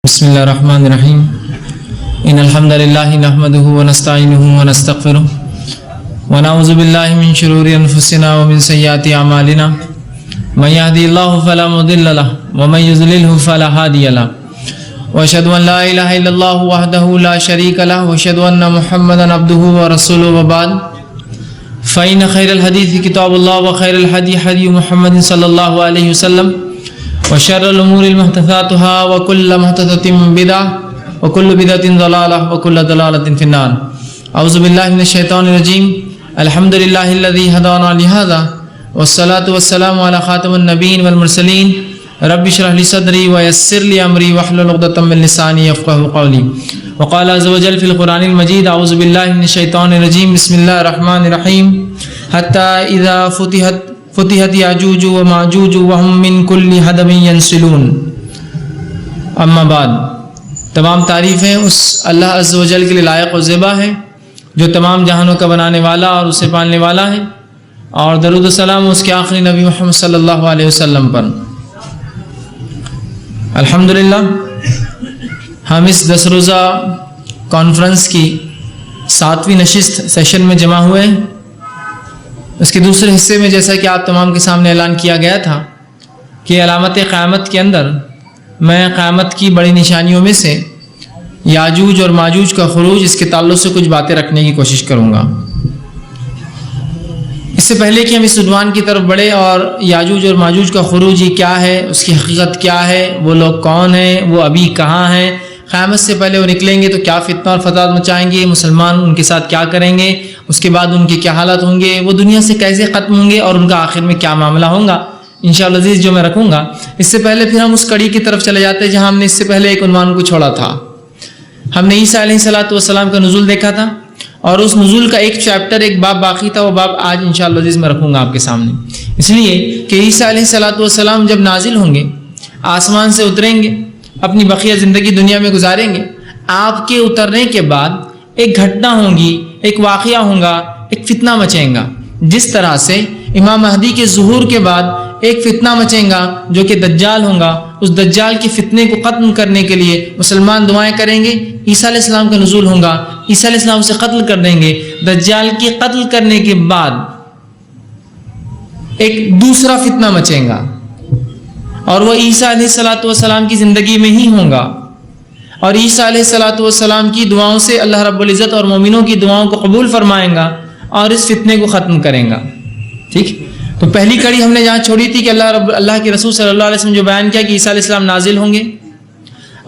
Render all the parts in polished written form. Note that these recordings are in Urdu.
بسم الله الرحمن الرحيم إن الحمد لله نحمده ونستعينه ونستغفره ونعوذ بالله من شرور أنفسنا ومن سيئات أعمالنا من يهدي الله فلا مضل له ومن يضلله فلا هادي له وأشهد أن لا إله إلا الله وحده لا شريك له وأشهد أن محمدا عبده ورسوله وبعد فإن خير الحديث كتاب الله وخير الهدي هدي محمد صلى الله عليه وسلم وشر الأمور محدثاتها وكل محدثة بدعة وكل بدعة ضلالة وكل ضلالة في النار. أعوذ بالله من الشيطان الرجيم. الحمد لله الذي هدانا لهذا والصلاة والسلام على خاتم النبيين والمرسلين. رب اشرح لي صدري ويسر لي أمري واحلل عقدة من لساني يفقهوا قولي. وقال عز وجل في القرآن المجيد. أعوذ بالله من الشيطان الرجيم. بسم الله الرحمن الرحيم. حتى إذا فتحت یاجوج و ماجوج وهم من کل حدب ینسلون. اما بعد، تمام تعریفیں اس اللہ عز و جل کے لیے لائق و زیبا ہیں جو تمام جہانوں کا بنانے والا اور اسے پالنے والا ہے، اور درود و سلام اس کے آخری نبی محمد صلی اللہ علیہ وسلم پر. الحمدللہ ہم اس 10 روزہ کانفرنس کی 7ویں نشست سیشن میں جمع ہوئے ہیں. اس کے دوسرے حصے میں جیسا کہ آپ تمام کے سامنے اعلان کیا گیا تھا کہ علامت قیامت کے اندر میں قیامت کی بڑی نشانیوں میں سے یاجوج اور ماجوج کا خروج، اس کے تعلق سے کچھ باتیں رکھنے کی کوشش کروں گا. اس سے پہلے کہ ہم اس عنوان کی طرف بڑھیں اور یاجوج اور ماجوج کا خروج یہ کیا ہے، اس کی حقیقت کیا ہے، وہ لوگ کون ہیں، وہ ابھی کہاں ہیں، قیامت سے پہلے وہ نکلیں گے تو کیا فتنہ اور فساد مچائیں گے، مسلمان ان کے ساتھ کیا کریں گے، اس کے بعد ان کے کیا حالات ہوں گے، وہ دنیا سے کیسے ختم ہوں گے اور ان کا آخر میں کیا معاملہ ہوگا انشاءاللہ عزیز جو میں رکھوں گا. اس سے پہلے پھر ہم اس کڑی کی طرف چلے جاتے ہیں جہاں ہم نے اس سے پہلے ایک عنوان کو چھوڑا تھا. ہم نے عیسیٰ علیہ السلام کا نزول دیکھا تھا اور اس نزول کا ایک چیپٹر، ایک باب باقی تھا. وہ باب آج انشاءاللہ عزیز میں رکھوں گا آپ کے سامنے، اس لیے کہ عیسیٰ علیہ السلام جب نازل ہوں گے، آسمان سے اتریں گے، اپنی بقیہ زندگی دنیا میں گزاریں گے. آپ کے اترنے کے بعد ایک گھٹنا ہوگی، ایک واقعہ ہوگا، ایک فتنہ مچیں گا. جس طرح سے امام مہدی کے ظہور کے بعد ایک فتنہ مچیں گا جو کہ دجال ہوگا، اس دجال کے فتنے کو ختم کرنے کے لیے مسلمان دعائیں کریں گے. عیسیٰ علیہ السلام کا نزول ہوگا، عیسیٰ علیہ السلام سے قتل کر دیں گے. دجال کے قتل کرنے کے بعد ایک دوسرا فتنہ مچیں گا اور وہ عیسیٰ علیہ السلام کی زندگی میں ہی ہوگا، اور عیسیٰ علیہ السلام کی دعاؤں سے اللہ رب العزت اور مومنوں کی دعاؤں کو قبول فرمائیں گا اور اس فتنے کو ختم کریں گا. ٹھیک، تو پہلی کڑی ہم نے جہاں چھوڑی تھی کہ اللہ کے رسول صلی اللہ علیہ وسلم جو بیان کیا کہ عیسیٰ علیہ السلام نازل ہوں گے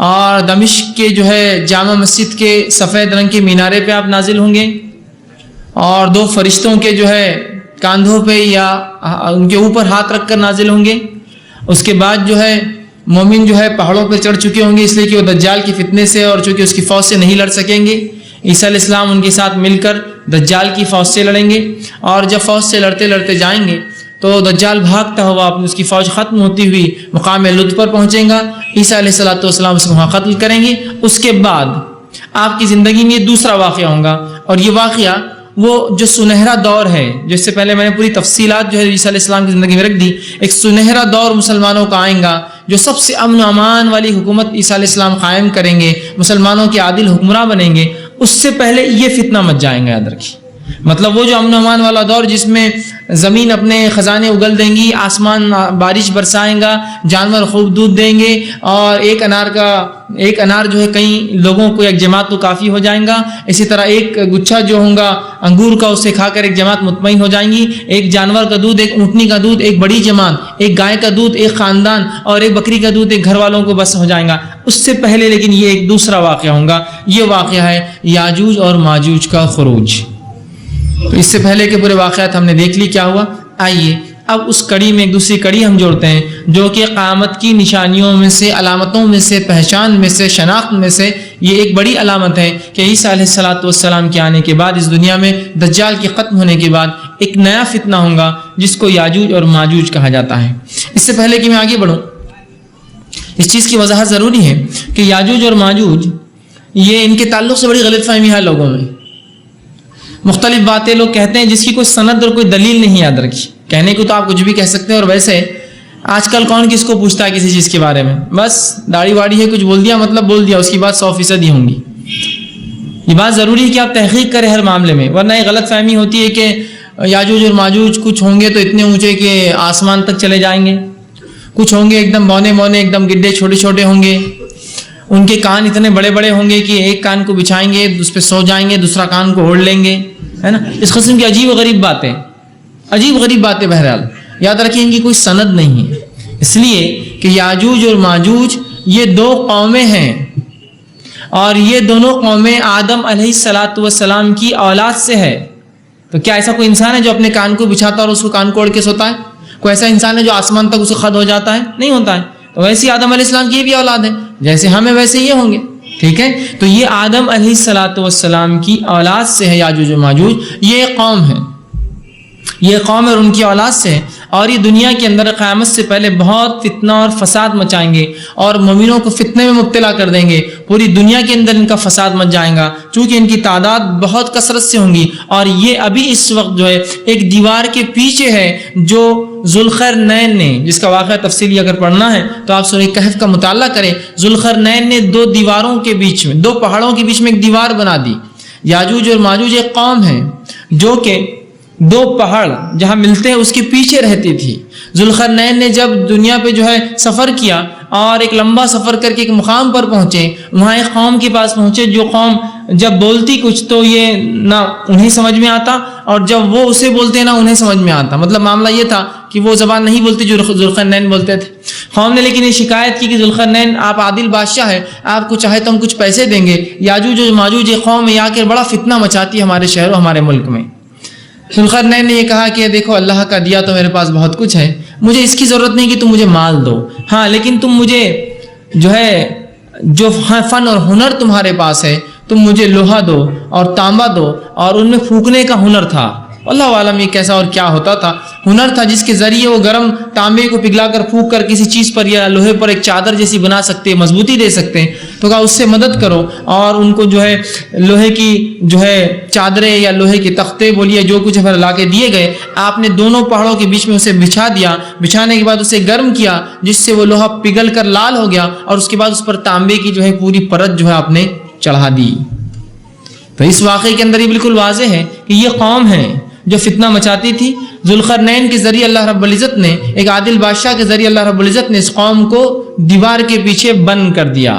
اور دمشق کے جو ہے جامع مسجد کے سفید رنگ کے مینارے پہ آپ نازل ہوں گے اور 2 فرشتوں کے جو ہے کاندھوں پہ یا ان کے اوپر ہاتھ رکھ کر نازل ہوں گے. اس کے بعد جو ہے مومن جو ہے پہاڑوں پہ چڑھ چکے ہوں گے، اس لیے کہ وہ دجال کے فتنے سے اور چونکہ اس کی فوج سے نہیں لڑ سکیں گے. عیسیٰ علیہ السلام ان کے ساتھ مل کر دجال کی فوج سے لڑیں گے، اور جب فوج سے لڑتے لڑتے جائیں گے تو دجال بھاگتا ہوا اپنی اس کی فوج ختم ہوتی ہوئی مقام لطف پر پہنچے گا. عیسیٰ علیہ السلام اسے وہاں قتل کریں گے. اس کے بعد آپ کی زندگی میں دوسرا واقعہ ہوگا، اور یہ واقعہ وہ جو سنہرا دور ہے، جس سے پہلے میں نے پوری تفصیلات جو ہے عیسیٰ علیہ السلام کی زندگی میں رکھ دی. ایک سنہرا دور مسلمانوں کا آئیں گا جو سب سے امن و امان والی حکومت عیسیٰ علیہ السلام قائم کریں گے، مسلمانوں کے عادل حکمراں بنیں گے. اس سے پہلے یہ فتنہ مچ جائیں گا، یاد رکھیے. مطلب وہ جو امن و امان والا دور جس میں زمین اپنے خزانے اگل دیں گی، آسمان بارش برسائیں گا، جانور خوب دودھ دیں گے، اور ایک انار جو ہے کئی لوگوں کو ایک جماعت تو کافی ہو جائیں گا. اسی طرح ایک گچھا جو ہوگا انگور کا، اسے کھا کر ایک جماعت مطمئن ہو جائیں گی. ایک جانور کا دودھ، ایک اونٹنی کا دودھ ایک بڑی جماعت، ایک گائے کا دودھ ایک خاندان، اور ایک بکری کا دودھ ایک گھر والوں کو بس ہو جائیں گا. اس سے پہلے لیکن یہ ایک دوسرا واقعہ ہوگا. یہ واقعہ ہے یاجوج اور ماجوج کا خروج. تو اس سے پہلے کے پورے واقعات ہم نے دیکھ لی کیا ہوا. آئیے اب اس کڑی میں ایک دوسری کڑی ہم جوڑتے ہیں جو کہ قیامت کی نشانیوں میں سے، علامتوں میں سے، پہچان میں سے، شناخت میں سے یہ ایک بڑی علامت ہے کہ عیسیٰ علیہ السلام کے آنے کے بعد اس دنیا میں دجال کے ختم ہونے کے بعد ایک نیا فتنہ ہوگا جس کو یاجوج اور ماجوج کہا جاتا ہے. اس سے پہلے کہ میں آگے بڑھوں، اس چیز کی وضاحت ضروری ہے کہ یاجوج اور ماجوج یہ ان کے تعلق سے بڑی غلط فہمی ہے لوگوں میں. مختلف باتیں لوگ کہتے ہیں جس کی کوئی سند اور کوئی دلیل نہیں یاد رکھی. کہنے کو تو آپ کچھ بھی کہہ سکتے ہیں، اور ویسے آج کل کون کس کو پوچھتا ہے کسی چیز کے بارے میں؟ بس داڑھی واڑی ہے، کچھ بول دیا مطلب بول دیا، اس کی بات 100% ہی ہوں گی۔ یہ بات ضروری ہے کہ آپ تحقیق کریں ہر معاملے میں، ورنہ یہ غلط فہمی ہوتی ہے کہ یاجوج اور ماجوج کچھ ہوں گے تو اتنے اونچے کہ آسمان تک چلے جائیں گے، کچھ ہوں گے ایک دم بونے بونے، ایک دم گڈھے چھوٹے چھوٹے ہوں گے، ان کے کان اتنے بڑے بڑے ہوں گے کہ ایک کان کو بچھائیں گے اس پہ سو جائیں گے، دوسرا کان کو اوڑھ لیں گے، ہے نا؟ اس قسم کی عجیب و غریب باتیں، عجیب غریب باتیں۔ بہرحال یاد رکھیں ان کی کوئی سند نہیں ہے، اس لیے کہ یاجوج اور ماجوج یہ دو قومیں ہیں، اور یہ دونوں قومیں آدم علیہ السلام کی اولاد سے ہے۔ تو کیا ایسا کوئی انسان ہے جو اپنے کان کو بچھاتا ہے اور اس کو کان کو اوڑھ کے سوتا ہے؟ کوئی ایسا انسان ہے جو آسمان تک اسے خد ہو جاتا ہے؟ نہیں ہوتا ہے۔ تو ویسے آدم علیہ السلام کی بھی اولاد ہے، جیسے ہمیں ویسے یہ ہوں گے، ٹھیک ہے؟ تو یہ آدم علیہ السلام کی اولاد سے ہے یاجوج و ماجوج، یہ قوم ہے، یہ قوم اور ان کی اولاد سے ہے، اور یہ دنیا کے اندر قیامت سے پہلے بہت فتنہ اور فساد مچائیں گے اور مومنوں کو فتنے میں مبتلا کر دیں گے، پوری دنیا کے اندر ان کا فساد مچ جائے گا، چونکہ ان کی تعداد بہت کثرت سے ہوں گی، اور یہ ابھی اس وقت جو ہے ایک دیوار کے پیچھے ہے جو ذوالقرنین نے، جس کا واقعہ تفصیلی اگر پڑھنا ہے تو آپ سورہ کہف کا مطالعہ کریں۔ ذوالقرنین نے دو دیواروں کے بیچ میں، دو پہاڑوں کے بیچ میں ایک دیوار بنا دی۔ یاجوج اور ماجوج ایک قوم ہے جو کہ دو پہاڑ جہاں ملتے ہیں اس کے پیچھے رہتی تھی۔ ذوالقرنین نے جب دنیا پہ جو ہے سفر کیا اور ایک لمبا سفر کر کے ایک مقام پر پہنچے، وہاں ایک قوم کے پاس پہنچے جو قوم جب بولتی کچھ تو یہ نہ انہیں سمجھ میں آتا، اور جب وہ اسے بولتے نہ انہیں سمجھ میں آتا۔ مطلب معاملہ یہ تھا کہ وہ زبان نہیں بولتی جو ذوالقرنین بولتے تھے۔ قوم نے لیکن یہ شکایت کی کہ ذوالقرنین آپ عادل بادشاہ ہے، آپ کو چاہے تو ہم کچھ پیسے دیں گے، یاجوج و ماجوج یہ قوم ہے آ کے بڑا فتنہ مچاتی ہے ہمارے شہر و ہمارے ملک میں۔ ذوالقرنین نے یہ کہا کہ دیکھو اللہ کا دیا تو میرے پاس بہت کچھ ہے، مجھے اس کی ضرورت نہیں کہ تم مجھے مال دو، ہاں لیکن تم مجھے جو ہے جو فن اور ہنر تمہارے پاس ہے تم مجھے لوہا دو اور تانبا دو، اور ان میں پھونکنے کا ہنر تھا، اللہ عالم یہ کیسا اور کیا ہوتا تھا، ہنر تھا جس کے ذریعے وہ گرم تانبے کو پگھلا کر پھونک کر کسی چیز پر یا لوہے پر ایک چادر جیسی بنا سکتے، مضبوطی دے سکتے ہیں۔ تو کہا اس سے مدد کرو، اور ان کو جو ہے لوہے کی جو ہے چادریں یا لوہے کے تختے بولیے جو کچھ پھر لا کے دیے گئے۔ آپ نے دونوں پہاڑوں کے بیچ میں اسے بچھا دیا، بچھانے کے بعد اسے گرم کیا جس سے وہ لوہا پگھل کر لال ہو گیا، اور اس کے بعد اس پر تانبے کی جو ہے پوری پرت جو ہے آپ نے چڑھا دی۔ تو اس واقعے کے اندر یہ بالکل واضح ہے کہ یہ قوم ہے جو فتنہ مچاتی تھی۔ ذوالقرنین کے ذریعے اللہ رب العزت نے، ایک عادل بادشاہ کے ذریعے اللہ رب العزت نے اس قوم کو دیوار کے پیچھے بند کر دیا،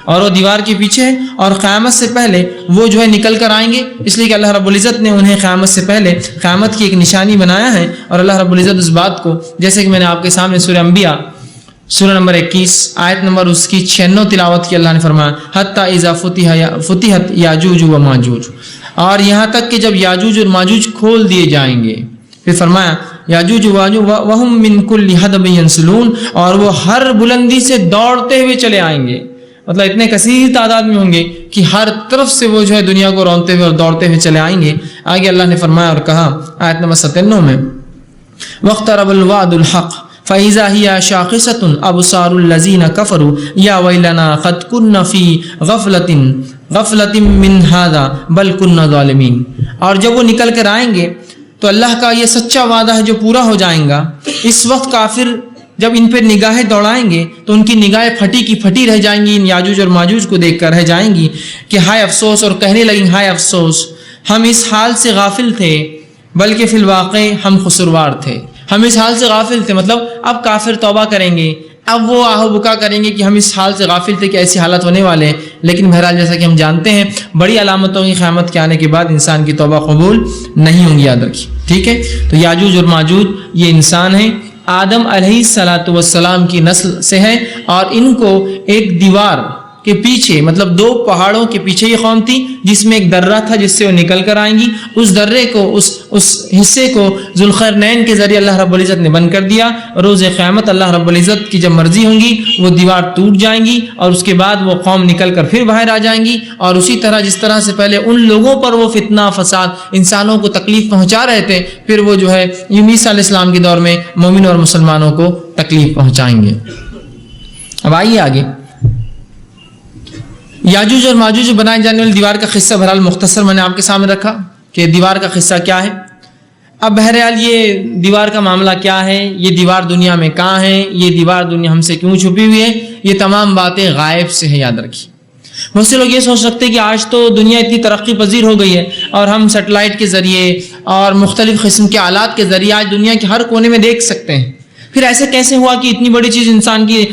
اور وہ دیوار کے پیچھے ہے، اور قیامت سے پہلے وہ جو ہے نکل کر آئیں گے، اس لیے کہ اللہ رب العزت نے انہیں قیامت سے پہلے قیامت کی ایک نشانی بنایا ہے۔ اور اللہ رب العزت اس بات کو، جیسے کہ میں نے آپ کے سامنے سورہ انبیاء سورہ نمبر 21 آیت نمبر اس کی 96 تلاوت کی، اللہ نے فرمایا حتی اذا فتحت یاجوج و ماجوج، اور یہاں تک کہ جب یاجوج اور ماجوج کھول دیے جائیں گے، پھر فرمایا یاجوج و ماجوج وہم من کل حدب ینسلون، اور وہ ہر بلندی سے دوڑتے ہوئے چلے آئیں گے، مطلب اتنے کثیر تعداد میں ہوں گے کہ ہر طرف سے وہ جو ہے دنیا کو رونتے ہوئے اور دوڑتے ہوئے چلے آئیں گے۔ آگے اللہ نے فرمایا اور کہا آیت نمبر 97 میں وَاقْتَرَبَ الْوَعْدُ الْحَقُّ فَإِذَا هِيَ شَاخِصَةٌ أَبْصَارُ الَّذِينَ كَفَرُوا يَا وَيْلَنَا قَدْ كُنَّا فِي غَفْلَةٍ مِّنْ هَذَا بَلْ كُنَّا ظَالِمِينَ، اور جب وہ نکل کر آئیں گے تو اللہ کا یہ سچا وعدہ ہے جو پورا ہو جائیں گا۔ اس وقت کافر جب ان پہ نگاہیں دوڑائیں گے تو ان کی نگاہیں پھٹی کی پھٹی رہ جائیں گی، ان یاجوج اور ماجوج کو دیکھ کر رہ جائیں گی کہ ہائے افسوس، اور کہنے لگیں ہائے افسوس، ہم اس حال سے غافل تھے بلکہ فی الواقع ہم قصوروار تھے۔ ہم اس حال سے غافل تھے، مطلب اب کافر توبہ کریں گے، اب وہ آہ بکا کریں گے کہ ہم اس حال سے غافل تھے کہ ایسی حالت ہونے والے ہیں۔ لیکن بہرحال جیسا کہ ہم جانتے ہیں بڑی علامتوں کی قیامت کے آنے کے بعد انسان کی توبہ قبول نہیں ہوں گی، یاد رکھیے، ٹھیک ہے؟ تو یاجوج اور ماجوج یہ انسان ہیں، آدم علیہ السلام کی نسل سے ہے، اور ان کو ایک دیوار کے پیچھے، مطلب دو پہاڑوں کے پیچھے یہ قوم تھی جس میں ایک درہ تھا جس سے وہ نکل کر آئیں گی، اس درے کو، اس حصے کو ذوالقرنین کے ذریعے اللہ رب العزت نے بند کر دیا۔ روز قیامت اللہ رب العزت کی جب مرضی ہوں گی وہ دیوار ٹوٹ جائیں گی، اور اس کے بعد وہ قوم نکل کر پھر باہر آ جائیں گی، اور اسی طرح جس طرح سے پہلے ان لوگوں پر وہ فتنہ فساد انسانوں کو تکلیف پہنچا رہے تھے، پھر وہ جو ہے عیسیٰ علیہ السلام کے دور میں مومنوں اور مسلمانوں کو تکلیف پہنچائیں گے۔ اب آئیے آگے، یاجوج اور ماجوج بنائے جانے والی دیوار کا قصہ بہرحال مختصر میں نے آپ کے سامنے رکھا کہ دیوار کا قصہ کیا ہے۔ اب بہرحال یہ دیوار کا معاملہ کیا ہے، یہ دیوار دنیا میں کہاں ہے، یہ دیوار دنیا ہم سے کیوں چھپی ہوئی ہے، یہ تمام باتیں غائب سے ہے، یاد رکھیے۔ بہت سے لوگ یہ سوچ سکتے ہیں کہ آج تو دنیا اتنی ترقی پذیر ہو گئی ہے اور ہم سیٹلائٹ کے ذریعے اور مختلف قسم کے آلات کے ذریعے آج دنیا کے ہر کونے میں دیکھ سکتے ہیں، پھر ایسے کیسے ہوا کہ اتنی بڑی چیز انسان کی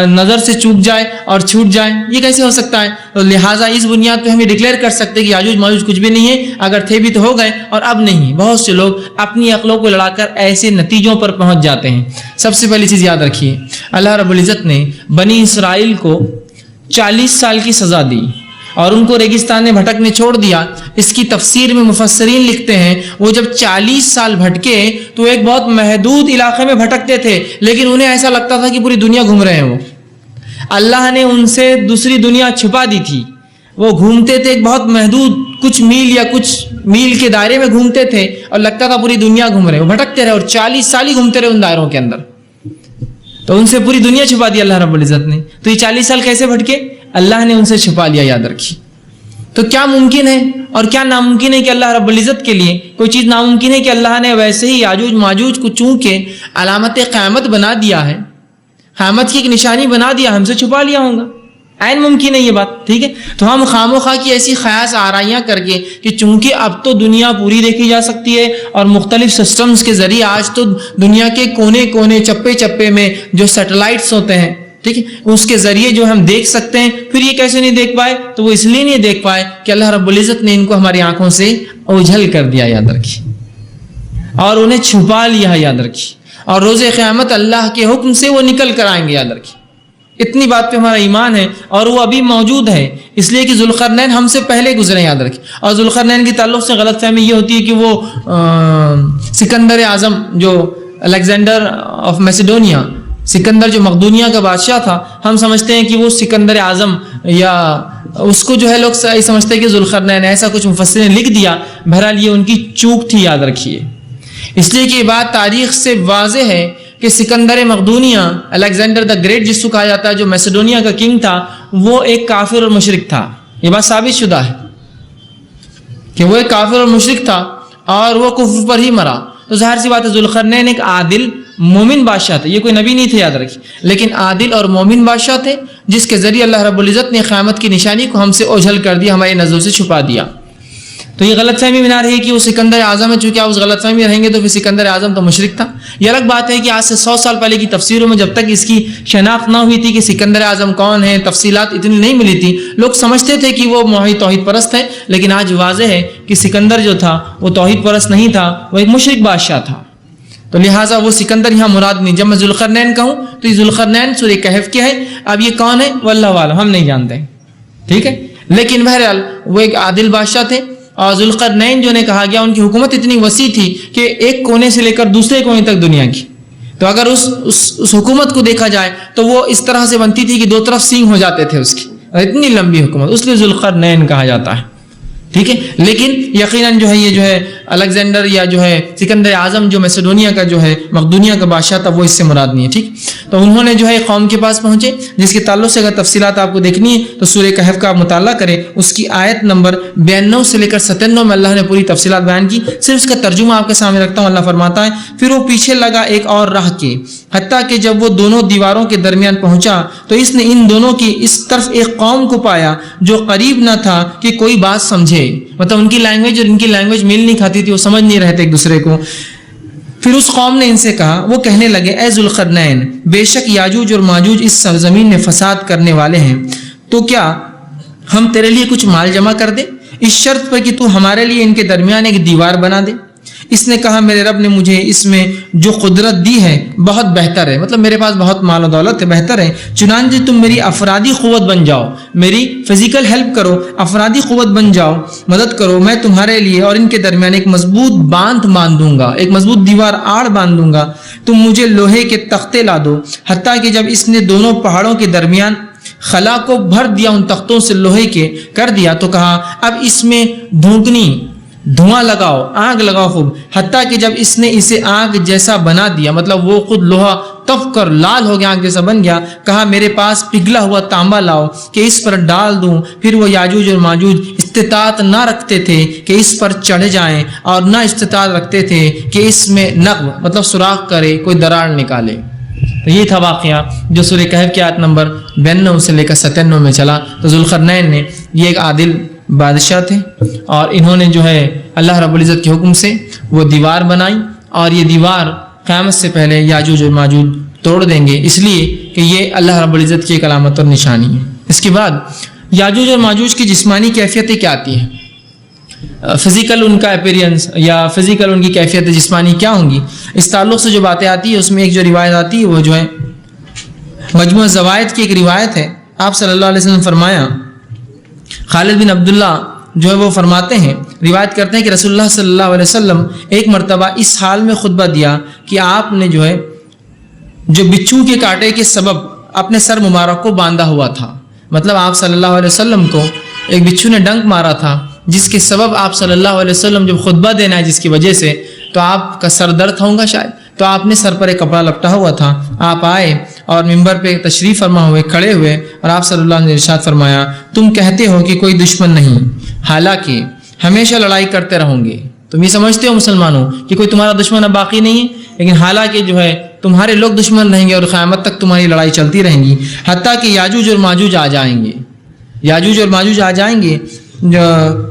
نظر سے چوک جائے اور چھوٹ جائے، یہ کیسے ہو سکتا ہے؟ تو لہٰذا اس بنیاد پہ ہم یہ ڈکلیئر کر سکتے ہیں کہ یاجوج ماجوج کچھ بھی نہیں ہے، اگر تھے بھی تو ہو گئے اور اب نہیں۔ بہت سے لوگ اپنی عقلوں کو لڑا کر ایسے نتیجوں پر پہنچ جاتے ہیں۔ سب سے پہلی چیز یاد رکھیے، اللہ رب العزت نے بنی اسرائیل کو 40 سال کی سزا دی اور ان کو ریگستان میں بھٹکنے چھوڑ دیا۔ اس کی تفسیر میں مفسرین لکھتے ہیں وہ جب 40 سال بھٹکے تو ایک بہت محدود علاقے میں بھٹکتے تھے، لیکن انہیں ایسا لگتا تھا کہ پوری دنیا گھوم رہے ہیں۔ وہ اللہ نے ان سے دوسری دنیا چھپا دی تھی، وہ گھومتے تھے ایک بہت محدود کچھ میل یا کچھ میل کے دائرے میں گھومتے تھے اور لگتا تھا پوری دنیا گھوم رہے ہیں۔ وہ بھٹکتے رہے اور 40 سال ہی گھومتے رہے ان دائروں کے اندر، تو ان سے پوری دنیا چھپا دی اللہ رب العزت نے۔ تو یہ 40 سال کیسے بھٹکے؟ اللہ نے ان سے چھپا لیا، یاد رکھیے۔ تو کیا ممکن ہے اور کیا ناممکن ہے کہ اللہ رب العزت کے لیے کوئی چیز ناممکن ہے کہ اللہ نے ویسے ہی یاجوج ماجوج کو چونکہ علامت قیامت بنا دیا ہے، قیامت کی ایک نشانی بنا دیا، ہم سے چھپا لیا ہوگا؟ عین ممکن ہے یہ بات، ٹھیک ہے؟ تو ہم خام و خواہ کی ایسی خیاس آرائیاں کر کے کہ چونکہ اب تو دنیا پوری دیکھی جا سکتی ہے اور مختلف سسٹمز کے ذریعے آج تو دنیا کے کونے کونے چپے چپے میں جو سیٹلائٹس ہوتے ہیں، ٹھیک ہے، اس کے ذریعے جو ہم دیکھ سکتے ہیں، پھر یہ کیسے نہیں دیکھ پائے؟ تو وہ اس لیے نہیں دیکھ پائے کہ اللہ رب العزت نے ان کو ہماری آنکھوں سے اوجھل کر دیا، یاد رکھیے، اور انہیں چھپا لیا، یاد رکھیے، اور روز قیامت اللہ کے حکم سے وہ نکل کر آئیں گے، یاد رکھیے۔ اتنی بات پہ ہمارا ایمان ہے اور وہ ابھی موجود ہے، اس لیے کہ ذوالقرنین ہم سے پہلے گزرے، یاد رکھیے۔ اور ذوالقرنین کے تعلق سے غلط فہمی یہ ہوتی ہے کہ وہ سکندر اعظم جو الیگزینڈر آف میسیڈونیا، سکندر جو مقدونیہ کا بادشاہ تھا، ہم سمجھتے ہیں کہ وہ سکندر اعظم، یا اس کو جو ہے لوگ سمجھتے ہیں کہ ذوالقرنین، ایسا کچھ مفسرین نے لکھ دیا۔ بہرحال یہ ان کی چوک تھی، یاد رکھیے، اس لیے کہ یہ بات تاریخ سے واضح ہے کہ سکندر مقدونیہ، الیگزینڈر دا گریٹ جس کو کہا جاتا ہے، جو میسیڈونیا کا کنگ تھا، وہ ایک کافر اور مشرک تھا۔ یہ بات ثابت شدہ ہے کہ وہ ایک کافر اور مشرک تھا اور وہ کفر پر ہی مرا۔ تو ظاہر سی بات ہے ذوالقرنین ایک عادل مومن بادشاہ تھے، یہ کوئی نبی نہیں تھے، یاد رکھیے، لیکن عادل اور مومن بادشاہ تھے جس کے ذریعے اللہ رب العزت نے قیامت کی نشانی کو ہم سے اوجھل کر دیا، ہماری نظروں سے چھپا دیا۔ تو یہ غلط فہمی بنا رہی ہے کہ وہ سکندر اعظم ہے، چونکہ آپ اس غلط فہمی رہیں گے تو پھر سکندر اعظم تو مشرک تھا۔ یہ الگ بات ہے کہ آج سے 100 سال پہلے کی تفسیروں میں جب تک اس کی شناخت نہ ہوئی تھی کہ سکندر اعظم کون ہے، تفصیلات اتنی نہیں ملی تھی، لوگ سمجھتے تھے کہ وہ توحید پرست ہے، لیکن آج واضح ہے کہ سکندر جو تھا وہ توحید پرست نہیں تھا، وہ ایک مشرک بادشاہ تھا۔ تو لہٰذا وہ سکندر یہاں مراد نہیں۔ جب میں ذوالقرنین کہوں تو یہ ذوالقرنین سورہ کہف کے ہے، اب یہ کون ہے واللہ عالم، ہم نہیں جانتے، ٹھیک ہے، لیکن بہرحال وہ ایک عادل بادشاہ تھے۔ اور ذوالقرنین جو نے کہا گیا، ان کی حکومت اتنی وسیع تھی کہ ایک کونے سے لے کر دوسرے کونے تک دنیا کی، تو اگر اس حکومت کو دیکھا جائے تو وہ اس طرح سے بنتی تھی کہ دو طرف سینگ ہو جاتے تھے اس کی، اور اتنی لمبی حکومت، اس لیے ذوالقرنین کہا جاتا ہے، ٹھیک ہے۔ لیکن یقیناً جو ہے یہ جو ہے الیگزینڈر یا جو ہے سکندر اعظم جو میسیڈونیا کا جو ہے مقدونیہ کا بادشاہ تھا، وہ اس سے مراد نہیں ہے، ٹھیک۔ تو انہوں نے جو ہے قوم کے پاس پہنچے، جس کے تعلق سے اگر تفصیلات آپ کو دیکھنی ہے تو سورہ کہف کا مطالعہ کریں، اس کی آیت نمبر 92 سے لے کر 97 میں اللہ نے پوری تفصیلات بیان کی۔ صرف اس کا ترجمہ آپ کے سامنے رکھتا ہوں۔ اللہ فرماتا ہے، پھر وہ پیچھے لگا ایک اور راہ کے، حتیٰ کہ جب وہ دونوں دیواروں کے درمیان پہنچا تو اس نے ان دونوں کی اس طرف ایک قوم کو پایا جو قریب نہ تھا کہ کوئی بات سمجھے، مطلب ان کی لینگویج اور ان کی لینگویج میل نہیں کھاتی تھی، وہ سمجھ نہیں رہے تھے ایک دوسرے کو۔ پھر اس قوم نے ان سے کہا، وہ کہنے لگے، اے ذوالقرنین، بے شک یاجوج اور ماجوج اس سرزمین میں فساد کرنے والے ہیں، تو کیا ہم تیرے لیے کچھ مال جمع کر دیں اس شرط پر کہ تو ہمارے لیے ان کے درمیان ایک دیوار بنا دے؟ اس نے کہا، میرے رب نے مجھے اس میں جو قدرت دی ہے بہت بہتر ہے، مطلب میرے پاس بہت مال و دولت ہے، بہتر ہے، چنانچہ تم میری افرادی قوت بن جاؤ، میری فزیکل ہیلپ کرو، افرادی قوت بن جاؤ، مدد کرو، میں تمہارے لیے اور ان کے درمیان ایک مضبوط باندھ باندھوں گا، ایک مضبوط دیوار آڑ باندھوں گا، تم مجھے لوہے کے تختے لا دو۔ حتیٰ کہ جب اس نے دونوں پہاڑوں کے درمیان خلا کو بھر دیا، ان تختوں سے لوہے کے کر دیا، تو کہا، اب اس میں ڈھونکنی دھواں لگاؤ، آگ لگاؤ خوب، حتیٰ کہ جب اس نے اسے آگ جیسا بنا دیا، مطلب وہ خود لوہا تف کر لال ہو گیا، آگ جیسا بن گیا، کہا میرے پاس پگھلا ہوا تانبا لاؤ کہ اس پر ڈال دوں۔ پھر وہ یاجوج اور ماجوج استطاعت نہ رکھتے تھے کہ اس پر چڑھ جائیں، اور نہ استطاعت رکھتے تھے کہ اس میں نقب مطلب سوراخ کرے، کوئی دراڑ نکالے۔ تو یہ تھا واقعہ جو سورہ کہف کی آیت نمبر 92 سے لے کر 97 میں چلا۔ تو ذوالقرنین نے، یہ ایک عادل بادشاہ تھے، اور انہوں نے جو ہے اللہ رب العزت کے حکم سے وہ دیوار بنائی، اور یہ دیوار قیامت سے پہلے یاجوج اور ماجوج توڑ دیں گے، اس لیے کہ یہ اللہ رب العزت کی ایک علامت اور نشانی ہے۔ اس کے بعد یاجوج اور ماجوج کی جسمانی کیفیتیں کیا آتی ہیں، فزیکل ان کا اپیرینس یا فزیکل ان کی کیفیت جسمانی کیا ہوں گی، اس تعلق سے جو باتیں آتی ہیں اس میں ایک جو روایت آتی ہے وہ جو ہے مجموعہ زوائد کی ایک روایت ہے۔ آپ صلی اللہ علیہ وسلم فرمایا، خالد بن عبداللہ جو ہے وہ فرماتے ہیں، روایت کرتے ہیں کہ رسول اللہ صلی اللہ علیہ وسلم ایک مرتبہ اس حال میں خطبہ دیا کہ آپ نے جو ہے جو بچھو کے کانٹے کے سبب اپنے سر مبارک کو باندھا ہوا تھا، مطلب آپ صلی اللہ علیہ وسلم کو ایک بچھو نے ڈنک مارا تھا، جس کے سبب آپ صلی اللہ علیہ وسلم جب خطبہ دینا ہے جس کی وجہ سے، تو آپ کا سر درد ہوگا شاید، تو آپ نے سر پر ایک کپڑا لپٹا ہوا تھا، آپ آئے اور ممبر پہ تشریف فرما ہوئے کھڑے ہوئے، اور آپ صلی اللہ علیہ وسلم نے ارشاد فرمایا، تم کہتے ہو کہ کوئی دشمن نہیں، حالانکہ ہمیشہ لڑائی کرتے رہوں گے۔ تم یہ سمجھتے ہو مسلمانوں کہ کوئی تمہارا دشمن اب باقی نہیں ہے، لیکن حالانکہ جو ہے تمہارے لوگ دشمن رہیں گے اور قیامت تک تمہاری لڑائی چلتی رہیں گی، حتیٰ کہ یاجوج اور ماجوج آ جائیں گے، یاجوج اور ماجوج آ جائیں گے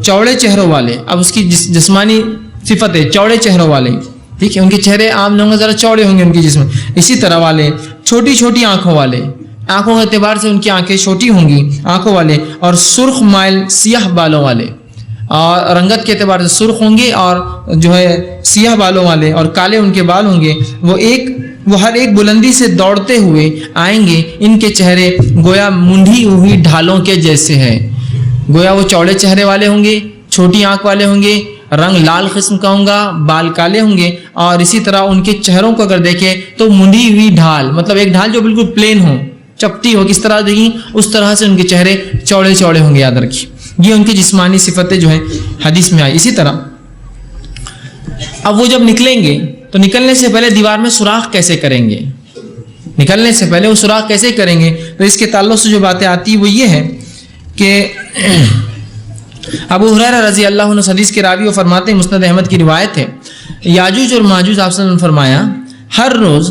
چوڑے چہروں والے۔ اب اس کی جسمانی صفت ہے چوڑے چہروں والے، ٹھیک ہے، ان کے چہرے عام لوگوں ذرا چوڑے ہوں گے ان کی جسم، اسی طرح والے چھوٹی چھوٹی آنکھوں والے، آنکھوں کے اعتبار سے ان کی آنکھیں چھوٹی ہوں گی آنکھوں والے، اور سرخ مائل سیاہ بالوں والے، اور رنگت کے اعتبار سے سرخ ہوں گے اور جو ہے سیاہ بالوں والے، اور کالے ان کے بال ہوں گے، وہ ہر ایک بلندی سے دوڑتے ہوئے آئیں گے، ان کے چہرے گویا منڈھی ہوئی ڈھالوں کے جیسے ہیں، گویا وہ چوڑے چہرے والے ہوں گے، چھوٹی آنکھ والے ہوں گے، رنگ لال قسم کا ہوگا، بال کالے ہوں گے، اور اسی طرح ان کے چہروں کو اگر دیکھیں تو منڈھی ہوئی ڈھال، مطلب ایک ڈھال جو بالکل پلین ہو، چپٹی ہو، کس طرح دیکھیں اس طرح سے ان کے چہرے چوڑے چوڑے ہوں گے، یاد رکھیے یہ ان کی جسمانی صفتیں جو ہیں حدیث میں آئی۔ اسی طرح اب وہ جب نکلیں گے تو نکلنے سے پہلے دیوار میں سوراخ کیسے کریں گے، نکلنے سے پہلے وہ سوراخ کیسے کریں گے، تو اس کے تعلق سے جو باتیں آتی وہ یہ ہے کہ ابو ہریرہ رضی اللہ عنہ حدیث کے راوی وہ فرماتے ہیں، مسند احمد کی روایت ہے، یاجوج اور ماجوج آپ صلی اللہ علیہ وسلم نے فرمایا ہر روز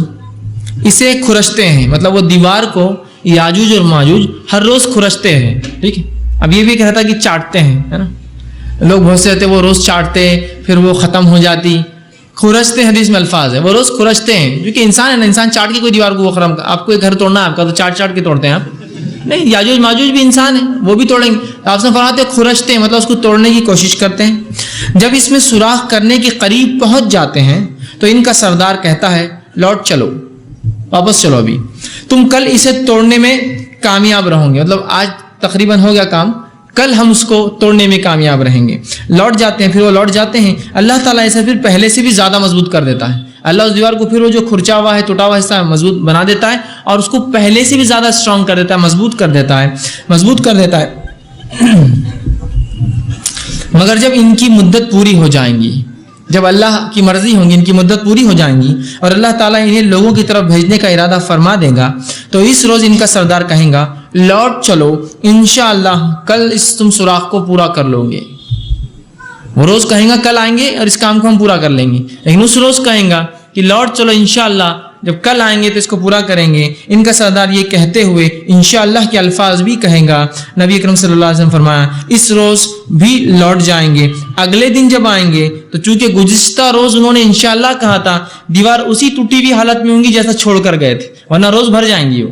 اسے کھرچتے ہیں، مطلب وہ دیوار کو یاجوج اور ماجوج ہر روز کھرچتے ہیں، ٹھیک ہے۔ اب یہ بھی کہا تھا کہ چاٹتے ہیں، ہے نا، لوگ بہت سے ہوتے وہ روز چاٹتے پھر وہ ختم ہو جاتی، کھرچتے حدیث میں الفاظ ہے، وہ روز کھرچتے ہیں، کیونکہ انسان ہے نا، انسان چاٹ کے کوئی دیوار کو وہ خرم، آپ کو ایک گھر توڑنا ہے آپ کا تو چاٹ چاٹ کے توڑتے ہیں آپ، نہیں، یاجوج ماجوج بھی انسان ہیں، وہ بھی توڑیں گے، آپ سے فرماتے ہیں کھرچتے ہیں، مطلب اس کو توڑنے کی کوشش کرتے ہیں۔ جب اس میں سوراخ کرنے کے قریب پہنچ جاتے ہیں تو ان کا سردار کہتا ہے لوٹ چلو، واپس چلو، ابھی تم کل اسے توڑنے میں کامیاب رہو گے، مطلب آج تقریباً ہو گیا کام، کل ہم اس کو توڑنے میں کامیاب رہیں گے۔ لوٹ جاتے ہیں، پھر وہ لوٹ جاتے ہیں، اللہ تعالیٰ اسے پھر پہلے سے بھی زیادہ مضبوط کر دیتا ہے، اللہ اس دیوار کو پھر وہ جو کھرچا ہوا ہے ٹوٹا ہوا حصہ مضبوط بنا دیتا ہے، اور اس کو پہلے سے بھی زیادہ اسٹرانگ کر دیتا ہے، مضبوط کر دیتا ہے مگر جب ان کی مدت پوری ہو جائیں گی، جب اللہ کی مرضی ہوگی ان کی مدت پوری ہو جائیں گی اور اللہ تعالیٰ انہیں لوگوں کی طرف بھیجنے کا ارادہ فرما دے گا، تو اس روز ان کا سردار کہیں گا لوٹ چلو، انشاءاللہ کل اس تم سوراخ کو پورا کر لو گے۔ وہ روز کہیں گا کل آئیں گے اور اس کام کو ہم پورا کر لیں گے، لیکن اس روز کہیں گا کہ لوٹ چلو انشاءاللہ، جب کل آئیں گے تو اس کو پورا کریں گے۔ ان کا سردار یہ کہتے ہوئے انشاءاللہ کے الفاظ بھی کہیں گا۔ نبی اکرم صلی اللہ علیہ وسلم فرمایا اس روز بھی لوٹ جائیں گے۔ اگلے دن جب آئیں گے تو چونکہ گزشتہ روز انہوں نے انشاءاللہ کہا تھا، دیوار اسی ٹوٹی ہوئی حالت میں ہوں گی جیسا چھوڑ کر گئے تھے، ورنہ روز بھر جائیں گی،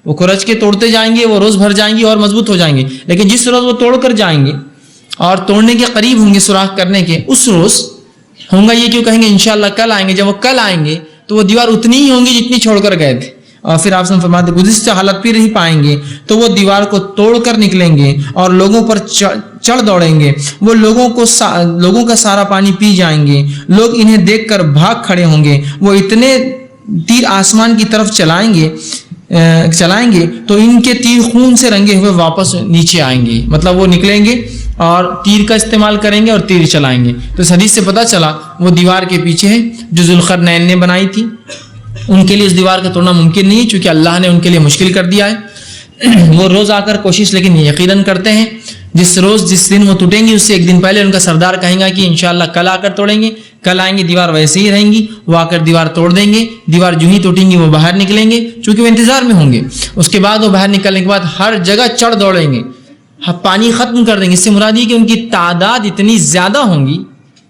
وہ کھرچ کے توڑتے جائیں گے، وہ روز بھر جائیں گی اور مضبوط ہو جائیں گے، لیکن جس روز وہ توڑ کر جائیں گے اور توڑنے کے قریب ہوں گے سوراخ کرنے کے، اس روز ہوں گا یہ کیوں کہیں گے انشاءاللہ کل آئیں گے۔ جب وہ کل آئیں گے تو وہ دیوار اتنی ہی ہوں گی جتنی چھوڑ کر گئے تھے، اور پھر آپ سے فرماتے گزشتہ حالت پہ نہیں پائیں گے تو وہ دیوار کو توڑ کر نکلیں گے اور لوگوں پر چڑھ دوڑیں گے، وہ لوگوں کا سارا پانی پی جائیں گے، لوگ انہیں دیکھ کر بھاگ کھڑے ہوں گے، وہ اتنے تیر آسمان کی طرف چلائیں گے تو ان کے تیر خون سے رنگے ہوئے واپس نیچے آئیں گے، مطلب وہ نکلیں گے اور تیر کا استعمال کریں گے اور تیر چلائیں گے. تو اس حدیث سے پتہ چلا وہ دیوار کے پیچھے ہے جو ذوالقرنین نے بنائی تھی. ان کے لیے اس دیوار کا توڑنا ممکن نہیں ہے چونکہ اللہ نے ان کے لیے مشکل کر دیا ہے. وہ روز آ کر کوشش لیکن یقیناً کرتے ہیں جس دن وہ ٹوٹیں گی اس سے ایک دن پہلے ان کا سردار کہیں گا کہ انشاءاللہ کل آ کر توڑیں گے. کل آئیں گے دیوار ویسے ہی رہیں گی, وہ آ کر دیوار توڑ دیں گے. دیوار جو ہی ٹوٹیں گی وہ باہر نکلیں گے چونکہ وہ انتظار میں ہوں گے. اس کے بعد وہ باہر نکلنے کے بعد ہر جگہ چڑھ دوڑیں گے, پانی ختم کر دیں گے. اس سے مراد یہ کہ ان کی تعداد اتنی زیادہ ہوں گی,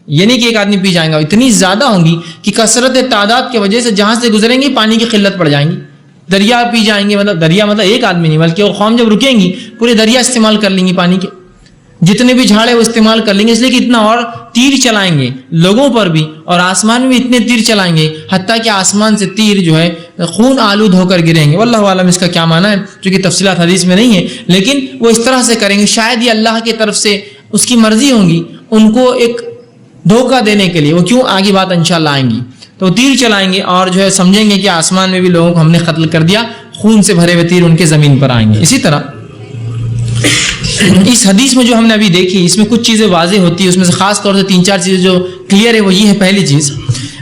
یہ نہیں کہ ایک آدمی پی جائے گا, اتنی زیادہ ہوں گی کہ کثرت تعداد کی وجہ سے جہاں سے گزریں گی پانی کی قلت پڑ جائیں گی. دریا پی جائیں گے, دریا ایک آدمی نہیں بلکہ وہ قوم جب رکیں گی پورے دریا استعمال کر لیں گی, پانی کے جتنے بھی جھاڑے وہ استعمال کر لیں گے. اس لیے کہ اتنا اور تیر چلائیں گے لوگوں پر بھی اور آسمان میں بھی اتنے تیر چلائیں گے حتیٰ کہ آسمان سے تیر جو ہے خون آلود ہو کر گریں گے. واللہ عالم اس کا کیا معنی ہے چونکہ تفصیلات حدیث میں نہیں ہے, لیکن وہ اس طرح سے کریں گے. شاید یہ اللہ کی طرف سے اس کی مرضی ہوگی ان کو ایک دھوکہ دینے کے لیے. وہ کیوں, آگے بات انشاءاللہ آئیں گی. تو تیر چلائیں گے اور جو ہے سمجھیں گے کہ آسمان میں بھی لوگوں کو ہم نے قتل کر دیا, خون سے بھرے ہوئے تیر ان کے زمین پر آئیں گے. اسی طرح اس حدیث میں جو ہم نے ابھی دیکھی اس میں کچھ چیزیں واضح ہوتی ہیں. اس میں سے خاص طور سے 3-4 چیزیں جو کلیئر ہے وہ یہ ہے. پہلی چیز,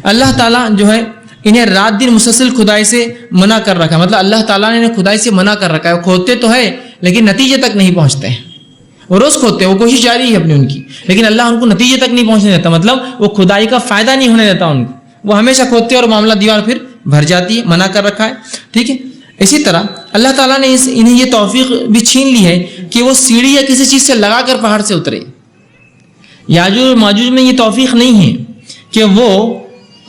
اللہ تعالیٰ جو ہے انہیں رات دن مسلسل کھدائی سے منع کر رکھا ہے. مطلب اللہ تعالیٰ نے انہیں کھدائی سے منع کر رکھا ہے. وہ کھودتے تو ہے لیکن نتیجے تک نہیں پہنچتے ہیں. وہ روز کھودتے ہیں, وہ کوشش جاری ہے اپنی ان کی, لیکن اللہ ان کو نتیجے تک نہیں پہنچنے دیتا. مطلب وہ کھدائی کا فائدہ نہیں ہونے دیتا ان کو. وہ ہمیشہ کھودتے اور معاملہ دیوار پھر بھر جاتی ہے, منع کر رکھا ہے. ٹھیک ہے. اسی طرح اللہ تعالیٰ نے انہیں یہ توفیق بھی چھین لی ہے کہ وہ سیڑھی یا کسی چیز سے لگا کر پہاڑ سے اترے. یاجوج ماجوج میں یہ توفیق نہیں ہے کہ وہ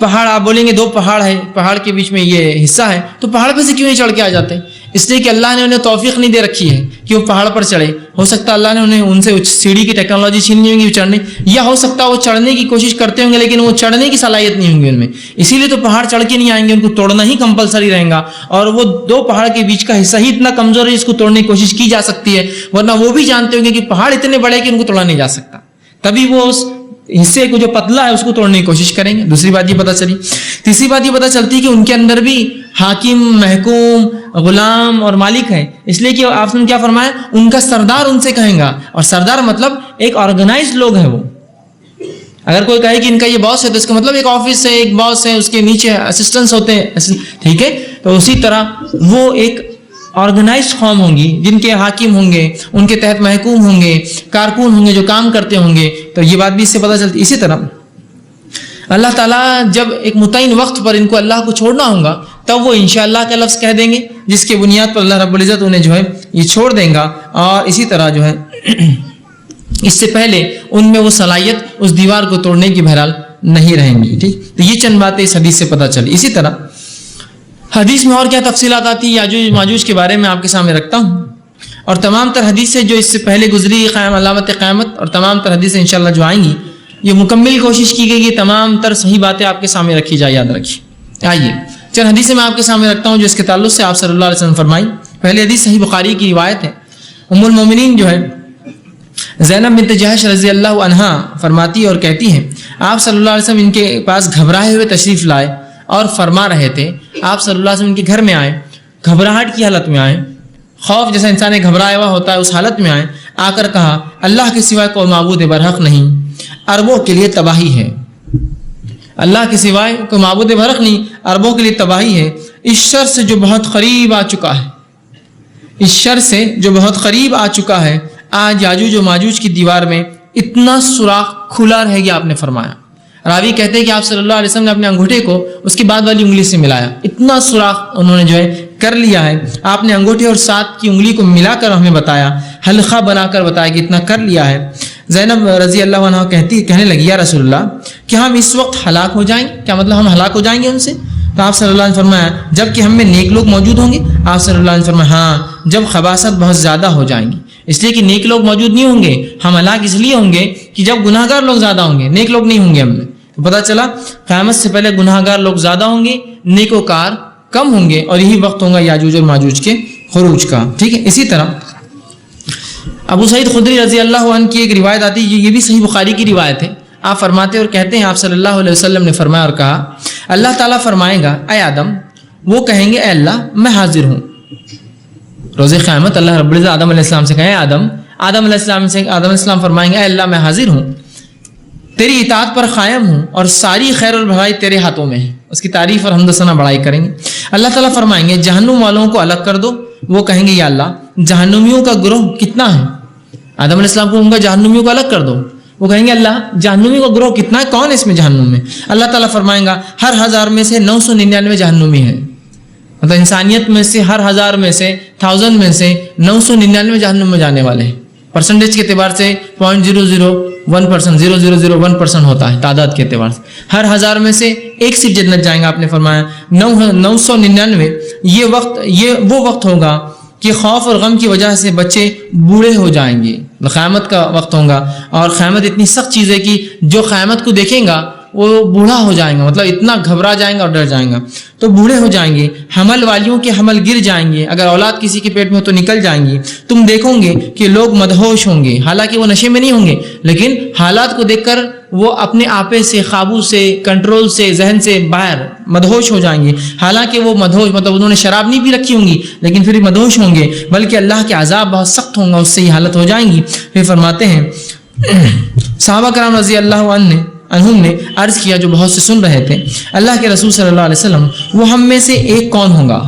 پہاڑ, آپ بولیں گے 2 پہاڑ ہے, پہاڑ کے بیچ میں یہ حصہ ہے تو پہاڑ پہ سے کیوں نہیں چڑھ کے آ جاتے؟ اس لیے کہ اللہ نے انہیں توفیق نہیں دے رکھی ہے کہ وہ پہاڑ پر چڑھے. ہو سکتا ہے اللہ نے انہیں ان سے سیڑھی کی ٹیکنالوجی چھینی ہوگی چڑھنے, یا ہو سکتا ہے وہ چڑھنے کی کوشش کرتے ہوں گے لیکن وہ چڑھنے کی صلاحیت نہیں ہوں گی ان میں, اسی لیے تو پہاڑ چڑھ کے نہیں آئیں گے. ان کو توڑنا ہی کمپلسری رہے گا اور وہ 2 پہاڑ کے بیچ کا حصہ ہی اتنا کمزور ہے جس کو توڑنے کی کوشش کی جا سکتی ہے, ورنہ وہ بھی جانتے ہوں گے کہ پہاڑ اتنے بڑے کہ ان کو توڑا نہیں جا سکتا, تبھی وہ اس حصے کو جو پتلا ہے اس کو توڑنے کی کوشش کریں گے. دوسری بات یہ پتہ چلی. تیسری بات یہ پتہ چلتی ہے کہ ان کے اندر بھی حاکم, محکوم, غلام اور مالک ہے. اس لیے کہ آپ نے کیا فرمایا, ان کا سردار ان سے کہیں گا, اور سردار مطلب ایک آرگنائزڈ لوگ ہیں. وہ اگر کوئی کہے کہ ان کا یہ باس ہے تو اس کا مطلب ایک آفس ہے, ایک باس ہے, اس کے نیچے اسسٹنٹس ہوتے ہیں. ٹھیک ہے. تو اسی طرح وہ ایک آرگنائزڈ قوم ہوں گی جن کے حاکم ہوں گے, ان کے تحت محکوم ہوں گے, کارکن ہوں گے جو کام کرتے ہوں گے. تو یہ بات بھی اس سے پتہ چلتی. اسی طرح اللہ تعالیٰ جب ایک متعین وقت پر ان کو اللہ کو چھوڑنا ہوگا تب وہ انشاءاللہ کا لفظ کہہ دیں گے جس کے بنیاد پر اللہ رب العزت انہیں جو ہے یہ چھوڑ دیں گا. اور اسی طرح جو ہے اس سے پہلے ان میں وہ صلاحیت اس دیوار کو توڑنے کی بہرحال نہیں رہیں گی. ٹھیک. تو یہ چند باتیں اس حدیث سے پتہ چلی. اسی طرح حدیث میں اور کیا تفصیلات آتی ہیں یاجوج ماجوج کے بارے میں آپ کے سامنے رکھتا ہوں, اور تمام تر حدیثیں جو اس سے پہلے گزری علامت قیامت اور تمام تر حدیثیں انشاءاللہ جو آئیں گی یہ مکمل کوشش کی گئی کہ تمام تر صحیح باتیں آپ کے سامنے رکھی جائے, یاد رکھیے. آئیے چند حدیثیں میں آپ کے سامنے رکھتا ہوں جو اس کے تعلق سے آپ صلی اللہ علیہ وسلم فرمائی. پہلی حدیث صحیح بخاری کی روایت ہے. ام المومنین جو ہے زینب بنت جہش رضی اللہ عنہا فرماتی اور کہتی ہیں آپ صلی اللہ علیہ وسلم ان کے پاس گھبرائے ہوئے تشریف لائے اور فرما رہے تھے. آپ صلی اللہ علیہ وسلم ان کے گھر میں آئے, گھبراہٹ کی حالت میں آئے, خوف جیسا انسان گھبرایا ہوا ہوتا ہے اس حالت میں آئے. آ کر کہا اللہ کے سوائے کوئی معبود برحق نہیں, عربوں کے لیے تباہی ہے. اللہ کے سوائے کوئی معبود برحق نہیں, عربوں کے لیے تباہی ہے. اس شر سے جو بہت قریب آ چکا ہے, اس شر سے جو بہت قریب آ چکا ہے. آج یاجوج و ماجوج کی دیوار میں اتنا سوراخ کھلا رہے گا. آپ نے فرمایا, راوی کہتے ہیں کہ آپ صلی اللہ علیہ وسلم نے اپنے انگوٹھے کو اس کی بعد والی انگلی سے ملایا, اتنا سوراخ انہوں نے جو ہے کر لیا ہے. آپ نے انگوٹھے اور ساتھ کی انگلی کو ملا کر ہمیں بتایا, حلقہ بنا کر بتایا کہ اتنا کر لیا ہے. زینب رضی اللہ عنہ کہنے لگی یا رسول اللہ کیا ہم اس وقت ہلاک ہو جائیں گے, کیا مطلب ہم ہلاک ہو جائیں گے ان سے؟ تو آپ صلی اللہ علیہ وسلم نے فرمایا جب کہ ہم میں نیک لوگ موجود ہوں گے. آپ صلی اللہ علیہ وسلم فرمایا ہاں جب خباثت بہت زیادہ ہو جائیں گی, اس لیے کہ نیک لوگ موجود نہیں ہوں گے. ہم ہلاک اس لیے ہوں گے کہ جب گناہ گار لوگ زیادہ ہوں گے, نیک لوگ نہیں ہوں گے. ہم میں پتہ چلا قیامت سے پہلے گناہ گار لوگ زیادہ ہوں گے, نیکوکار کم ہوں گے, اور یہی وقت ہوگا یاجوج اور ماجوج کے خروج کا. ٹھیک ہے. اسی طرح ابو سعید خدری رضی اللہ عنہ کی ایک روایت آتی ہے, یہ بھی صحیح بخاری کی روایت ہے. آپ فرماتے اور کہتے ہیں آپ صلی اللہ علیہ وسلم نے فرمایا اور کہا اللہ تعالیٰ فرمائے گا اے آدم, وہ کہیں گے اے اللہ میں حاضر ہوں. روز قیامت اللہ رب العزت آدم علیہ السلام سے کہیں اے آدم آدم علیہ السلام فرمائیں گے اے اللہ میں حاضر ہوں، تیری اطاعت پر قائم ہوں اور ساری خیر اور بھلائی تیرے ہاتھوں میں ہے. اس کی تعریف اور حمد و ثنا بڑائی کریں گے. اللہ تعالیٰ فرمائیں گے جہنم والوں کو الگ کر دو. وہ کہیں گے یا اللہ جہنمیوں کا گروہ کتنا ہے؟ آدم علیہ السلام کو ان کا جہنمیوں کو الگ کر دو. وہ کہیں گے اللہ جہنمیوں کا گروہ کتنا ہے، کون ہے اس میں جہنم میں؟ اللہ تعالیٰ فرمائیں گا ہر 1000 میں سے 999 جہنمی ہیں. مطلب انسانیت میں سے ہر 1000 میں سے 1000 میں سے 999 جہنم میں جانے والے ہیں. پرسنٹیج کے اعتبار سے 0.001%، 0.001% ہوتا ہے تعداد کے اعتبار سے. ہر 1000 میں سے ایک صرف جنت جائیں گا. آپ نے فرمایا 999 یہ وہ وقت ہوگا کہ خوف اور غم کی وجہ سے بچے بوڑھے ہو جائیں گے. قیامت کا وقت ہوگا اور قیامت اتنی سخت چیز ہے کہ جو قیامت کو دیکھیں گا وہ بوڑھا ہو جائیں گا، مطلب اتنا گھبرا جائیں گا اور ڈر جائیں گا. تو بوڑھے ہو جائیں گے، حمل والیوں کے حمل گر جائیں گے، اگر اولاد کسی کے پیٹ میں ہو تو نکل جائیں گی. تم دیکھو گے کہ لوگ مدہوش ہوں گے، حالانکہ وہ نشے میں نہیں ہوں گے، لیکن حالات کو دیکھ کر وہ اپنے آپے سے، قابو سے، کنٹرول سے، ذہن سے باہر مدہوش ہو جائیں گے. حالانکہ وہ مدہوش مطلب انہوں نے شراب نہیں بھی رکھی ہوں گی لیکن پھر مدہوش ہوں گے، بلکہ اللہ کے عذاب بہت سخت ہوں گا، اس سے یہ حالت ہو جائیں گی. پھر فرماتے ہیں صحابہ کرام رضی اللہ عنہم نے عرض کیا جو بہت سے سن رہے تھے اللہ کے رسول صلی اللہ علیہ وسلم وہ ہم میں سے ایک کون ہوگا؟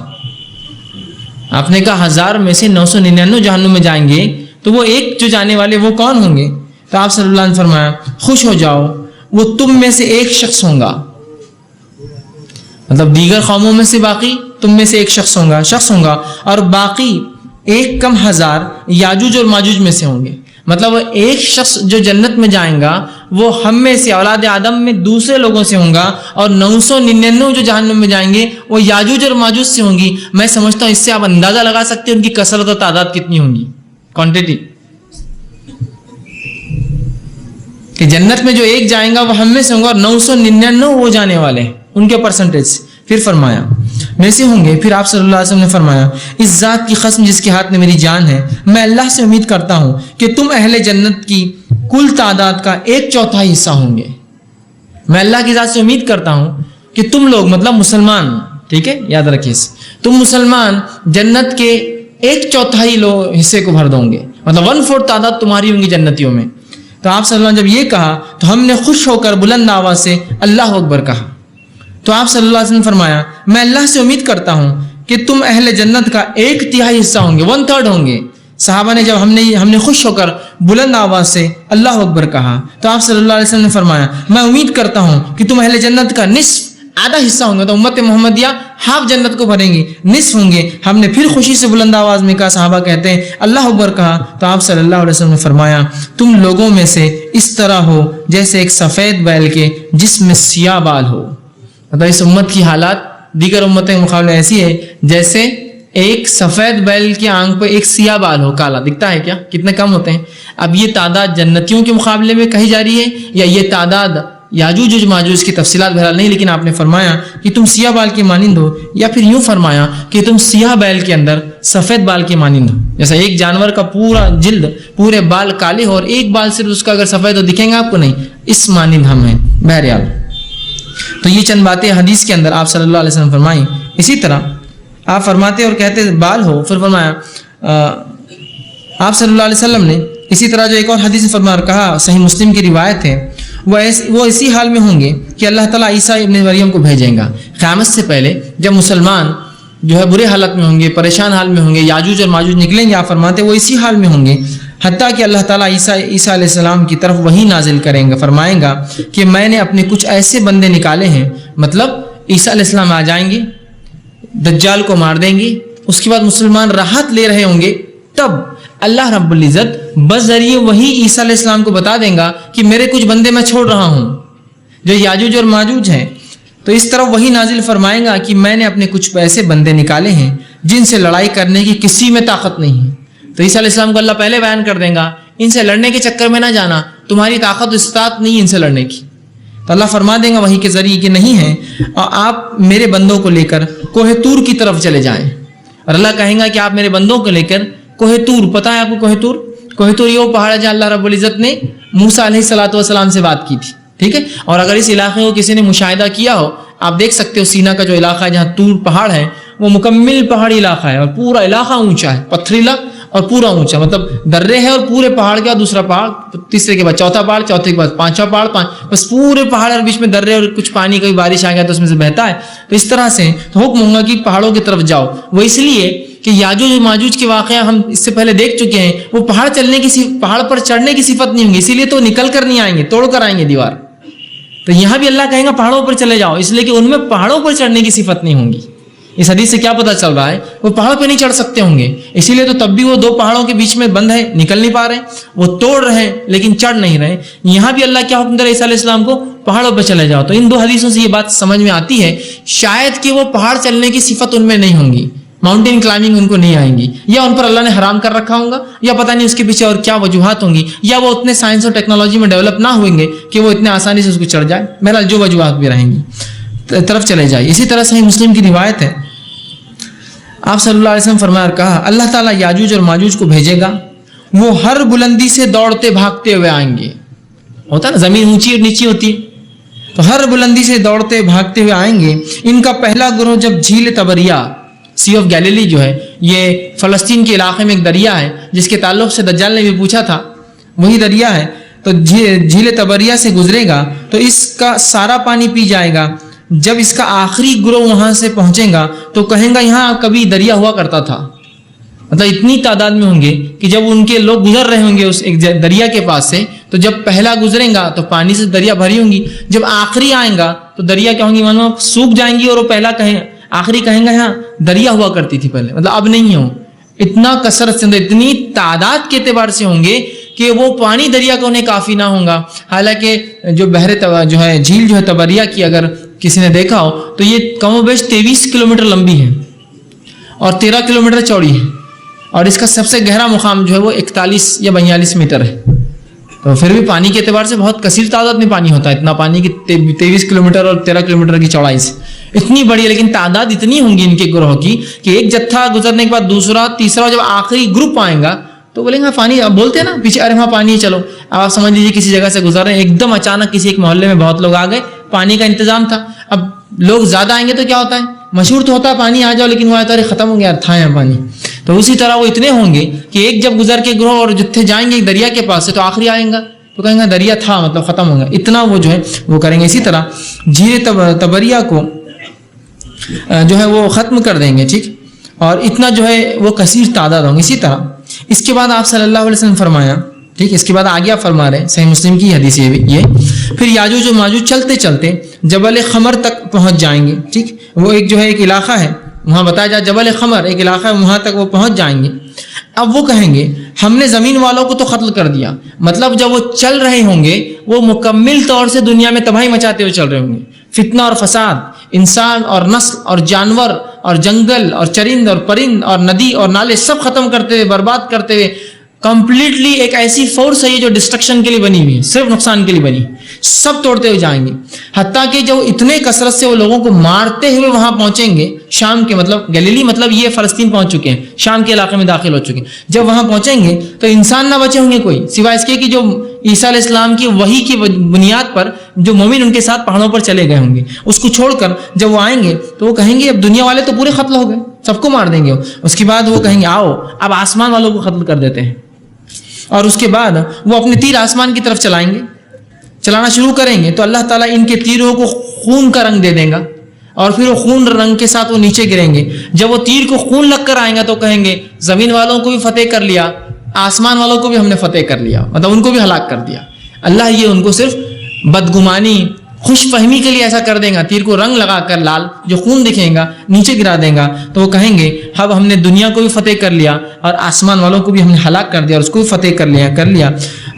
آپ نے کہا 1000 میں سے 999 جہنم میں جائیں گے تو وہ ایک جو جانے والے وہ کون ہوں گے؟ تو آپ صلی اللہ علیہ وسلم نے فرمایا خوش ہو جاؤ وہ تم میں سے ایک شخص ہوگا. مطلب دیگر قوموں میں سے باقی تم میں سے ایک شخص ہوگا اور باقی 1,000 یاجوج اور ماجوج میں سے ہوں گے. مطلب وہ ایک شخص جو جنت میں جائیں گا وہ ہم میں سے اولاد آدم میں دوسرے لوگوں سے ہوں گا اور 999 جو جہنم میں جائیں گے وہ یاجوج اور ماجوج سے ہوں گی. میں سمجھتا ہوں اس سے آپ اندازہ لگا سکتے ہیں ان کی کثرت اور تعداد کتنی ہوں گی، کوانٹٹی. کہ جنت میں جو ایک جائیں گا وہ ہم میں سے ہوں گا اور 999 وہ جانے والے ہیں ان کے پرسنٹیج سے. پھر فرمایا میں سے ہوں گے. پھر آپ صلی اللہ علیہ وسلم نے فرمایا اس ذات کی قسم جس کے ہاتھ میں میری جان ہے میں اللہ سے امید کرتا ہوں کہ تم اہل جنت کی کل تعداد کا 1/4 حصہ ہوں گے. میں اللہ کی ذات سے امید کرتا ہوں کہ تم لوگ مطلب مسلمان، ٹھیک ہے یاد رکھیے، تم مسلمان جنت کے 1/4 حصے کو بھر دو گے، مطلب 1/4 تعداد تمہاری ہوں گی جنتیوں میں. تو آپ صلی اللہ علیہ وسلم جب یہ کہا تو ہم نے خوش ہو کر بلند آواز سے اللہ اکبر کہا. تو آپ صلی اللہ علیہ وسلم نے فرمایا میں اللہ سے امید کرتا ہوں کہ تم اہل جنت کا 1/3 حصہ ہوں گے، 1/3 ہوں گے. صحابہ نے جب ہم نے خوش ہو کر بلند آواز سے اللہ اکبر کہا تو آپ صلی اللہ علیہ وسلم نے فرمایا میں امید کرتا ہوں کہ تم اہل جنت کا نصف، آدھا حصہ ہوں گے. تو امت محمدیہ ہاف جنت کو بھریں گی، نصف ہوں گے. ہم نے پھر خوشی سے بلند آواز میں کہا، صحابہ کہتے ہیں اللہ اکبر کہا تو آپ صلی اللہ علیہ وسلم نے فرمایا تم لوگوں میں سے اس طرح ہو جیسے ایک سفید بیل کے جس میں سیاہ بال ہو. مطلب اس امت کی حالات دیگر امتوں کے مقابلے ایسی ہے جیسے ایک سفید بیل کی آنکھ پہ ایک سیاہ بال ہو، کالا دکھتا ہے کیا، کتنے کم ہوتے ہیں. اب یہ تعداد جنتیوں کے مقابلے میں کہی جا رہی ہے یا یہ تعداد یاجوج و ماجوج کی تفصیلات بہرحال نہیں، لیکن آپ نے فرمایا کہ تم سیاہ بال کے مانند ہو، یا پھر یوں فرمایا کہ تم سیاہ بیل کے اندر سفید بال کے مانند ہو. جیسا ایک جانور کا پورا جلد پورے بال کالے ہو اور ایک بال صرف اس کا اگر سفید ہو دکھیں گے آپ کو نہیں، اس مانند ہم ہیں. بہرحال تو یہ چند باتیں حدیث کے اندر آپ صلی اللہ علیہ وسلم فرمائیں. اسی طرح آپ فرماتے اور کہتے بال ہو، پھر فرمایا آپ صلی اللہ علیہ وسلم نے اسی طرح جو ایک اور حدیث فرما کہا، صحیح مسلم کی روایت ہے، وہ اسی حال میں ہوں گے کہ اللہ تعالیٰ عیسیٰ ابن مریم کو بھیجیں گا. قیامت سے پہلے جب مسلمان جو ہے برے حالت میں ہوں گے، پریشان حال میں ہوں گے، یاجوج اور ماجوج نکلیں گے، آپ فرماتے وہ اسی حال میں ہوں گے حتیٰ کہ اللہ تعالیٰ عیسیٰ علیہ السلام کی طرف وہی نازل کریں گا، فرمائیں گا کہ میں نے اپنے کچھ ایسے بندے نکالے ہیں. مطلب عیسیٰ علیہ السلام آ جائیں گے، دجال کو مار دیں گے، اس کے بعد مسلمان راحت لے رہے ہوں گے، تب اللہ رب العزت بذریعے وہی عیسیٰ علیہ السلام کو بتا دیں گا کہ میرے کچھ بندے میں چھوڑ رہا ہوں جو یاجوج اور ماجوج ہیں. تو اس طرح وہی نازل فرمائیں گا کہ میں نے اپنے کچھ ایسے بندے نکالے ہیں جن سے لڑائی کرنے کی کسی میں طاقت نہیں ہے. تو عیسیٰ علیہ السلام کو اللہ پہلے بیان کر دیں گا ان سے لڑنے کے چکر میں نہ جانا، تمہاری طاقت و استطاعت نہیں ان سے لڑنے کی. تو اللہ فرما دیں گا وہی کے ذریعے کہ نہیں ہے، اور آپ میرے بندوں کو لے کر کوہ طور کی طرف چلے جائیں. اور اللہ کہیں گا کہ آپ میرے بندوں کو لے کر کوہ طور، پتہ ہے آپ کو کوہ طور یہ وہ پہاڑ ہے جہاں اللہ رب العزت نے موسیٰ علیہ السلام سے بات کی تھی، ٹھیک ہے. اور اگر اس علاقے کو کسی نے مشاہدہ کیا ہو، آپ دیکھ سکتے ہو سینا کا جو علاقہ ہے جہاں طور پہاڑ ہے وہ مکمل پہاڑی علاقہ ہے اور پورا علاقہ اونچا ہے، پتھریلا اور پورا اونچا، مطلب درے ہے اور پورے پہاڑ کے بعد دوسرا پہاڑ، تیسرے کے بعد چوتھا پہاڑ، چوتھے کے بعد پانچواں پہاڑ، بس پورے پہاڑ اور بیچ میں درے اور کچھ پانی، کبھی بارش آ گیا تو اس میں سے بہتا ہے. تو اس طرح سے حکم ہوگا کہ پہاڑوں کی طرف جاؤ. وہ اس لیے کہ یاجوج و ماجوج کے واقعہ ہم اس سے پہلے دیکھ چکے ہیں. وہ پہاڑ پر چڑھنے کی صفت نہیں ہوں گی، اسی لیے تو نکل کر نہیں آئیں گے، توڑ کر آئیں گے دیوار. تو یہاں بھی اللہ کہیں گا پہاڑوں پر چلے جاؤ، اس لیے کہ ان میں پہاڑوں پر چڑھنے کی صفت نہیں ہوں گی. اس حدیث سے کیا پتہ چل رہا ہے؟ وہ پہاڑوں پہ نہیں چڑھ سکتے ہوں گے، اسی لیے تو تب بھی وہ دو پہاڑوں کے بیچ میں بند ہے، نکل نہیں پا رہے ہیں. وہ توڑ رہے ہیں لیکن چڑھ نہیں رہے. یہاں بھی اللہ کیا حکم دے رہا ہے عیسیٰ علیہ السلام کو؟ پہاڑوں پہ چلے جاؤ. تو ان دو حدیثوں سے یہ بات سمجھ میں آتی ہے شاید کہ وہ پہاڑ چلنے کی صفت ان میں نہیں ہوں گی، ماؤنٹین کلائمبنگ ان کو نہیں آئیں گی، یا ان پر اللہ نے حرام کر رکھا ہوگا، یا پتہ نہیں اس کے پیچھے اور کیا وجوہات ہوں گی، یا وہ اتنے سائنس اور ٹیکنالوجی میں ڈیولپ نہ ہوئیں گے کہ وہ اتنے آسانی سے اس کو چڑھ جائے. بہرحال جو وجوہات بھی رہیں گی طرف چلے جائے. اسی طرح صحیح مسلم کی روایت ہے، آپ صلی اللہ علیہ وسلم فرمایا اور کہا اللہ تعالیٰ یاجوج اور ماجوج کو بھیجے گا، وہ ہر بلندی سے دوڑتے بھاگتے ہوئے آئیں گے. ہوتا ہے نا زمین اونچی اور نیچی ہوتی ہے، تو ہر بلندی سے دوڑتے بھاگتے ہوئے آئیں گے. ان کا پہلا گروہ جب جھیل تبریہ، سی آف گیلیلی جو ہے، یہ فلسطین کے علاقے میں ایک دریا ہے جس کے تعلق سے دجال نے بھی پوچھا تھا، وہی دریا ہے. تو جھیل تبریہ سے گزرے گا تو اس کا سارا پانی پی جائے گا. جب اس کا آخری گروہ وہاں سے پہنچے گا تو کہیں گا یہاں کبھی دریا ہوا کرتا تھا. مطلب اتنی تعداد میں ہوں گے کہ جب ان کے لوگ گزر رہے ہوں گے اس ایک دریا کے پاس سے، تو جب پہلا گزریں گا تو پانی سے دریا بھری ہوں گی، جب آخری آئیں گا تو دریا کیا ہوں گی، مانو سوکھ جائیں گی، اور وہ پہلا آخری کہیں گا یہاں دریا ہوا کرتی تھی پہلے، مطلب اب نہیں ہوں. اتنا کثرت سے، اتنی تعداد کے اعتبار سے ہوں گے کہ وہ پانی دریا کو انہیں کافی نہ ہوگا. حالانکہ جو جو ہے جھیل جو ہے تبریہ کی، اگر کسی نے دیکھا ہو تو یہ کم و بیش 23 کلومیٹر لمبی ہے اور 13 کلومیٹر چوڑی ہے، اور اس کا سب سے گہرا مقام جو ہے وہ 41 یا 42 میٹر ہے. تو پھر بھی پانی کے اعتبار سے بہت کثیر تعداد میں پانی ہوتا ہے، اتنا پانی کہ 23 کلومیٹر اور 13 کلومیٹر کی چوڑائی سے اتنی بڑی ہے. لیکن تعداد اتنی ہوں گی ان کے گروہ کی کہ ایک جتھا گزرنے کے بعد دوسرا، تیسرا، جب آخری گروپ آئیں گا تو بولیں گے پانی، اب بولتے ہیں نا پیچھے، ارے وہاں پانی ہے چلو. اب آپ سمجھ لیجیے کسی جگہ سے گزر رہے ہیں، ایک دم اچانک کسی ایک محلے میں بہت لوگ آ گئے، پانی کا انتظام تھا. اب لوگ زیادہ آئیں گے تو کیا ہوتا ہے، مشہور تو ہوتا ہے پانی آ جاؤ، لیکن وہ آتا ہے ختم ہو گیا، تھا یہاں پانی. تو اسی طرح وہ اتنے ہوں گے کہ ایک جب گزر کے گروہ اور جتھے جائیں گے دریا کے پاس سے تو آخری آئیں گا تو کہیں گے دریا تھا، مطلب ختم ہو گیا. اتنا وہ جو ہے وہ کریں گے. اسی طرح جھیل تبریہ کو جو ہے وہ ختم کر دیں گے، ٹھیک، اور اتنا جو ہے وہ کثیر تعداد ہوں گے. اسی طرح اس کے بعد آپ صلی اللہ علیہ وسلم فرمایا، ٹھیک، اس کے بعد آگے آپ فرما رہے ہیں، صحیح مسلم کی حدیث یہ پھر یاجوج و ماجوج چلتے چلتے جبل خمر تک پہنچ جائیں گے. ٹھیک، وہ ایک جو ہے ایک علاقہ ہے، وہاں بتایا جائے جبل خمر ایک علاقہ ہے، وہاں تک وہ پہنچ جائیں گے. اب وہ کہیں گے ہم نے زمین والوں کو تو قتل کر دیا. مطلب جب وہ چل رہے ہوں گے وہ مکمل طور سے دنیا میں تباہی مچاتے ہوئے چل رہے ہوں گے، فتنہ اور فساد، انسان اور نسل اور جانور اور جنگل اور چرند اور پرند اور ندی اور نالے سب ختم کرتے ہوئے، برباد کرتے ہوئے. کمپلیٹلی ایک ایسی فورس ہے یہ جو ڈسٹرکشن کے لیے بنی ہوئی ہے، صرف نقصان کے لیے بنی، سب توڑتے ہوئے جائیں گے. حتیٰ کہ جو اتنے کثرت سے وہ لوگوں کو مارتے ہوئے وہاں پہنچیں گے، شام کے، مطلب گلیلی، مطلب یہ فلسطین پہنچ چکے ہیں، شام کے علاقے میں داخل ہو چکے ہیں. جب وہاں پہنچیں گے تو انسان نہ بچے ہوں گے کوئی، سوائے اس کے کہ جو عیسیٰ علیہ السلام کی وحی کی بنیاد پر جو مومن ان کے ساتھ پہاڑوں پر چلے گئے ہوں گے، اس کو چھوڑ کر جب وہ آئیں گے تو وہ کہیں گے اب دنیا والے تو پورے قتل ہو گئے، سب کو مار دیں گے. اس کے بعد وہ کہیں گے آؤ اب آسمان والوں کو قتل کر دیتے ہیں. اور اس کے بعد وہ اپنے تیر آسمان کی طرف چلائیں گے، چلانا شروع کریں گے تو اللہ تعالیٰ ان کے تیروں کو خون کا رنگ دے دیں گا، اور پھر وہ خون رنگ کے ساتھ وہ نیچے گریں گے. جب وہ تیر کو خون لگ کر آئیں گا تو کہیں گے زمین والوں کو بھی فتح کر لیا، آسمان والوں کو بھی ہم نے فتح کر لیا، مطلب ان کو بھی ہلاک کر دیا. اللہ یہ ان کو صرف بدگمانی، خوش فہمی کے لیے ایسا کر دیں گا، تیر کو رنگ لگا کر لال جو خون دکھیں گا نیچے گرا دیں گا تو وہ کہیں گے اب ہم نے دنیا کو بھی فتح کر لیا اور آسمان والوں کو بھی ہم نے ہلاک کر دیا اور اس کو بھی فتح کر لیا.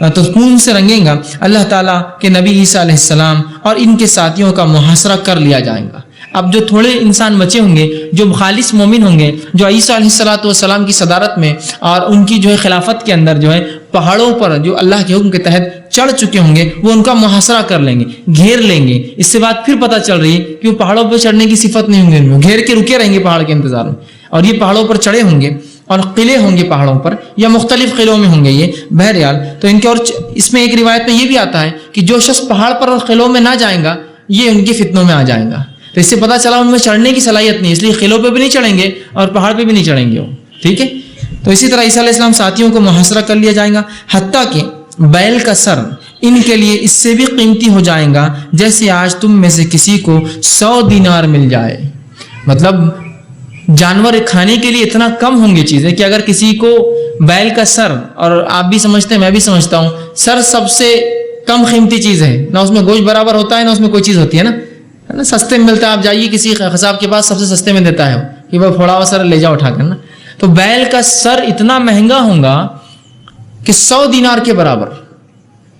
تو خون سے رنگیں گا. اللہ تعالیٰ کے نبی عیسیٰ علیہ السلام اور ان کے ساتھیوں کا محاصرہ کر لیا جائے گا. اب جو تھوڑے انسان بچے ہوں گے، جو خالص مومن ہوں گے، جو عیسیٰ علیہ السلام کی صدارت میں اور ان کی جو ہے خلافت کے اندر جو ہے پہاڑوں پر جو اللہ کے حکم کے تحت چڑھ چکے ہوں گے، وہ ان کا محاصرہ کر لیں گے، گھیر لیں گے. اس سے بات پھر پتہ چل رہی ہے کہ وہ پہاڑوں پر چڑھنے کی صفت نہیں ہوں گے، ان میں گھیر کے رکے رہیں گے پہاڑ کے انتظار میں، اور یہ پہاڑوں پر چڑھے ہوں گے اور قلعے ہوں گے پہاڑوں پر، یا مختلف قلعوں میں ہوں گے یہ بہرحال. تو ان کے اور اس میں ایک روایت میں یہ بھی آتا ہے کہ جو شخص پہاڑ پر اور قلعوں میں نہ جائیں گا یہ ان کے فتنوں میں آ جائیں گا. تو اس سے پتہ چلا ان میں چڑھنے کی صلاحیت نہیں، اس لیے قلعوں پہ بھی نہیں چڑھیں گے اور پہاڑ پہ بھی نہیں چڑھیں گے وہ. ٹھیک ہے، تو اسی طرح عیسیٰ علیہ السلام ساتھیوں کو محاصرہ کر لیا جائے گا، حتیٰ کہ بیل کا سر ان کے لیے اس سے بھی قیمتی ہو جائے گا جیسے آج تم میں سے کسی کو 100 دینار مل جائے۔ مطلب جانور کھانے کے لیے اتنا کم ہوں گے چیزیں کہ اگر کسی کو بیل کا سر، اور آپ بھی سمجھتے ہیں میں بھی سمجھتا ہوں سر سب سے کم قیمتی چیز ہے، نہ اس میں گوشت برابر ہوتا ہے نہ اس میں کوئی چیز ہوتی ہے نا، سستے میں ملتا ہے، آپ جائیے کسی قصاب کے پاس سب سے سستے میں دیتا ہے کہ وہ پھوڑا ہوا سر لے جاؤ اٹھا کر نا، تو بیل کا سر اتنا مہنگا ہوگا کہ 100 دینار کے برابر،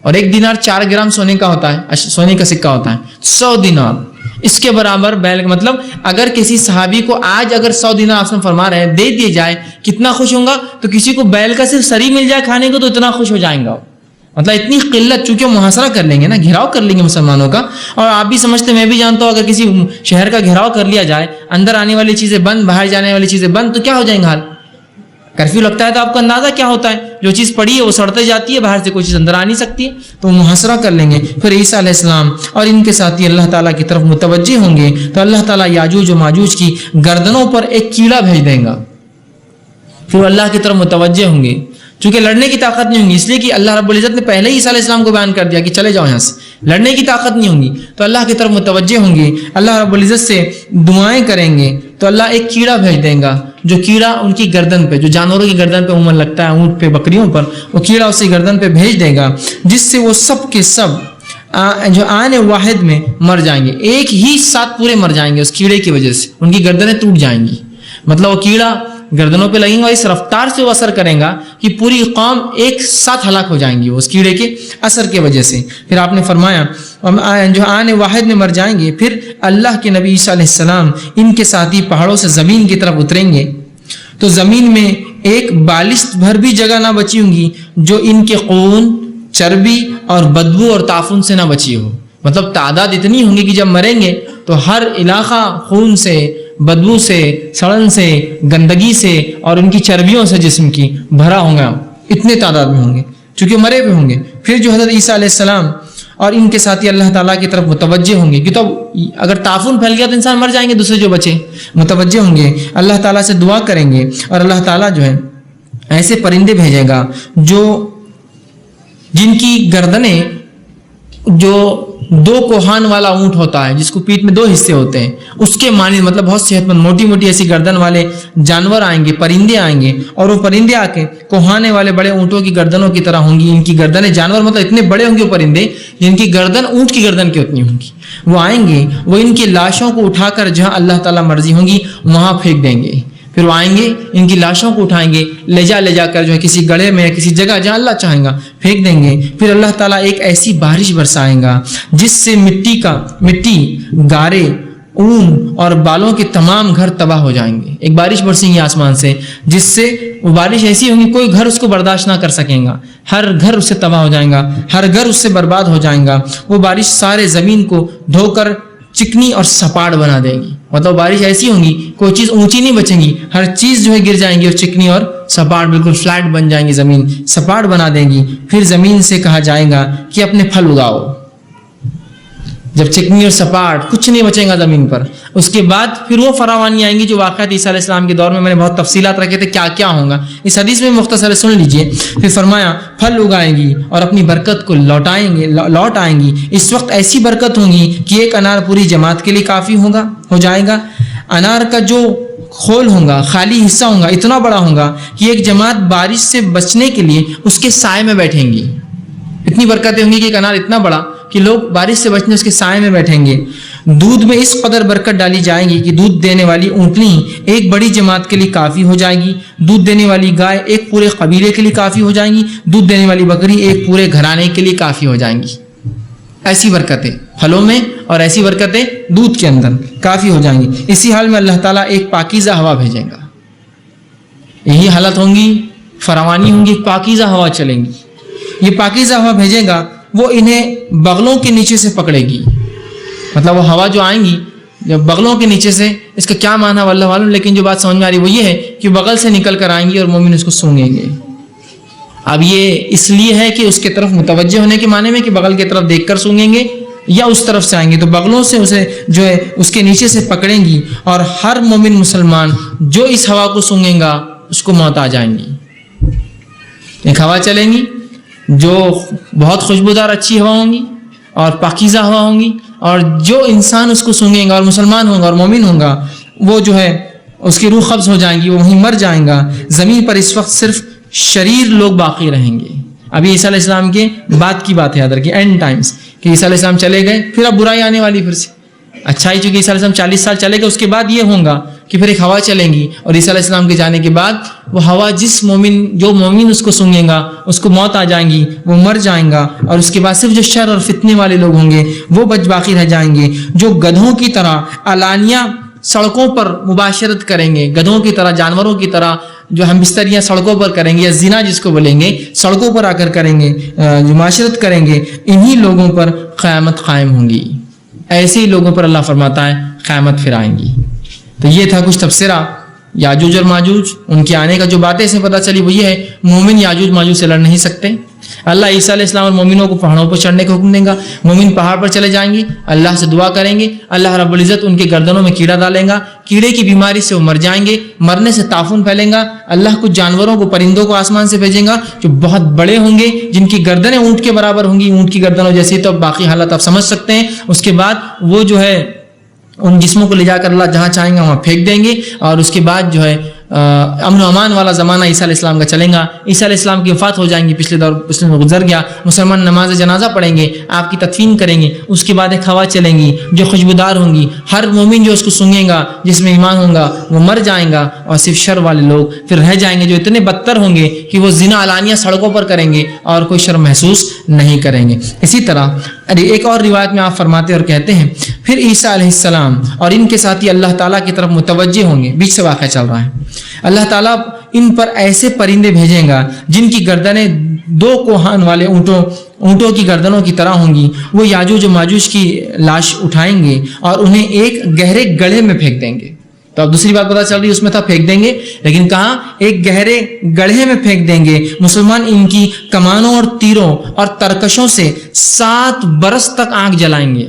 اور 1 دینار 4 گرام سونے کا ہوتا ہے، سونے کا سکہ ہوتا ہے، 100 دینار اس کے برابر بیل کا، مطلب اگر کسی صحابی کو آج اگر 100 دینار آپ سے فرما رہے ہیں دے دیے جائے کتنا خوش ہوں گا، تو کسی کو بیل کا صرف سری مل جائے کھانے کو تو اتنا خوش ہو جائیں گا، مطلب اتنی قلت، چونکہ محاصرہ کر لیں گے نا، گھیراؤ کر لیں گے مسلمانوں کا، اور آپ بھی سمجھتے ہیں میں بھی جانتا ہوں اگر کسی شہر کا گھیراؤ کر لیا جائے، اندر آنے والی چیزیں بند، باہر جانے والی چیزیں بند، تو کیا ہو جائیں گے حال؟ کرفیو لگتا ہے تو آپ کو اندازہ کیا ہوتا ہے، جو چیز پڑی ہے وہ سڑتے جاتی ہے، باہر سے کوئی چیز اندر آ نہیں سکتی ہے، تو محاصرہ کر لیں گے۔ پھر عیسیٰ علیہ السلام اور ان کے ساتھی اللہ تعالیٰ کی طرف متوجہ ہوں گے تو اللہ تعالیٰ یاجوج و ماجوج کی گردنوں پر ایک کیڑا بھیج دیں گا، پھر وہ اللہ کی طرف متوجہ ہوں گے، چونکہ لڑنے کی طاقت نہیں ہوگی، اس لیے کہ اللہ رب العزت نے پہلے ہی عیسیٰ علیہ السلام کو بیان کر دیا کہ چلے جاؤ یہاں سے، لڑنے کی طاقت نہیں ہوگی، تو اللہ کی طرف متوجہ ہوں گے، اللہ رب العزت سے دعائیں کریں گے تو اللہ ایک کیڑا بھیج دیں گا، جو کیڑا ان کی گردن پہ، جو جانوروں کی گردن پہ عموماً لگتا ہے، اونٹ پہ، بکریوں پر، وہ کیڑا اسی گردن پہ بھیج دے گا، جس سے وہ سب کے سب جو آنے واحد میں مر جائیں گے، ایک ہی ساتھ پورے مر جائیں گے، اس کیڑے کی وجہ سے ان کی گردنیں ٹوٹ جائیں گی، مطلب وہ کیڑا گردنوں پہ لگیں گا، اس رفتار سے وہ اثر کریں گا کہ پوری قوم ایک ساتھ ہلاک ہو جائیں گی اس کیڑے کے اثر کی وجہ سے۔ پھر آپ نے فرمایا جو آنے واحد میں مر جائیں گے، پھر اللہ کے نبی عیسیٰ علیہ السلام ان کے ساتھی پہاڑوں سے زمین کی طرف اتریں گے تو زمین میں ایک بالش بھر بھی جگہ نہ بچی ہوں گی جو ان کے خون، چربی اور بدبو اور تعفن سے نہ بچی ہو، مطلب تعداد اتنی ہوں گی کہ جب مریں گے تو ہر علاقہ خون سے، بدبو سے، سڑن سے، گندگی سے اور ان کی چربیوں سے جسم کی بھرا ہوگا، اتنے تعداد میں ہوں گے چونکہ مرے ہوئے ہوں گے۔ پھر جو حضرت عیسیٰ علیہ السلام اور ان کے ساتھی اللہ تعالیٰ کی طرف متوجہ ہوں گے کہ تو اگر تعفن پھیل گیا تو انسان مر جائیں گے، دوسرے جو بچے متوجہ ہوں گے، اللہ تعالیٰ سے دعا کریں گے اور اللہ تعالیٰ جو ہے ایسے پرندے بھیجے گا جن کی گردنیں، جو 2 کوہان والا اونٹ ہوتا ہے جس کو پیٹھ میں 2 حصے ہوتے ہیں، اس کے مانند، مطلب بہت صحت مند موٹی موٹی ایسی گردن والے جانور آئیں گے، پرندے آئیں گے، اور وہ پرندے آ کے کوہانے والے بڑے اونٹوں کی گردنوں کی طرح ہوں گی، ان کی گردنیں، جانور مطلب اتنے بڑے ہوں گے وہ پرندے جن کی گردن اونٹ کی گردن کی اتنی ہوں گی، وہ آئیں گے، وہ ان کی لاشوں کو اٹھا کر جہاں اللہ تعالیٰ مرضی ہوں گی وہاں پھینک دیں گے، پھر وہ آئیں گے ان کی لاشوں کو اٹھائیں گے، لے جا کر جو ہے کسی گڑھے میں یا کسی جگہ جہاں اللہ چاہیں گا پھینک دیں گے، پھر اللہ تعالیٰ ایک ایسی بارش برسائیں گا جس سے مٹی، گارے، اون اور بالوں کے تمام گھر تباہ ہو جائیں گے، ایک بارش برسیں گی آسمان سے جس سے وہ بارش ایسی ہوگی کوئی گھر اس کو برداشت نہ کر سکیں گا، ہر گھر اس سے تباہ ہو جائیں گا، ہر گھر اس سے برباد ہو جائیں گا، وہ بارش سارے زمین کو دھو کر چکنی اور سپاٹ بنا دے گی، مطلب بارش ایسی ہوگی کوئی چیز اونچی نہیں بچیں گی، ہر چیز جو ہے گر جائیں گی اور چکنی اور سپاٹ، بالکل فلیٹ بن جائیں گی، زمین سپاٹ بنا دیں گی۔ پھر زمین سے کہا جائے گا کہ اپنے پھل اگاؤ، جب چکنی اور سپاٹ کچھ نہیں بچے گا زمین پر، اس کے بعد پھر وہ فراوانی آئیں گی جو واقعات عیسیٰ علیہ السلام کے دور میں نے بہت تفصیلات رکھے تھے کیا کیا ہوگا، اس حدیث میں مختصر سن لیجئے۔ پھر فرمایا پھل اگائیں گی اور اپنی برکت کو لوٹ آئیں گی، اس وقت ایسی برکت ہوگی کہ ایک انار پوری جماعت کے لیے کافی ہو جائے گا، انار کا جو کھول ہوگا، خالی حصہ ہوگا، اتنا بڑا ہوگا کہ ایک جماعت بارش سے بچنے کے لیے اس کے سائے میں بیٹھیں گی، اتنی برکتیں ہوں گی کہ ایک انار اتنا بڑا کہ لوگ بارش سے بچنے اس کے سائے میں بیٹھیں گے۔ دودھ میں اس قدر برکت ڈالی جائے گی کہ دودھ دینے والی اونٹنی ایک بڑی جماعت کے لیے کافی ہو جائے گی، دودھ دینے والی گائے ایک پورے قبیلے کے لیے کافی ہو جائیں گی، دودھ دینے والی بکری ایک پورے گھرانے کے لیے کافی ہو جائیں گی۔ ایسی برکتیں پھلوں میں اور ایسی برکتیں دودھ کے اندر کافی ہو جائیں گی۔ اسی حال میں اللہ تعالیٰ ایک پاکیزہ ہوا بھیجیں گا، یہی حالت ہوں گی، فراوانی ہوں گی، پاکیزہ ہوا چلیں گی، یہ پاکیزہ ہوا بھیجے گا، وہ انہیں بغلوں کے نیچے سے پکڑے گی، مطلب وہ ہوا جو آئیں گی جب بغلوں کے نیچے سے، اس کا کیا معنی واللہ معلوم، لیکن جو بات سمجھ میں آ رہی وہ یہ ہے کہ بغل سے نکل کر آئیں گی اور مومن اس کو سونگیں گے۔ اب یہ اس لیے ہے کہ اس کے طرف متوجہ ہونے کے معنی میں کہ بغل کی طرف دیکھ کر سونگیں گے یا اس طرف سے آئیں گے، تو بغلوں سے اسے جو ہے اس کے نیچے سے پکڑیں گی، اور ہر مومن مسلمان جو اس ہوا کو سونگے گا اس کو موت آ جائیں گی. ایک ہوا چلیں گی جو بہت خوشبودار اچھی ہوا ہوں گی اور پاکیزہ ہوا ہوں گی, اور جو انسان اس کو سونگے گا اور مسلمان ہوگا اور مومن ہوگا وہ جو ہے اس کی روح قبض ہو جائیں گی, وہ وہیں مر جائیں گا. زمین پر اس وقت صرف شریر لوگ باقی رہیں گے. ابھی عیسیٰ علیہ السلام کے بعد کی بات ہے, یاد رکھیے, اینڈ ٹائمز, کہ عیسیٰ علیہ السلام چلے گئے, پھر اب برائی آنے والی پھر سے. اچھائی چونکہ عیسیٰ علیہ السلام 40 سال چلے گئے, اس کے بعد یہ ہوگا کہ پھر ایک ہوا چلیں گی, اور عیسیٰ علیہ السلام کے جانے کے بعد وہ ہوا جو مومن اس کو سونگے گا اس کو موت آ جائیں گی, وہ مر جائیں گا, اور اس کے بعد صرف جو شر اور فتنے والے لوگ ہوں گے وہ بچ باقی رہ جائیں گے, جو گدھوں کی طرح علانیہ سڑکوں پر مباشرت کریں گے, گدھوں کی طرح, جانوروں کی طرح جو ہم بستریاں سڑکوں پر کریں گے, یا زنا جس کو بولیں گے, سڑکوں پر آ کر کریں گے, جو معاشرت کریں گے, انہی لوگوں پر قیامت قائم ہوں گی. ایسے ہی لوگوں پر اللہ فرماتا ہے قیامت پھر آئیں گی. تو یہ تھا کچھ تبصرہ یاجوج اور ماجوج, ان کے آنے کا جو باتیں سے پتہ چلی وہ یہ ہے, مومن یاجوج ماجوج سے لڑ نہیں سکتے. اللہ عیسیٰ علیہ السلام اور مومنوں کو پہاڑوں پر چڑھنے کا حکم دے گا, مومن پہاڑ پر چلے جائیں گے, اللہ سے دعا کریں گے, اللہ رب العزت ان کے گردنوں میں کیڑا ڈالیں گا, کیڑے کی بیماری سے وہ مر جائیں گے, مرنے سے تعفن پھیلیں گا, اللہ کچھ جانوروں کو, پرندوں کو آسمان سے بھیجیں گا جو بہت بڑے ہوں گے, جن کی گردنیں اونٹ کے برابر ہوں گی, اونٹ کی گردنوں جیسی. تو باقی حالات آپ سمجھ سکتے ہیں. اس کے بعد وہ جو ہے ان جسموں کو لے جا کر اللہ جہاں چاہیں گے وہاں پھینک دیں گے, اور اس کے بعد جو ہے امن و امان والا زمانہ عیسیٰ علیہ السلام کا چلیں گا. عیسیٰ علیہ السلام کی وفات ہو جائیں گی, پچھلے میں گزر گیا, مسلمان نماز جنازہ پڑھیں گے, آپ کی تدفین کریں گے, اس کے بعد ایک ہوا چلیں گی جو خوشبودار ہوں گی, ہر مومن جو اس کو سونگے گا جس میں ایمان ہوگا وہ مر جائیں گا, اور صرف شر والے لوگ پھر رہ جائیں گے جو اتنے بدتر ہوں گے کہ وہ زنا علانیہ سڑکوں پر کریں گے اور کوئی شرم محسوس نہیں کریں گے. اسی طرح ایک اور روایت میں آپ فرماتے اور کہتے ہیں پھر عیسیٰ علیہ السلام اور ان کے ساتھی اللہ تعالیٰ کی طرف متوجہ ہوں گے. بیچ سے واقعہ چل رہا ہے. اللہ تعالیٰ ان پر ایسے پرندے بھیجیں گا جن کی گردنیں 2 کوہان والے اونٹوں کی گردنوں کی طرح ہوں گی. وہ یاجوج و ماجوج کی لاش اٹھائیں گے اور انہیں ایک گہرے گڑھے میں پھینک دیں گے. تو اب دوسری بات پتہ چل رہی ہے, اس میں تھا پھینک دیں گے, لیکن کہاں ایک گہرے گڑھے میں پھینک دیں گے. مسلمان ان کی کمانوں اور تیروں اور ترکشوں سے 7 برس تک آنکھ جلائیں گے.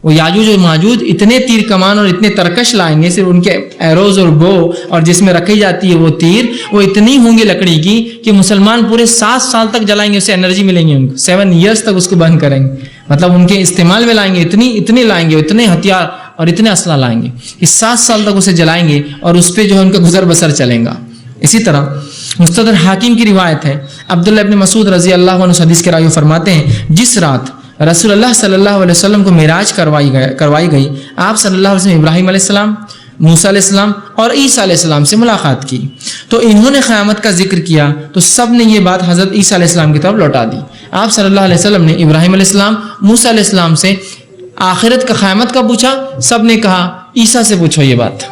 وہ یاجوج اور ماجوج اتنے تیر کمان اور اتنے ترکش لائیں گے, صرف ان کے ایروز اور بو اور جس میں رکھی جاتی ہے وہ تیر, وہ اتنی ہوں گے لکڑی کی کہ مسلمان پورے 7 سال تک جلائیں گے, اسے انرجی ملیں گے ان کو, 7 ایئرس تک اس کو بند کریں گے. مطلب ان کے استعمال میں لائیں گے, اتنے لائیں گے, اتنے ہتھیار اور اتنے اسلحہ لائیں گے کہ 7 سال تک اسے جلائیں گے, اور اس پہ جو ہے ان کا گزر بسر چلیں گا. اسی طرح مستدرک حاکم کی روایت ہے, عبداللہ ابن مسعود رضی اللہ عنہ حدیث کے راوی فرماتے ہیں, جس رات رسول اللہ صلی اللہ علیہ وسلم کو معراج کروائی گئی, آپ صلی اللہ علیہ وسلم ابراہیم علیہ السلام, موسیٰ علیہ السلام اور عیسیٰ علیہ السلام سے ملاقات کی. تو انہوں نے قیامت کا ذکر کیا تو سب نے یہ بات حضرت عیسیٰ علیہ السلام کی طرف لوٹا دی. آپ صلی اللہ علیہ وسلم نے ابراہیم علیہ السلام, موسیٰ علیہ السلام سے آخرت کا قیامت کا پوچھا, سب نے کہا عیسیٰ سے پوچھو یہ بات,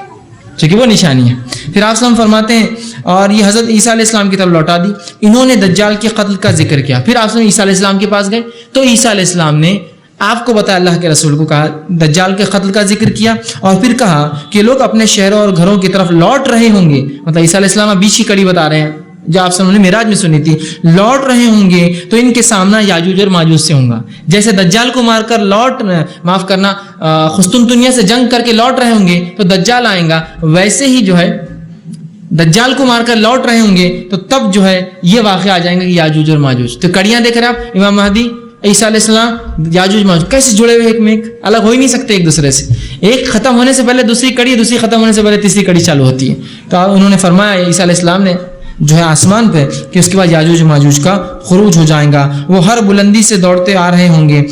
چونکہ وہ نشانی ہے. پھر آپ وسلم فرماتے ہیں اور یہ حضرت عیسیٰ علیہ السلام کی طرف لوٹا دی. انہوں نے دجال کے قتل کا ذکر کیا. پھر آپ وسلم عیسیٰ علیہ السلام کے پاس گئے تو عیسیٰ علیہ السلام نے آپ کو بتایا, اللہ کے رسول کو کہا, دجال کے قتل کا ذکر کیا, اور پھر کہا کہ لوگ اپنے شہروں اور گھروں کی طرف لوٹ رہے ہوں گے. مطلب عیسیٰ علیہ السلام بیچ کی کڑی بتا رہے ہیں جو آپ سب نے معراج میں سنی تھی, لوٹ رہے ہوں گے تو ان کے سامنا یاجوج اور ماجوج سے ہوں گا. جیسے دجال کو مار کر قسطنطنیہ سے جنگ کر کے لوٹ رہے ہوں گے تو دجال آئیں گا, ویسے ہی جو ہے دجال کو مار کر لوٹ رہے ہوں گے تو تب جو ہے یہ واقعہ آ جائیں گے کہ یاجوج اور ماجوج. تو کڑیاں دیکھ رہے ہیں آپ, امام مہدی, عیسیٰ علیہ السلام, یاجوج ماجوج کیسے جڑے ہوئے, ایک میں ایک الگ ہو ہی نہیں سکتے ایک دوسرے سے. ایک ختم ہونے سے پہلے دوسری کڑی, دوسری ختم ہونے سے پہلے تیسری کڑی چالو ہوتی ہے. تو انہوں نے فرمایا عیسیٰ علیہ السلام نے جو ہے آسمان پہ کہ اس کے بعد یاجوج ماجوج کا خروج ہو جائیں گا. وہ ہر بلندی سے دوڑتے آ رہے ہوں گے,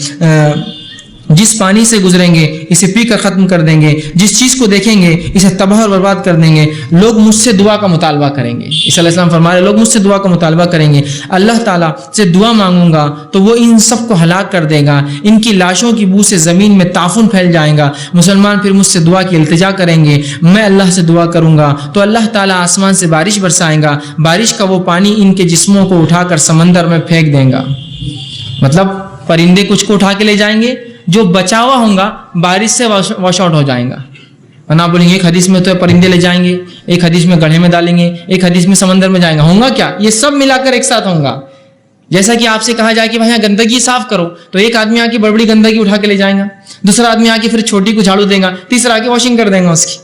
جس پانی سے گزریں گے اسے پی کر ختم کر دیں گے, جس چیز کو دیکھیں گے اسے تباہ اور برباد کر دیں گے. لوگ مجھ سے دعا کا مطالبہ کریں گے. عیسیٰ علیہ السلام فرما رہے لوگ مجھ سے دعا کا مطالبہ کریں گے, اللہ تعالیٰ سے دعا مانگوں گا تو وہ ان سب کو ہلاک کر دے گا. ان کی لاشوں کی بو سے زمین میں تعفن پھیل جائے گا. مسلمان پھر مجھ سے دعا کی التجا کریں گے, میں اللہ سے دعا کروں گا تو اللہ تعالیٰ آسمان سے بارش برسائیں گا. بارش کا وہ پانی ان کے جسموں کو اٹھا کر سمندر میں پھینک دیں گا. مطلب پرندے کچھ کو اٹھا کے لے جائیں گے, جو بچا ہوا ہوں گا بارش سے واش آؤٹ ہو جائیں گا. ورنہ بولیں گے ایک حدیث میں تو پرندے لے جائیں گے, ایک حدیث میں گڑھے میں ڈالیں گے, ایک حدیث میں سمندر میں جائیں گا. ہوگا کیا, یہ سب ملا کر ایک ساتھ ہوگا. جیسا کہ آپ سے کہا جائے کہ بھائی یہاں گندگی صاف کرو تو ایک آدمی آ کے بڑی بڑی گندگی اٹھا کے لے جائیں گا, دوسرا آدمی آ کے پھر چھوٹی کو جھاڑو دے گا, تیسرا آ کے واشنگ کر دیں گا اس کی.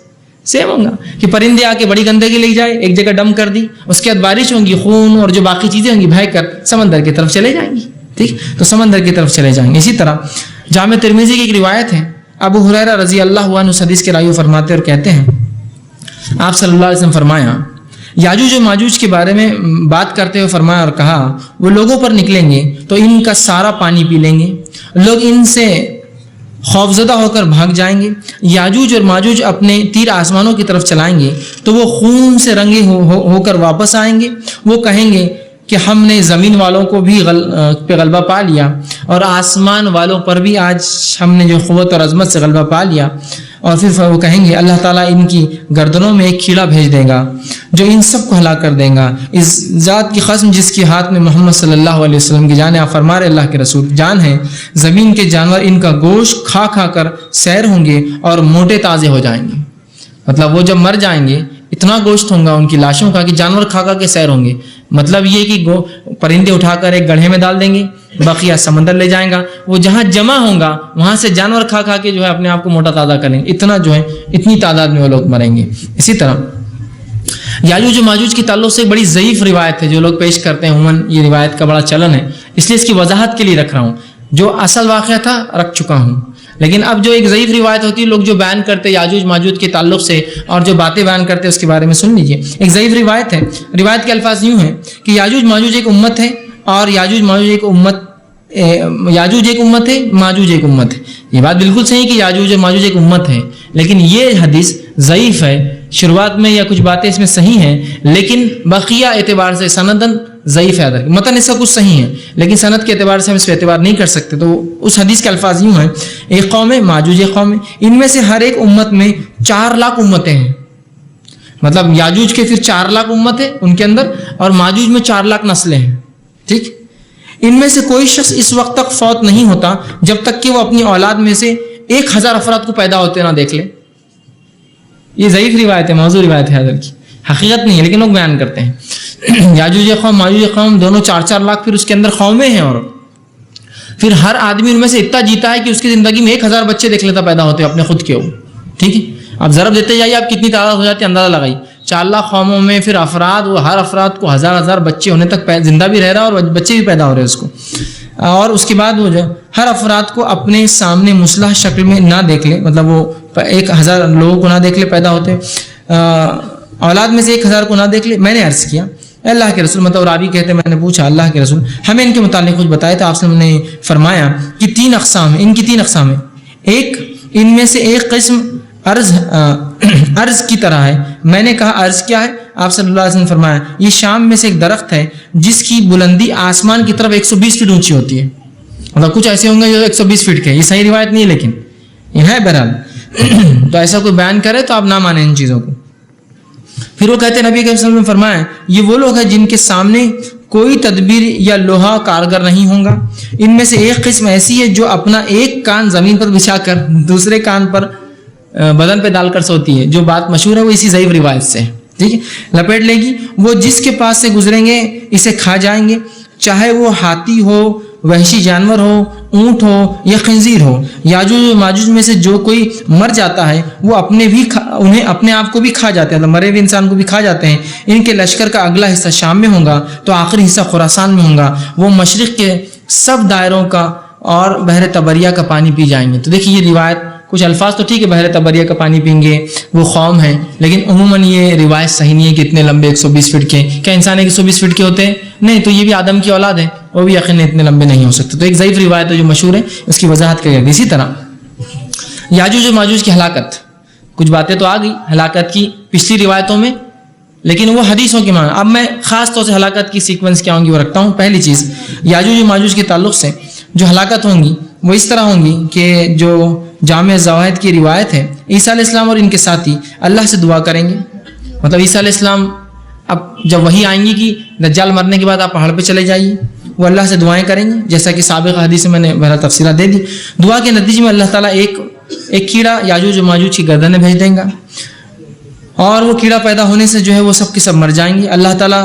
سیم ہوگا کہ پرندے آ کے بڑی گندگی لے جائے, ایک جگہ ڈم کر دی, اس کے بعد بارش ہوں گی, خون اور جو باقی چیزیں ہوں گی بہہ کر سمندر کی طرف چلے جائیں گی. ٹھیک, تو سمندر کی طرف چلے جائیں گے. اسی طرح جامع ترمذی کی ایک روایت ہے, ابو ہریرہ رضی اللہ عنہ حدیث کے راوی فرماتے اور کہتے ہیں آپ صلی اللہ علیہ وسلم فرمایا, یاجوج و ماجوج کے بارے میں بات کرتے ہوئے فرمایا اور کہا, وہ لوگوں پر نکلیں گے تو ان کا سارا پانی پی لیں گے, لوگ ان سے خوفزدہ ہو کر بھاگ جائیں گے. یاجوج اور ماجوج اپنے تیر آسمانوں کی طرف چلائیں گے تو وہ خون سے رنگے ہو کر واپس آئیں گے. وہ کہیں گے کہ ہم نے زمین والوں کو بھی پہ غلبہ پا لیا اور آسمان والوں پر بھی آج ہم نے جو قوت اور عظمت سے غلبہ پا لیا. اور پھر وہ کہیں گے اللہ تعالیٰ ان کی گردنوں میں ایک کیڑا بھیج دے گا جو ان سب کو ہلاک کر دے گا. اس ذات کی قسم جس کے ہاتھ میں محمد صلی اللہ علیہ وسلم کی جان ہے, آپ فرما رہے اللہ کے رسول جان ہے, زمین کے جانور ان کا گوشت کھا کھا کر سیر ہوں گے اور موٹے تازے ہو جائیں گے. مطلب وہ جب مر جائیں گے اتنا گوشت ہوگا ان کی لاشوں کا کہ جانور کھا کھا کے سیر ہوں گے. مطلب یہ کہ پرندے اٹھا کر ایک گڑھے میں ڈال دیں گے, بقیہ سمندر لے جائیں گا, وہ جہاں جمع ہوں گا وہاں سے جانور کھا کھا کے جو ہے اپنے آپ کو موٹا تازہ کریں گے. اتنا جو ہے اتنی تعداد میں وہ لوگ مریں گے. اسی طرح یاجوج و ماجوج کی تعلق سے ایک بڑی ضعیف روایت ہے جو لوگ پیش کرتے ہیں, عموماً یہ روایت کا بڑا چلن ہے, اس لیے اس کی وضاحت کے لیے رکھ رہا ہوں. جو اصل واقعہ تھا رکھ چکا ہوں, لیکن اب جو ایک ضعیف روایت ہوتی ہے لوگ جو بیان کرتے یاجوج ماجوج کے تعلق سے اور جو باتیں بیان کرتے اس کے بارے میں سن لیجئے. ایک ضعیف روایت ہے, روایت کے الفاظ یوں ہیں کہ یاجوج ماجوج ایک امت ہے اور یاجوج ایک امت ہے, ماجوج ایک امت ہے. یہ بات بالکل صحیح کہ یاجوج اور ماجوج ایک امت ہے, لیکن یہ حدیث ضعیف ہے. شروعات میں یا کچھ باتیں اس میں صحیح ہیں لیکن بقیہ اعتبار سے سندن ضعیف ہے. متن اس کا کچھ صحیح ہے لیکن سند کے اعتبار سے ہم اس پہ اعتبار نہیں کر سکتے. تو اس حدیث کے الفاظ یوں ہیں, ایک قوم ہے ماجوج ایک قوم ہے, ان میں سے ہر ایک امت میں 4 لاکھ امتیں ہیں. مطلب یاجوج کے پھر 4 لاکھ امت ہے ان کے اندر اور ماجوج میں 4 لاکھ نسلیں ہیں. ٹھیک, ان میں سے کوئی شخص اس وقت تک فوت نہیں ہوتا جب تک کہ وہ اپنی اولاد میں سے 1000 افراد کو پیدا ہوتے نہ دیکھ لے. یہ ضعیف روایت ہے, موضوع روایت ہے حضرت کی, حقیقت نہیں ہے لیکن لوگ بیان کرتے ہیں. یاجوج قوم ماجوج قوم دونوں 4-4 لاکھ, پھر اس کے اندر قومیں ہیں, اور پھر ہر آدمی ان میں سے اتنا جیتا ہے کہ اس کی زندگی میں 1000 بچے دیکھ لیتا پیدا ہوتے ہیں اپنے خود کے. وہ ٹھیک ہے, آپ ضرب دیتے جائیے آپ کتنی تعداد ہو جاتی ہے اندازہ لگائی. 4 لاکھ قوموں میں پھر افراد, وہ ہر افراد کو 1000 بچے ہونے تک زندہ بھی رہ رہا اور بچے بھی پیدا ہو رہے ہیں اس کو. اور اس کے بعد وہ جو ہر افراد کو اپنے سامنے مسلح شکل میں نہ دیکھ لے, مطلب وہ 1000 لوگوں کو نہ دیکھ لے پیدا ہوتے, اولاد میں سے 1000 کو نہ دیکھ لے. میں نے عرض کیا اللہ کے رسول, مطلب رابی کہتے ہیں میں نے پوچھا اللہ کے رسول ہمیں ان کے متعلق کچھ بتائے تو آپ نے فرمایا کہ 3 اقسام ہیں, ان کی 3 اقسام ہیں. ایک ان میں سے ایک قسم ارض کی طرح ہے. میں نے کہا ارض کیا ہے؟ آپ صلی اللہ علیہ وسلم فرمایا یہ شام میں سے ایک درخت ہے جس کی بلندی آسمان کی طرف 120 فٹ اونچی ہوتی ہے. مطلب کچھ ایسے ہوں گے جو 120 فٹ کے, یہ صحیح روایت نہیں ہے لیکن یہ ہے بہرحال. تو ایسا کوئی بیان کرے تو آپ نہ مانیں ان چیزوں کو. پھر وہ کہتے ہیں نبی کے وسلم نے فرمایا یہ وہ لوگ ہیں جن کے سامنے کوئی تدبیر یا لوہا کارگر نہیں ہوگا. ان میں سے ایک قسم ایسی ہے جو اپنا ایک کان زمین پر بچھا کر دوسرے کان پر بدن پہ ڈال کر سوتی ہے. جو بات مشہور ہے وہ اسی ضعیف روایت سے ہے. ٹھیک ہے, لپیٹ لے گی. وہ جس کے پاس سے گزریں گے اسے کھا جائیں گے, چاہے وہ ہاتھی ہو, وحشی جانور ہو, اونٹ ہو یا خنزیر ہو. یاجوج و ماجوج میں سے جو کوئی مر جاتا ہے وہ انہیں اپنے آپ کو بھی کھا جاتے ہیں, مرے ہوئے انسان کو بھی کھا جاتے ہیں. ان کے لشکر کا اگلا حصہ شام میں ہوگا تو آخری حصہ خراسان میں ہوگا. وہ مشرق کے سب دائروں کا اور بحر طبریہ کا پانی پی جائیں گے. تو دیکھیے یہ روایت کچھ الفاظ تو ٹھیک ہے بحر طبریہ کا پانی پئیں گے وہ قوم ہے, لیکن عموماً یہ روایت صحیح نہیں ہے کہ اتنے لمبے 120 فٹ کے. کیا انسان 120 فٹ کے ہوتے ہیں؟ نہیں, تو یہ بھی آدم کی اولاد ہے, وہ بھی یقیناً اتنے لمبے نہیں ہو سکتے. تو ایک ضعیف روایت ہے جو مشہور ہے, اس کی وضاحت کری گئی. اسی طرح یاجوج و ماجوج کی ہلاکت, کچھ باتیں تو آ گئی ہلاکت کی پچھلی روایتوں میں, لیکن وہ حدیثوں کے معنی. اب میں خاص طور سے ہلاکت کی سیکوینس کیا ہوں گی وہ رکھتا ہوں. پہلی چیز یاجوج و ماجوج کے تعلق سے جو ہلاکت ہوں گی وہ اس طرح ہوں گی کہ جو جامع زواہد کی روایت ہے, عیسیٰ علیہ السلام اور ان کے ساتھی اللہ سے دعا کریں گے. مطلب عیسیٰ علیہ السلام اب جب وہی آئیں گی کہ دجال مرنے کے بعد آپ پہاڑ پہ چلے جائیے, وہ اللہ سے دعائیں کریں گے جیسا کہ سابق حدیث میں نے بہت تفصیلات دے دی. دعا کے نتیجے میں اللہ تعالیٰ ایک کیڑا یاجوج و ماجوج کی گردن میں بھیج دیں گا, اور وہ کیڑا پیدا ہونے سے جو ہے وہ سب کے سب مر جائیں گے. اللہ تعالیٰ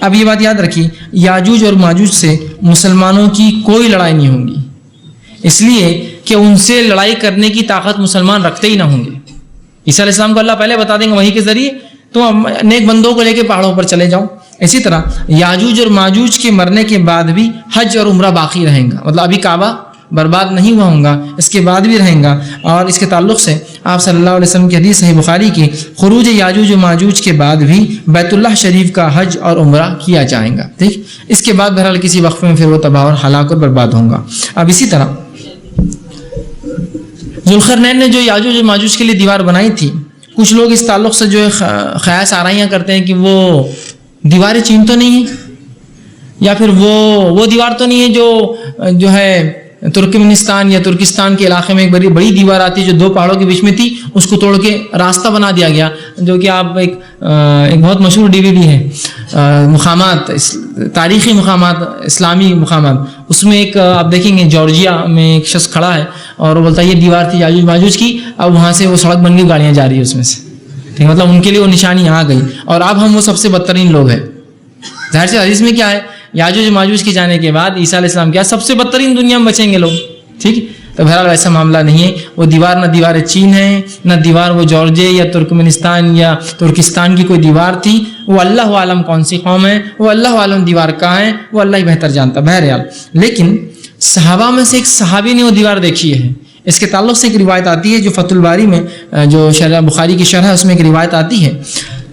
اب یہ بات یاد رکھیے، یاجوج اور ماجوج سے مسلمانوں کی کوئی لڑائی نہیں ہوگی، اس لیے کہ ان سے لڑائی کرنے کی طاقت مسلمان رکھتے ہی نہ ہوں گے۔ عیسیٰ علیہ السلام کو اللہ پہلے بتا دیں گے وحی کے ذریعے، تم نیک بندوں کو لے کے پہاڑوں پر چلے جاؤ۔ اسی طرح یاجوج اور ماجوج کے مرنے کے بعد بھی حج اور عمرہ باقی رہیں گا، مطلب ابھی کعبہ برباد نہیں ہوا ہوں گا، اس کے بعد بھی رہیں گا۔ اور اس کے تعلق سے آپ صلی اللہ علیہ وسلم کی حدیث صحیح بخاری کی، خروج یاجوج و ماجوج کے بعد بھی بیت اللہ شریف کا حج اور عمرہ کیا جائے گا، ٹھیک۔ اس کے بعد بہرحال کسی وقفے میں پھر وہ تباہ اور ہلاک اور برباد ہوں گا۔ اب اسی طرح ذوالقرنین نے جو یاجوج و ماجوج کے لیے دیوار بنائی تھی، کچھ لوگ اس تعلق سے جو ہے خیاس آرائیاں کرتے ہیں کہ وہ دیواریں چین تو نہیں ہے، یا پھر وہ دیوار تو نہیں ہے جو ہے ترکمنستان یا ترکستان کے علاقے میں ایک بڑی دیوار آتی ہے جو دو پہاڑوں کے بیچ میں تھی، اس کو توڑ کے راستہ بنا دیا گیا، جو کہ آپ ایک بہت مشہور DVD ہے مقامات، تاریخی مقامات، اسلامی مقامات، اس میں ایک آپ دیکھیں گے جارجیا میں ایک شخص کھڑا ہے اور وہ بولتا ہے یہ دیوار تھی یاجوج ماجوج کی، اب وہاں سے وہ سڑک بن گئی، گاڑیاں جا رہی ہے اس میں سے، ٹھیک، مطلب ان کے لیے وہ نشانی آ گئی، اور اب ہم وہ سب سے بدترین لوگ ہیں۔ ظاہر سے حدیث میں کیا ہے، یاجوج ماجوج کے جانے کے بعد عیسیٰ علیہ السلام کیا سب سے بدترین دنیا میں بچیں گے لوگ، ٹھیک۔ تو بہرحال ایسا معاملہ نہیں ہے، وہ دیوار نہ دیوار چین ہے، نہ دیوار وہ جارجیا یا ترکمنستان یا ترکستان کی کوئی دیوار تھی، وہ اللہ عالم کون سی قوم ہے، وہ اللہ عالم دیوار کہاں ہے، وہ اللہ ہی بہتر جانتا۔ بہرحال لیکن صحابہ میں سے ایک صحابی نے وہ دیوار دیکھی ہے۔ اس کے تعلق سے ایک روایت آتی ہے جو فتح الباری میں جو شرح بخاری کی شرح ہے اس میں ایک روایت آتی ہے،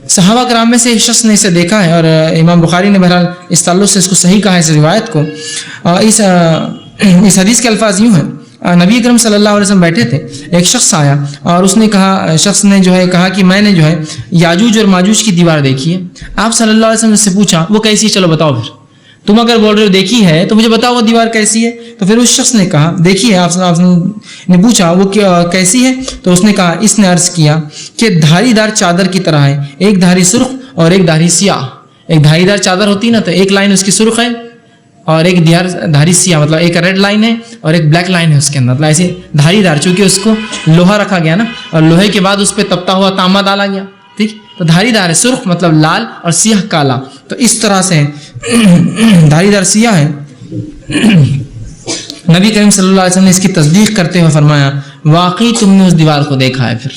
صحابہ کرام میں سے ایک شخص نے اسے دیکھا ہے، اور امام بخاری نے بہرحال اس تعلق سے اس کو صحیح کہا ہے اس روایت کو۔ اس حدیث کے الفاظ یوں ہیں، نبی اکرم صلی اللہ علیہ وسلم بیٹھے تھے، ایک شخص آیا اور اس نے کہا، شخص نے جو ہے کہا کہ میں نے جو ہے یاجوج اور ماجوج کی دیوار دیکھی ہے۔ آپ صلی اللہ علیہ وسلم سے پوچھا وہ کیسی ہے، چلو بتاؤ، پھر تم اگر بول رہے ہو دیکھی ہے تو مجھے بتاؤ وہ دیوار کیسی ہے۔ تو پھر اس شخص نے کہا دیکھی ہے۔ آپ نے پوچھا وہ کیسی ہے، تو اس نے کہا، اس نے عرض کیا کہ دھاری دار چادر کی طرح ہے، ایک دھاری سرخ اور ایک دھاری سیاہ۔ ایک دھاری دار چادر ہوتی نا، تو ایک لائن اس کی سرخ ہے اور ایک دھاری سیاہ، مطلب ایک ریڈ لائن ہے اور ایک بلیک لائن ہے اس کے اندر، مطلب ایسے دھاری دار، چونکہ اس کو لوہا رکھا گیا نا، اور لوہے کے بعد اس پہ تپتا ہوا تانبا ڈالا گیا، ٹھیک، تو دھاری دار ہے، سرخ مطلب لال اور سیاہ کالا، تو اس طرح سے دھاری دار سیاہ ہے۔ نبی کریم صلی اللہ علیہ وسلم نے اس کی تصدیق کرتے ہوئے فرمایا، واقعی تم نے اس دیوار کو دیکھا ہے، پھر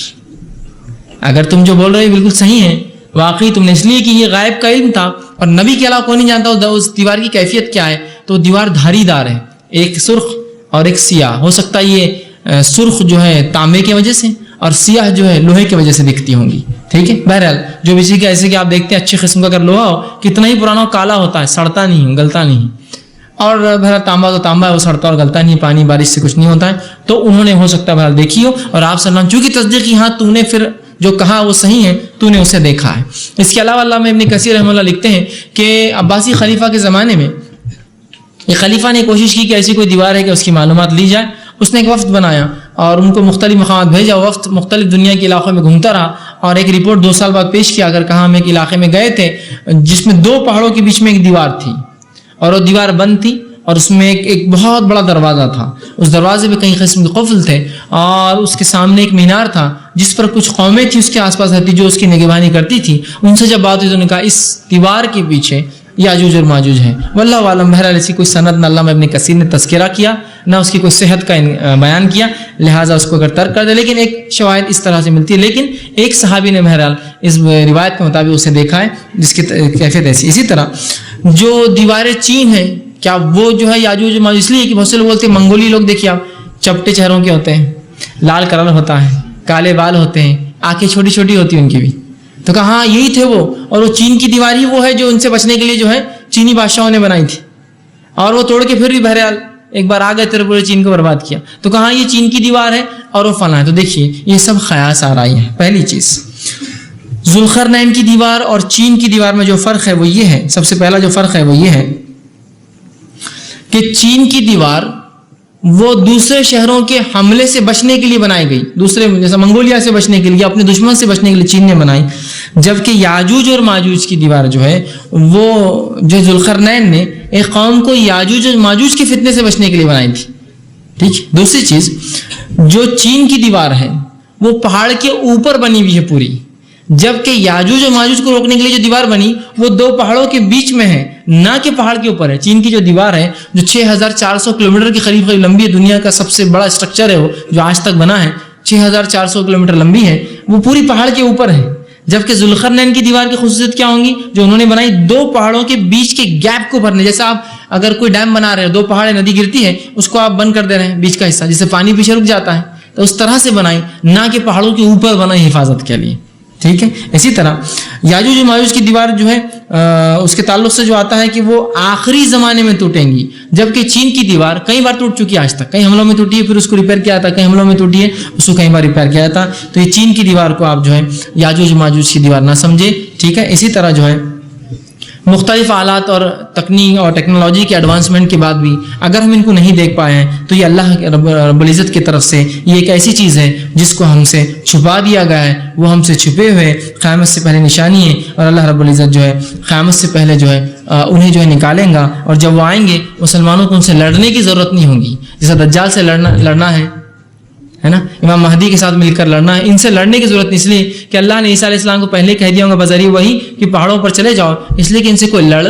اگر تم جو بول رہے ہو بالکل صحیح ہے، واقعی تم نے، اس لیے کہ یہ غائب کا علم تھا اور نبی کے علاوہ کوئی نہیں جانتا اس دیوار کی کیفیت کیا ہے، تو دیوار دھاری دار ہے، ایک سرخ اور ایک سیاہ، ہو سکتا ہے یہ سرخ جو ہے تانبے کی وجہ سے اور سیاہ جو ہے لوہے کی وجہ سے دکھتی ہوں گی، ٹھیک ہے۔ بہرحال جو بھی چیز ایسے کہ آپ دیکھتے ہیں اچھی قسم کا اگر لوہا ہو، کتنا ہی پرانا ہو، کالا ہوتا ہے، سڑتا نہیں، گلتا نہیں، اور بہرحال تانبا تو تانبا ہے، وہ سڑتا اور گلتا نہیں، پانی بارش سے کچھ نہیں ہوتا ہے، تو انہوں نے ہو سکتا ہے بہرحال دیکھی ہو، اور آپ صلی اللہ علیہ وسلم چونکہ تصدیق کی، ہاں تو نے پھر جو کہا وہ صحیح ہے، تو نے اسے دیکھا ہے۔ اس کے علاوہ علامہ ابن کثیر رحمہ اللہ لکھتے ہیں کہ عباسی خلیفہ کے زمانے میں ایک خلیفہ نے کوشش کی کہ ایسی کوئی دیوار ہے کہ اس کی معلومات لی جائے، اس نے ایک وفد بنایا اور ان کو مختلف مقامات بھیجا، وفد مختلف دنیا کے علاقوں میں گھومتا رہا اور ایک رپورٹ 2 سال بعد پیش کیا، اگر کہاں ہم ایک علاقے میں گئے تھے جس میں 2 پہاڑوں کے بیچ میں ایک دیوار تھی اور وہ دیوار بند تھی اور اس میں ایک بہت بڑا دروازہ تھا، اس دروازے پہ کئی قسم کے قفل تھے اور اس کے سامنے ایک مینار تھا جس پر کچھ قومیں تھیں اس کے آس پاس رہتی جو اس کی نگہبانی کرتی تھی۔ ان سے جب بات ہوئی تو انہوں نے کہا اس دیوار کے پیچھے یاجوج اور ماجوج ہیں، واللہ عالم۔ بہرحال ایسی کوئی سند نہ علامہ ابن کثیر نے تذکرہ کیا، نہ اس کی کوئی صحت کا بیان کیا، لہٰذا اس کو اگر ترک کر دے، لیکن ایک شواہد اس طرح سے ملتی ہے۔ لیکن ایک صحابی نے بہرحال اس روایت کے مطابق اسے دیکھا ہے جس کی کیفیت ایسی۔ اسی طرح جو دیواریں چین ہیں، کیا وہ جو ہے یاجوج ماجوج، اس لیے کہ بہت سے لوگ بولتے ہیں منگولی لوگ دیکھیے آپ، چپٹے چہروں کے ہوتے ہیں، لال کلر ہوتا ہے، کالے بال ہوتے ہیں، آنکھیں چھوٹی چھوٹی ہوتی ہیں ان کی بھی، تو کہا ہاں یہی تھے وہ، اور وہ چین کی دیوار ہی وہ ہے جو ان سے بچنے کے لیے جو ہے چینی بادشاہوں نے بنائی تھی، اور وہ توڑ کے پھر بھی بہرحال ایک بار آ گئے تیرے پورے چین کو برباد کیا، تو کہا یہ چین کی دیوار ہے اور وہ فلاں ہے۔ تو دیکھیے یہ سب خیاس آ رہی ہے۔ پہلی چیز ذوالقرنین کی دیوار اور چین کی دیوار میں جو فرق ہے وہ یہ ہے، سب سے پہلا جو فرق ہے وہ یہ ہے کہ چین کی دیوار وہ دوسرے شہروں کے حملے سے بچنے کے لیے بنائی گئی، دوسرے جیسے منگولیا سے بچنے کے لیے، اپنے دشمن سے بچنے کے لیے چین نے بنائی، جبکہ یاجوج اور ماجوج کی دیوار جو ہے وہ جو ذوالقرنین نے ایک قوم کو یاجوج اور ماجوج کے فتنے سے بچنے کے لیے بنائی تھی، ٹھیک۔ دوسری چیز جو چین کی دیوار ہے وہ پہاڑ کے اوپر بنی ہوئی ہے پوری، جبکہ یاجوج و ماجوج کو روکنے کے لیے جو دیوار بنی وہ دو پہاڑوں کے بیچ میں ہے، نہ کہ پہاڑ کے اوپر ہے۔ چین کی جو دیوار ہے جو 6400 کلومیٹر کی قریب لمبی ہے، دنیا کا سب سے بڑا اسٹرکچر ہے وہ جو آج تک بنا ہے، 6400 کلومیٹر لمبی ہے، وہ پوری پہاڑ کے اوپر ہے۔ جبکہ ذوالقرنین کی دیوار کی خصوصیت کیا ہوں گی جو انہوں نے بنائی؟ دو پہاڑوں کے بیچ کے گیپ کو بھرنے، جیسا آپ اگر کوئی ڈیم بنا رہے ہیں، دو پہاڑ ندی گرتی ہے، اس کو آپ بند کر دے رہے ہیں بیچ کا حصہ، جس سے پانی پیچھے رک جاتا ہے، تو اس طرح سے بنائی، نہ کہ پہاڑوں کے اوپر بنائی حفاظت کے لیے، ٹھیک ہے۔ اسی طرح یاجوج و ماجوج کی دیوار جو ہے اس کے تعلق سے جو آتا ہے کہ وہ آخری زمانے میں ٹوٹیں گی، جبکہ چین کی دیوار کئی بار ٹوٹ چکی ہے آج تک، کئی حملوں میں ٹوٹی ہے، پھر اس کو ریپیئر کیا جاتا ہے، کئی حملوں میں ٹوٹی ہے، اس کو کئی بار ریپیئر کیا جاتا ہے، تو یہ چین کی دیوار کو آپ جو ہے یاجوج و ماجوج کی دیوار نہ سمجھے، ٹھیک ہے۔ اسی طرح جو ہے مختلف آلات اور تکنیک اور ٹیکنالوجی کے ایڈوانسمنٹ کے بعد بھی اگر ہم ان کو نہیں دیکھ پائے ہیں تو یہ اللہ رب العزت کی طرف سے یہ ایک ایسی چیز ہے جس کو ہم سے چھپا دیا گیا ہے، وہ ہم سے چھپے ہوئے قیامت سے پہلے نشانی ہے، اور اللہ رب العزت جو ہے قیامت سے پہلے جو ہے انہیں جو ہے نکالیں گا، اور جب وہ آئیں گے مسلمانوں کو ان سے لڑنے کی ضرورت نہیں ہوگی، جیسا دجال سے لڑنا ہے نا، امام مہدی کے ساتھ مل کر لڑنا ہے، ان سے لڑنے کی ضرورت نہیں، اس لیے کہ اللہ نے عیسیٰ علیہ السلام کو پہلے کہہ دیا ہوگا بذریعہ وہی کہ پہاڑوں پر چلے جاؤ، اس لیے کہ ان سے کوئی لڑ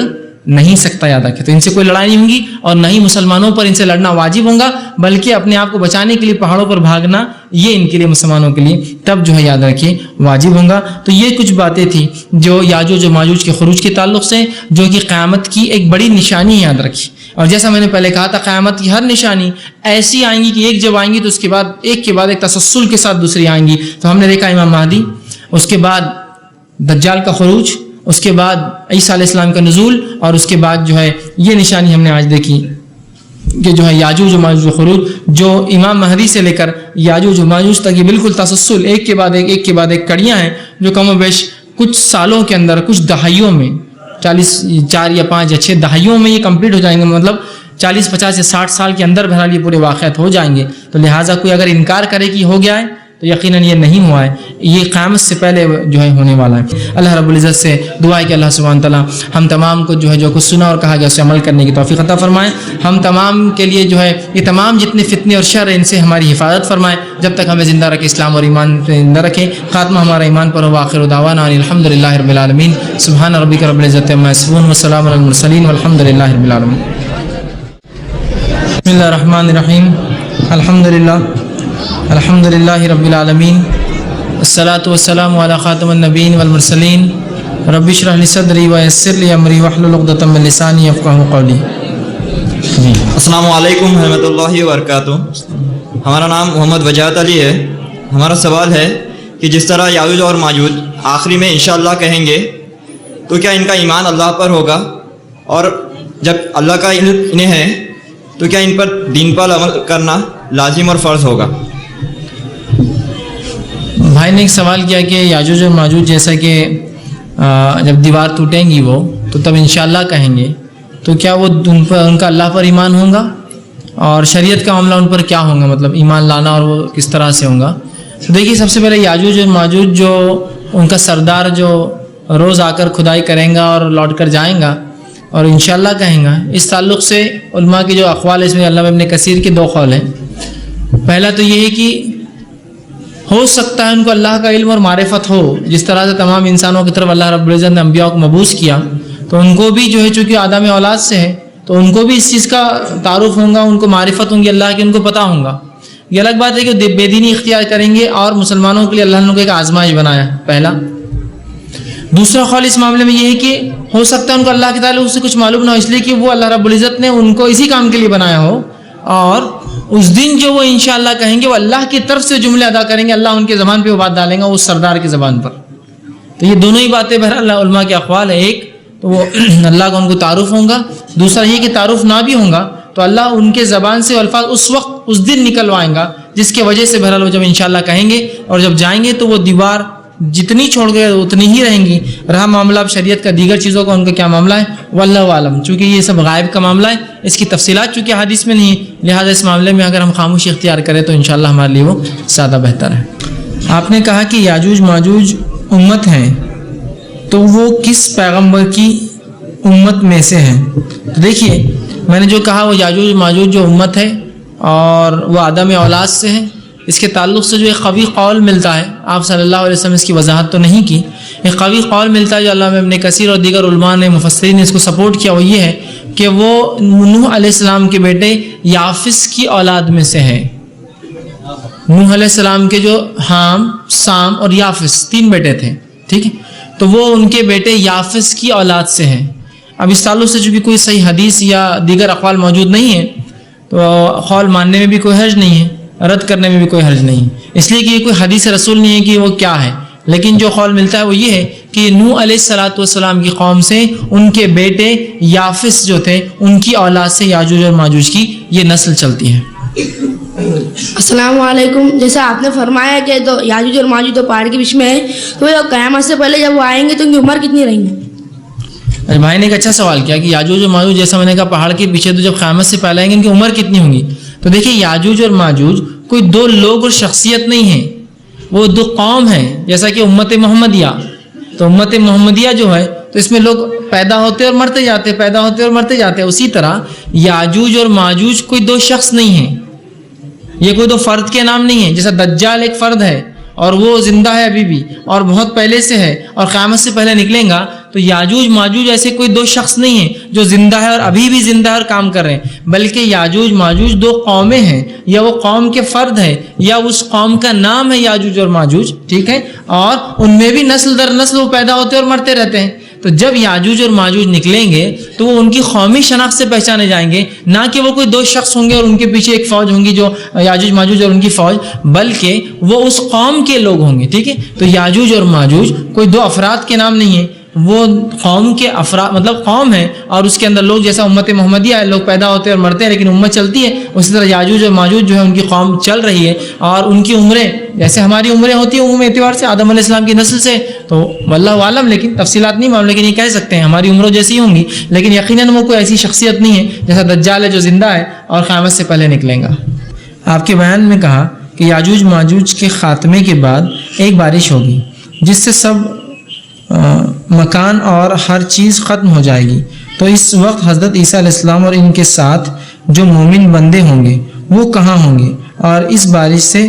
نہیں سکتا، یاد رکھے، تو ان سے کوئی لڑائی نہیں ہوگی، اور نہ ہی مسلمانوں پر ان سے لڑنا واجب ہوگا، بلکہ اپنے آپ کو بچانے کے لیے پہاڑوں پر بھاگنا یہ ان کے لیے مسلمانوں کے لیے تب جو ہے یاد رکھیے واجب ہوگا۔ تو یہ کچھ باتیں تھیں جو یاجوج و ماجوج کے خروج کے تعلق سے، جو کہ قیامت کی ایک بڑی نشانی یاد رکھی، اور جیسا میں نے پہلے کہا تھا قیامت کی ہر نشانی ایسی آئیں گی کہ ایک جب آئیں گی تو اس کے بعد ایک کے بعد ایک تسلسل کے ساتھ دوسری آئیں گی۔ تو ہم نے دیکھا امام مہدی، اس کے بعد دجال کا خروج، اس کے بعد عیسیٰ علیہ السلام کا نزول، اور اس کے بعد جو ہے یہ نشانی ہم نے آج دیکھی کہ جو ہے یاجوج و ماجوج خروج، جو امام مہدی سے لے کر یاجوج و ماجوج تک یہ بالکل تسلسل ایک کے بعد ایک کے بعد ایک کڑیاں ہیں، جو کم و بیش کچھ سالوں کے اندر، کچھ دہائیوں میں، 4 یا 5 یا 6 دہائیوں میں یہ کمپلیٹ ہو جائیں گے، مطلب 40 50 یا 60 سال کے اندر بہرحال یہ پورے واقعات ہو جائیں گے۔ تو لہٰذا کوئی اگر انکار کرے کہ ہو گیا ہے تو یقیناً یہ نہیں ہوا ہے، یہ قیامت سے پہلے جو ہے ہونے والا ہے۔ اللہ رب العزت سے دعا ہے کہ اللہ سبحانہ تعالیٰ ہم تمام کو جو ہے جو کچھ سنا اور کہا گیا اسے عمل کرنے کی توفیق عطا فرمائے، ہم تمام کے لیے جو ہے یہ تمام جتنے فتنے اور شر ہیں ان سے ہماری حفاظت فرمائے، جب تک ہمیں زندہ رکھے، اسلام اور ایمان پہ زندہ رکھے، خاتمہ ہمارا ایمان پر ہو، آخر دعوانا الحمد للہ رب العالمین، سبحان ربک رب العزت عما یصفون وسلام علی المرسلین والحمد للہ رب العالمین۔ بسم اللہ الرحمن الرحیم، الحمد للہ رب العالمین، الصلاۃ والسلام علی خاتم النبیین والمرسلین، رب اشرح لی صدری ویسر لی امری واحلل عقدۃ من لسانی یفقہوا قولی۔ السلام علیکم ورحمۃ اللہ وبرکاتہ۔ ہمارا نام محمد وجاہت علی ہے۔ ہمارا سوال ہے کہ جس طرح یاجوج اور ماجوج آخری میں انشاءاللہ کہیں گے تو کیا ان کا ایمان اللہ پر ہوگا، اور جب اللہ کا علم انہیں ہے تو کیا ان پر دین پر عمل کرنا لازم اور فرض ہوگا؟ بھائی نے ایک سوال کیا کہ یاجوج اور ماجوج جیسا کہ جب دیوار ٹوٹیں گی وہ تو تب انشاءاللہ کہیں گے، تو کیا وہ ان کا اللہ پر ایمان ہوگا، اور شریعت کا معاملہ ان پر کیا ہوگا، مطلب ایمان لانا اور وہ کس طرح سے ہوگا؟ تو دیکھیے سب سے پہلے یاجوج اور ماجوج جو ان کا سردار جو روز آ کر کھدائی کریں گا اور لوٹ کر جائیں گا اور انشاءاللہ کہیں گا، اس تعلق سے علماء کے جو اقوال ہے اس میں علامہ ابن کثیر کے 2 قول ہیں۔ پہلا تو یہ ہے کہ ہو سکتا ہے ان کو اللہ کا علم اور معرفت ہو، جس طرح سے تمام انسانوں کی طرف اللہ رب العزت نے انبیاء کو مبعوث کیا، تو ان کو بھی جو ہے چونکہ آدم اولاد سے ہے تو ان کو بھی اس چیز کا تعارف ہوگا، ان کو معرفت ہوں گی اللہ کی، ان کو پتہ ہوگا۔ یہ الگ بات ہے کہ بے دینی اختیار کریں گے، اور مسلمانوں کے لیے اللہ نے ان کو ایک آزمائش بنایا پہلا۔ دوسرا قول اس معاملے میں یہ ہے کہ ہو سکتا ہے ان کو اللہ کے تعلق سے کچھ معلوم نہ ہو، اس لیے کہ وہ اللہ رب العزت نے ان کو اسی کام کے لیے بنایا ہو، اور اس دن جو وہ انشاءاللہ کہیں گے وہ اللہ کی طرف سے جملے ادا کریں گے، اللہ ان کے زبان پہ وہ بات ڈالیں گا اس سردار کی زبان پر۔ تو یہ دونوں ہی باتیں بہرحال علماء کے اقوال ہے، ایک تو وہ اللہ کا ان کو تعارف ہوگا، دوسرا یہ کہ تعارف نہ بھی ہوگا تو اللہ ان کے زبان سے الفاظ اس وقت اس دن نکلوائیں گا جس کی وجہ سے بہرحال وہ جب انشاءاللہ کہیں گے اور جب جائیں گے تو وہ دیوار جتنی چھوڑ گئے اتنی ہی رہیں گی۔ رہا معاملہ اب شریعت کا دیگر چیزوں کا ان کا کیا معاملہ ہے واللہ عالم، چونکہ یہ سب غائب کا معاملہ ہے، اس کی تفصیلات چونکہ حدیث میں نہیں ہے، لہٰذا اس معاملے میں اگر ہم خاموشی اختیار کریں تو انشاءاللہ ہمارے لیے وہ زیادہ بہتر ہے۔ آپ نے کہا کہ یاجوج ماجوج امت ہیں، تو وہ کس پیغمبر کی امت میں سے ہیں؟ تو دیکھیے میں نے جو کہا وہ یاجوج ماجوج جو امت ہے اور وہ آدم اولاد سے ہے، اس کے تعلق سے جو ایک قوی قول ملتا ہے، آپ صلی اللہ علیہ وسلم اس کی وضاحت تو نہیں کی، ایک قوی قول ملتا ہے جو علامہ ابن کثیر اور دیگر علماء نے مفسرین نے اس کو سپورٹ کیا، وہ یہ ہے کہ وہ نوح علیہ السلام کے بیٹے یافس کی اولاد میں سے ہے۔ نوح علیہ السلام کے جو حام، سام اور یافس 3 بیٹے تھے، ٹھیک ہے، تو وہ ان کے بیٹے یافس کی اولاد سے ہیں۔ اب اس تعلق سے چونکہ کوئی صحیح حدیث یا دیگر اقوال موجود نہیں ہے تو قول ماننے میں بھی کوئی حرج نہیں ہے، رد کرنے میں بھی کوئی حرج نہیں ہے، اس لیے کہ یہ کوئی حدیث رسول نہیں ہے کہ وہ کیا ہے، لیکن جو قول ملتا ہے وہ یہ ہے کہ نوح علیہ السلام کی قوم سے ان کے بیٹے یافس جو تھے ان کی اولاد سے یاجوج اور ماجوج کی یہ نسل چلتی ہے۔ السلام علیکم۔ جیسا آپ نے فرمایا کہ تو یاجوج اور ماجوج تو پہاڑ کے بیچ میں ہے، تو قیامت سے پہلے جب وہ آئیں گے تو ان کی عمر کتنی رہیں گی؟ بھائی نے ایک اچھا سوال کیا کہ یاجوج اور ماجوج، جیسا میں نے کہا پہاڑ کے پیچھے، تو جب قیامت سے پہلے آئیں گے ان کی عمر کتنی ہوں گی؟ تو دیکھیں یاجوج اور ماجوج کوئی 2 لوگ اور شخصیت نہیں ہیں، وہ 2 قوم ہیں، جیسا کہ امت محمدیہ۔ تو امت محمدیہ جو ہے تو اس میں لوگ پیدا ہوتے اور مرتے جاتے، پیدا ہوتے اور مرتے جاتے، اسی طرح یاجوج اور ماجوج کوئی 2 شخص نہیں ہیں، یہ کوئی 2 فرد کے نام نہیں ہیں۔ جیسا دجال ایک فرد ہے اور وہ زندہ ہے ابھی بھی اور بہت پہلے سے ہے اور قیامت سے پہلے نکلیں گا، تو یاجوج ماجوج ایسے کوئی 2 شخص نہیں ہیں جو زندہ ہے اور ابھی بھی زندہ ہے اور کام کر رہے ہیں، بلکہ یاجوج ماجوج 2 قومیں ہیں، یا وہ قوم کے فرد ہے یا اس قوم کا نام ہے یاجوج اور ماجوج، ٹھیک ہے، اور ان میں بھی نسل در نسل وہ پیدا ہوتے اور مرتے رہتے ہیں۔ تو جب یاجوج اور ماجوج نکلیں گے تو وہ ان کی قومی شناخت سے پہچانے جائیں گے، نہ کہ وہ کوئی 2 شخص ہوں گے اور ان کے پیچھے ایک فوج ہوں گی جو یاجوج ماجوج اور ان کی فوج، بلکہ وہ اس قوم کے لوگ ہوں گے، ٹھیک ہے۔ تو یاجوج اور ماجوج کوئی 2 افراد کے نام نہیں ہیں، وہ قوم کے افراد، مطلب قوم ہے اور اس کے اندر لوگ، جیسا امت محمدیہ ہے لوگ پیدا ہوتے ہیں اور مرتے ہیں لیکن امت چلتی ہے، اسی طرح یاجوج اور ماجوج جو ہے ان کی قوم چل رہی ہے اور ان کی عمریں جیسے ہماری عمریں ہوتی ہیں عمومی اعتبار سے آدم علیہ السلام کی نسل سے، تو واللہ عالم، لیکن تفصیلات نہیں معلوم، لیکن یہ کہہ سکتے ہیں ہماری عمروں جیسی ہوں گی، لیکن یقیناً وہ کوئی ایسی شخصیت نہیں ہے جیسا دجال ہے جو زندہ ہے اور قیامت سے پہلے نکلیں گا۔ آپ کے بیان میں کہا کہ یاجوج ماجوج کے خاتمے کے بعد ایک بارش ہوگی جس سے سب مکان اور ہر چیز ختم ہو جائے گی، تو اس وقت حضرت عیسیٰ علیہ السلام اور ان کے ساتھ جو مومن بندے ہوں گے وہ کہاں ہوں گے اور اس بارش سے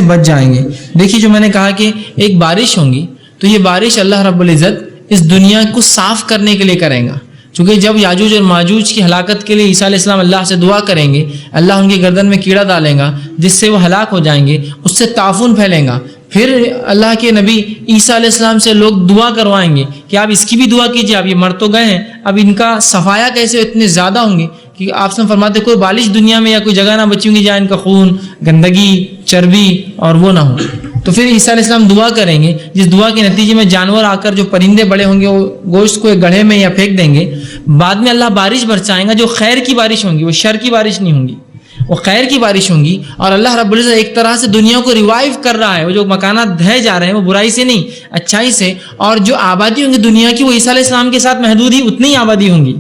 بچ جائیں گے؟ دیکھیے جو میں نے کہا کہ ایک بارش ہوگی تو یہ بارش اللہ رب العزت اس دنیا کو صاف کرنے کے لیے کریں گا، چونکہ جب یاجوج اور ماجوج کی ہلاکت کے لیے عیسیٰ علیہ السلام اللہ سے دعا کریں گے، اللہ ان کی گردن میں کیڑا ڈالیں گا جس سے وہ ہلاک ہو جائیں گے، اس سے تعفن پھیلیں گا، پھر اللہ کے نبی عیسیٰ علیہ السلام سے لوگ دعا کروائیں گے کہ آپ اس کی بھی دعا کیجئے، آپ یہ مر تو گئے ہیں، اب ان کا صفایا کیسے اتنے زیادہ ہوں گے کہ آپ سے فرماتے کوئی بالش دنیا میں یا کوئی جگہ نہ بچی ہوں گی جہاں ان کا خون، گندگی، چربی اور وہ نہ ہو۔ تو پھر عیسیٰ علیہ السلام دعا کریں گے، جس دعا کے نتیجے میں جانور آ کر جو پرندے بڑے ہوں گے وہ گوشت کو ایک گڑھے میں یا پھینک دیں گے، بعد میں اللہ بارش برسائیں گا جو خیر کی بارش ہوں گی، وہ شر کی بارش نہیں ہوں گی، وہ خیر کی بارش ہوں گی، اور اللہ رب العزت ایک طرح سے دنیا کو ریوائیو کر رہا ہے، وہ جو مکانات ڈھہ جا رہے ہیں وہ برائی سے نہیں اچھائی سے، اور جو آبادی ہوں گی دنیا کی وہ عیسیٰ علیہ السلام کے ساتھ محدود ہی اتنی ہی آبادی ہوں گی،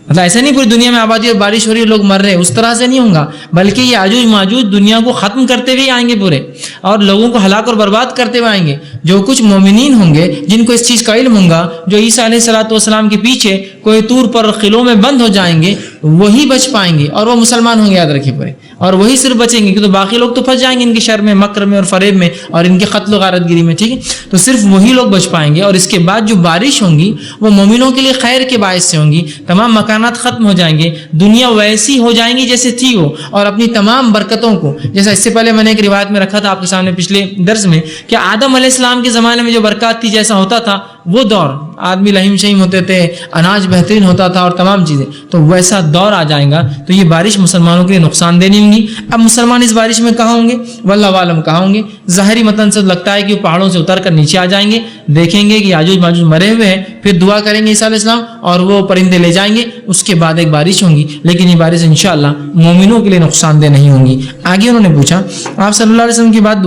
مطلب ایسا نہیں پوری دنیا میں آبادی اور بارش ہو رہی ہے لوگ مر رہے ہیں، اس طرح سے نہیں ہوگا، بلکہ یہ یاجوج ماجوج دنیا کو ختم کرتے ہوئے آئیں گے پورے، اور لوگوں کو ہلاک اور برباد کرتے ہوئے آئیں گے۔ جو کچھ مومنین ہوں گے جن کو اس چیز کا علم ہوگا، جو عیسیٰ علیہ السلام کے پیچھے کوئی طور پر قلعوں میں بند ہو جائیں گے، وہی بچ پائیں گے اور وہ مسلمان ہوں گے، یاد رکھیے پورے، اور وہی صرف بچیں گے، کیونکہ باقی لوگ تو پھنس جائیں گے ان کے شر میں، مکر میں اور فریب میں اور ان کے قتل و غارت گیری میں، ٹھیک ہے، تو صرف وہی لوگ بچ پائیں گے، اور اس کے بعد جو بارش ہوں گی وہ مومنوں کے لیے خیر کے باعث سے ہوں گی، تمام مکانات ختم ہو جائیں گے، دنیا ویسی ہو جائیں گی جیسے تھی وہ، اور اپنی تمام برکتوں کو، جیسا اس سے پہلے میں نے ایک روایت میں رکھا تھا آپ کے سامنے پچھلے درس میں کہ آدم علیہ السلام کے زمانے میں جو برکات تھی، جیسا ہوتا تھا وہ دور، آدمی لہیم شہیم ہوتے تھے، اناج بہترین ہوتا تھا اور تمام چیزیں، تو ویسا دور آ جائے گا، تو یہ بارش مسلمانوں کے لیے نقصان دہ نہیں ہوں گی۔ اب مسلمان اس بارش میں کہاں ہوں گے؟ واللہ عالم کہاں ہوں گے؟ ظاہری متن سے لگتا ہے کہ وہ پہاڑوں سے اتر کر نیچے آ جائیں گے، دیکھیں گے کہ یاجوج ماجوج مرے ہوئے ہیں، پھر دعا کریں گے عیسیٰ علیہ السلام اور وہ پرندے لے جائیں گے، اس کے بعد ایک بارش ہوں گی، لیکن یہ بارش انشاءاللہ مومنوں کے لیے نقصان دہ نہیں ہوں گی۔ آگے انہوں نے پوچھا آپ صلی اللہ علیہ وسلم کے بعد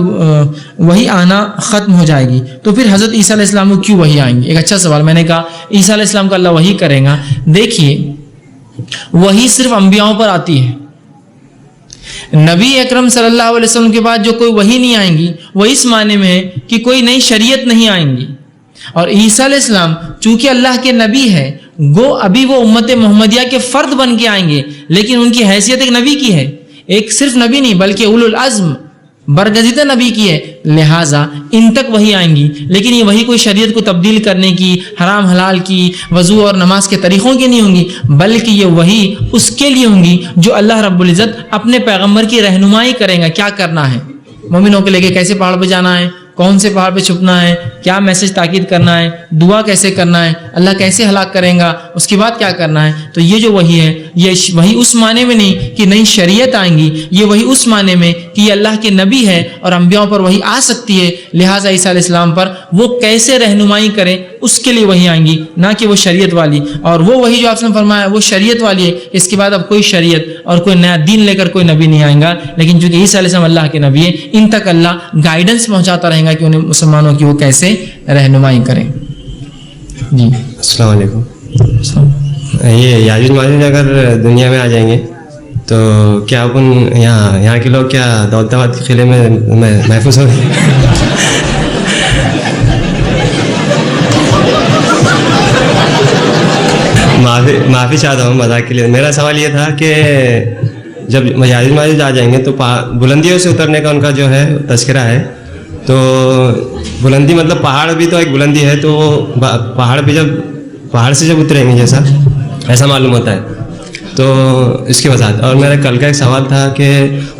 وہی آنا ختم ہو جائے گی، تو پھر حضرت عیسیٰ علیہ السلام کو کیوں وہی آئیں گے؟ ایک اچھا سوال، میں نے کہا عیسیٰ علیہ السلام کو اللہ وحی کرے گا۔ دیکھیے وہی صرف انبیاؤں پر آتی ہے، نبی اکرم صلی اللہ علیہ وسلم کے بعد جو کوئی وحی نہیں آئیں گی وہ اس معنی میں ہے کہ کوئی نئی شریعت نہیں آئیں گی، اور عیسیٰ علیہ السلام چونکہ اللہ کے نبی ہے گو ابھی وہ امت محمدیہ کے فرد بن کے آئیں گے، لیکن ان کی حیثیت ایک نبی کی ہے، ایک صرف نبی نہیں بلکہ اولو العزم برگزیدہ نبی کی ہے، لہٰذا ان تک وہی آئیں گی، لیکن یہ وہی کوئی شریعت کو تبدیل کرنے کی، حرام حلال کی، وضو اور نماز کے طریقوں کی نہیں ہوں گی، بلکہ یہ وہی اس کے لیے ہوں گی جو اللہ رب العزت اپنے پیغمبر کی رہنمائی کریں گا کیا کرنا ہے، مومنوں کو لے کے کیسے پہاڑ پہ جانا ہے، کون سے پہاڑ پہ چھپنا ہے، کیا میسج تاکید کرنا ہے، دعا کیسے کرنا ہے، اللہ کیسے ہلاک کریں گا، اس کے بعد کیا کرنا ہے۔ تو یہ جو وہی ہے یہ وہی اس معنی میں نہیں کہ نئی شریعت آئیں گی، یہ وہی اس معنی میں کہ یہ اللہ کے نبی ہے اور انبیاء پر وہی آ سکتی ہے، لہٰذا عیسیٰ علیہ السلام پر وہ کیسے رہنمائی کریں اس کے لیے وہی آئیں گی، نہ کہ وہ شریعت والی۔ اور وہ وہی جو آپ نے فرمایا وہ شریعت والی ہے، اس کے بعد اب کوئی شریعت اور کوئی نیا دین لے کر کوئی نبی نہیں آئے گا، لیکن چونکہ عیسیٰ علیہ السلام اللہ کے نبی ہے، ان تک اللہ گائیڈنس پہنچاتا رہے گا کہ انہیں مسلمانوں کی وہ کیسے رہنمائی کریں۔ جی السلام علیکم۔ یہ یاجوج ماجوج اگر دنیا میں آ جائیں گے تو کیا اپن یہاں کے لوگ کیا دولت آباد کے قلعے میں محفوظ ہوں گے؟ معافی چاہتا ہوں مذاق کے لیے۔ میرا سوال یہ تھا کہ جب یاجوج ماجوج آ جائیں گے تو بلندیوں سے اترنے کا ان کا جو ہے تذکرہ ہے، تو بلندی مطلب پہاڑ بھی تو ایک بلندی ہے، تو پہاڑ پہ جب پہاڑ سے جب اتریں گے جیسا ایسا معلوم ہوتا ہے، تو اس کی وضاحت۔ اور میرا کل کا ایک سوال تھا کہ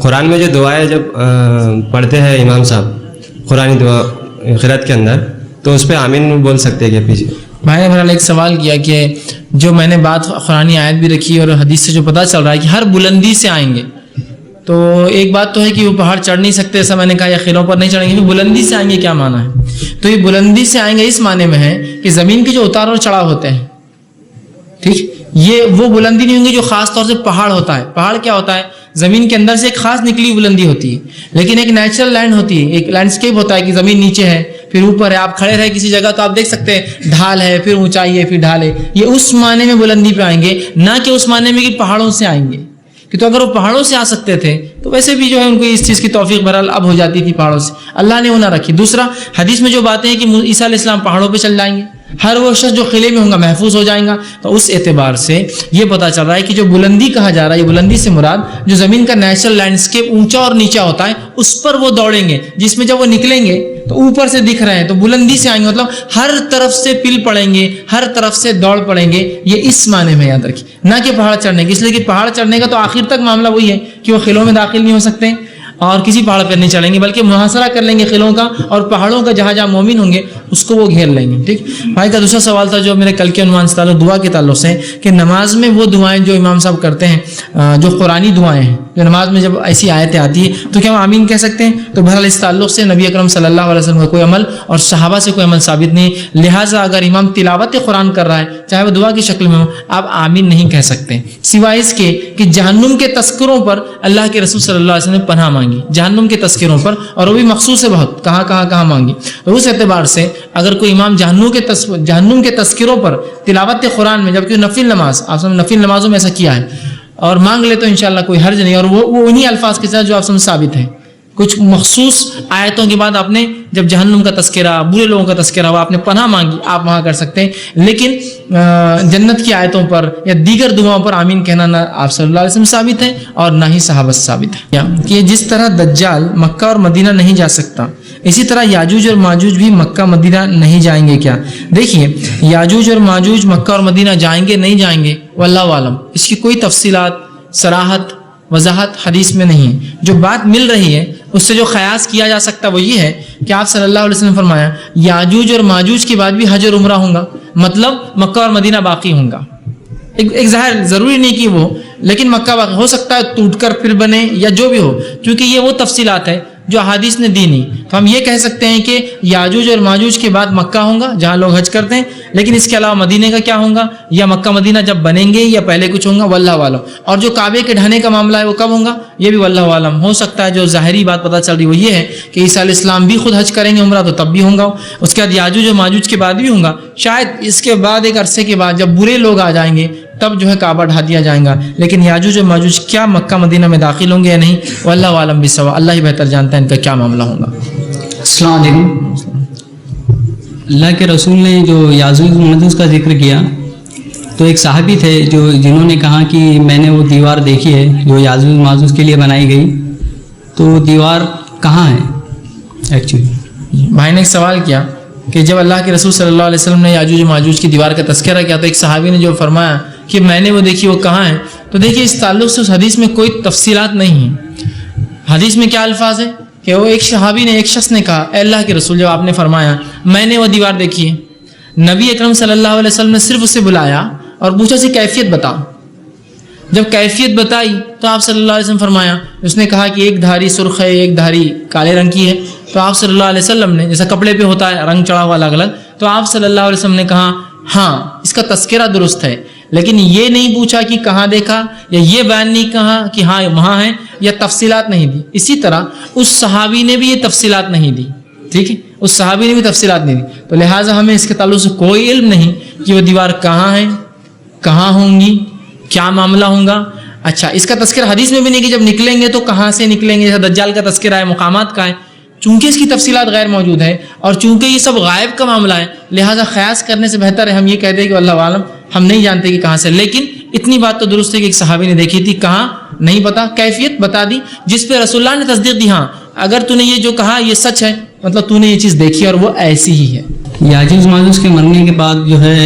قرآن میں جو دعائیں جب پڑھتے ہیں امام صاحب قرآنی دعا قرأت کے اندر، تو اس پہ آمین بول سکتے ہیں کیا پیچھے؟ بھائی نے بہرحال ایک سوال کیا کہ جو میں نے بات قرآنی آیت بھی رکھی اور حدیث سے جو پتہ چل رہا ہے کہ ہر بلندی سے آئیں گے، تو ایک بات تو ہے کہ وہ پہاڑ چڑھ نہیں سکتے ایسا میں نے کہا، یا قلعوں پر نہیں چڑھیں گے، بلندی سے آئیں گے کیا معنی ہے؟ تو یہ بلندی سے آئیں گے اس معنی میں ہے کہ زمین کے جو اتار اور چڑھاؤ ہوتے ہیں، ٹھیک، یہ وہ بلندی نہیں ہوں گی جو خاص طور سے پہاڑ ہوتا ہے۔ پہاڑ کیا ہوتا ہے؟ زمین کے اندر سے ایک خاص نکلی بلندی ہوتی ہے، لیکن ایک نیچرل لینڈ ہوتی ہے، ایک لینڈسکیپ ہوتا ہے کہ زمین نیچے ہے پھر اوپر ہے، آپ کھڑے رہے کسی جگہ تو آپ دیکھ سکتے ہیں ڈھال ہے پھر اونچائی ہے پھر ڈھال ہے، یہ اس معنی میں بلندی پہ آئیں گے، نہ کہ اس معنی میں کہ پہاڑوں سے آئیں گے، کہ تو اگر وہ پہاڑوں سے آ سکتے تھے تو ویسے بھی جو ہے ان کو اس چیز کی توفیق بہرحال اب ہو جاتی تھی پہاڑوں سے، اللہ نے وہ نہ رکھی۔ دوسرا، حدیث میں جو باتیں ہیں کہ عیسیٰ علیہ السلام پہاڑوں پہ چل جائیں گے، ہر وہ شخص جو قلعے میں ہوگا محفوظ ہو جائیں گا، تو اس اعتبار سے یہ پتہ چل رہا ہے کہ جو بلندی کہا جا رہا ہے، یہ بلندی سے مراد جو زمین کا نیچرل لینڈسکیپ اونچا اور نیچا ہوتا ہے اس پر وہ دوڑیں گے، جس میں جب وہ نکلیں گے تو اوپر سے دکھ رہے ہیں تو بلندی سے آئیں گے، مطلب ہر طرف سے پل پڑیں گے، ہر طرف سے دوڑ پڑیں گے، یہ اس معنی میں یاد رکھیے، نہ کہ پہاڑ چڑھنے کے، اس لیے کہ پہاڑ چڑھنے کا تو آخر تک معاملہ وہی ہے کہ وہ قلعوں میں داخل نہیں ہو سکتے اور کسی پہاڑ پر نہیں چڑھیں گے، بلکہ محاصرہ کر لیں گے قلعوں کا اور پہاڑوں کا، جہاں جہاں مومن ہوں گے اس کو وہ گھیر لیں گے۔ ٹھیک، بھائی کا دوسرا سوال تھا جو میرے کل کے عنوان سے تعلق دعا کے تعلق سے، کہ نماز میں وہ دعائیں جو امام صاحب کرتے ہیں جو قرآنی دعائیں ہیں، جو نماز میں جب ایسی آیتیں آتی ہیں تو کیا وہ آمین کہہ سکتے ہیں؟ تو بہرحال اس تعلق سے نبی اکرم صلی اللہ علیہ وسلم کا کوئی عمل اور صحابہ سے کوئی عمل ثابت نہیں، لہٰذا اگر امام تلاوت قرآن کر رہا ہے چاہے وہ دعا کی شکل میں ہو، آپ آمین نہیں کہہ سکتے، سوائے اس کے کہ جہنم کے تذکروں پر اللہ کے رسول صلی اللہ علیہ وسلم نے پناہ مانگی، جہنم کے تذکروں پر، اور وہ بھی مخصوص ہے بہت، کہاں مانگی، اور اس اعتبار سے اگر کوئی امام جہنم کے تذکروں پر تلاوت قرآن میں، جبکہ نفل نماز آپ سب نفل نمازوں میں ایسا کیا ہے، اور مانگ لے تو انشاءاللہ کوئی حرج نہیں، اور وہ انہی الفاظ کے ساتھ جو آپ سب ثابت ہیں، کچھ مخصوص آیتوں کے بعد آپ نے جب جہنم کا تذکرہ، برے لوگوں کا تذکرہ ہوا، آپ نے پناہ مانگی، آپ وہاں کر سکتے ہیں، لیکن جنت کی آیتوں پر یا دیگر دعاؤں پر آمین کہنا نہ آپ صلی اللہ علیہ وسلم ثابت ہے اور نہ ہی صحابہ سے ثابت ہے کہ جس طرح دجال مکہ اور مدینہ نہیں جا سکتا، اسی طرح یاجوج اور ماجوج بھی مکہ مدینہ نہیں جائیں گے کیا؟ دیکھیے، یاجوج اور ماجوج مکہ اور مدینہ جائیں گے نہیں جائیں گے واللہ عالم، اس کی کوئی تفصیلات، صراحت، وضاحت حدیث میں نہیں ہے۔ جو بات مل رہی ہے اس سے جو قیاس کیا جا سکتا وہ یہ ہے کہ آپ صلی اللہ علیہ وسلم نے فرمایا یاجوج اور ماجوج کے بعد بھی حج اور عمرہ ہوں گا، مطلب مکہ اور مدینہ باقی ہوں گا، ایک ظاہر ضروری نہیں کہ وہ، لیکن مکہ باقی ہو سکتا ہے، ٹوٹ کر پھر بنے یا جو بھی ہو، کیونکہ یہ وہ تفصیلات ہے جو احادیث نے دی نہیں، تو ہم یہ کہہ سکتے ہیں کہ یاجوج اور ماجوج کے بعد مکہ ہوں گا جہاں لوگ حج کرتے ہیں، لیکن اس کے علاوہ مدینے کا کیا ہوگا، یا مکہ مدینہ جب بنیں گے یا پہلے کچھ ہوگا، واللہ عالم۔ اور جو کعبے کے ڈھانے کا معاملہ ہے وہ کب ہوگا، یہ بھی واللہ عالم۔ ہو سکتا ہے جو ظاہری بات پتہ چل رہی وہ یہ ہے کہ عیسیٰ علیہ السلام بھی خود حج کریں گے عمرہ، تو تب بھی ہوگا، اس کے بعد یاجوج اور ماجوج کے بعد بھی ہوگا، شاید اس کے بعد ایک عرصے کے بعد جب برے لوگ آ جائیں گے تب جو ہے کعبہ ڈھا دیا جائے گا، لیکن یاجوج اور ماجوج کیا مکہ مدینہ میں داخل ہوں گے یا نہیں، واللہ عالم بالصواب، اللہ ہی بہتر جانتا ہے ان کا کیا معاملہ ہوگا۔ السلام علیکم۔ اللہ کے رسول نے جو یاجوج و ماجوج کا ذکر کیا تو ایک صحابی تھے جنہوں نے کہا کہ میں نے وہ دیوار دیکھی ہے جو یاجوج ماجوج کے لیے بنائی گئی، تو وہ دیوار کہاں ہے ایکچولی؟ بھائی نے ایک سوال کیا کہ جب اللہ کے رسول صلی اللہ علیہ وسلم نے یاجوج و ماجوج کی دیوار کا تذکرہ کیا تو ایک صحابی نے جو فرمایا کہ میں نے وہ دیکھی وہ کہاں ہے، تو دیکھیے اس تعلق سے اس حدیث میں کوئی تفصیلات نہیں ہیں۔ حدیث میں کیا الفاظ ہے کہ وہ ایک صحابی نے، ایک شخص نے کہا اے اللہ کے رسول، جب آپ نے فرمایا میں نے وہ دیوار دیکھی ہے، نبی اکرم صلی اللہ علیہ وسلم نے صرف اسے بلایا اور پوچھا سی کیفیت بتاؤ۔ جب کیفیت بتائی تو آپ صلی اللہ علیہ وسلم فرمایا، اس نے کہا کہ ایک دھاری سرخ ہے، ایک دھاری کالے رنگ کی ہے، تو آپ صلی اللہ علیہ وسلم نے، جیسا کپڑے پہ ہوتا ہے رنگ چڑھا ہوا الگ الگ، تو آپ صلی اللہ علیہ وسلم نے کہا ہاں اس کا تذکرہ درست ہے، لیکن یہ نہیں پوچھا کہ کہاں دیکھا، یا یہ بیان نہیں کہا کہ ہاں وہاں ہے، یا تفصیلات نہیں دی۔ اسی طرح اس صحابی نے بھی یہ تفصیلات نہیں دی، ٹھیک ہے، اس صحابی نے بھی تفصیلات نہیں دی، تو لہٰذا ہمیں اس کے تعلق سے کوئی علم نہیں کہ وہ دیوار کہاں ہے، کہاں ہوں گی، کیا معاملہ ہوگا۔ اچھا، اس کا تذکرہ حدیث میں بھی نہیں کہ جب نکلیں گے تو کہاں سے نکلیں گے، جیسا دجال کا تذکرہ ہے، مقامات کا ہے، چونکہ اس کی تفصیلات غیر موجود ہے اور چونکہ یہ سب غائب کا معاملہ ہے، لہٰذا قیاس کرنے سے بہتر ہے ہم یہ کہہ دیں کہ اللہ عالم ہم نہیں جانتے کہ کہاں سے، لیکن اتنی بات تو درست ہے کہ ایک صحابی نے دیکھی تھی، کہاں نہیں پتا، کیفیت بتا دی، جس پہ رسول اللہ نے تصدیق دی، ہاں اگر تو نے یہ جو کہا یہ سچ ہے، مطلب تو نے یہ چیز دیکھی اور وہ ایسی ہی ہے۔ یاجوج ماجوج کے مرنے کے بعد جو ہے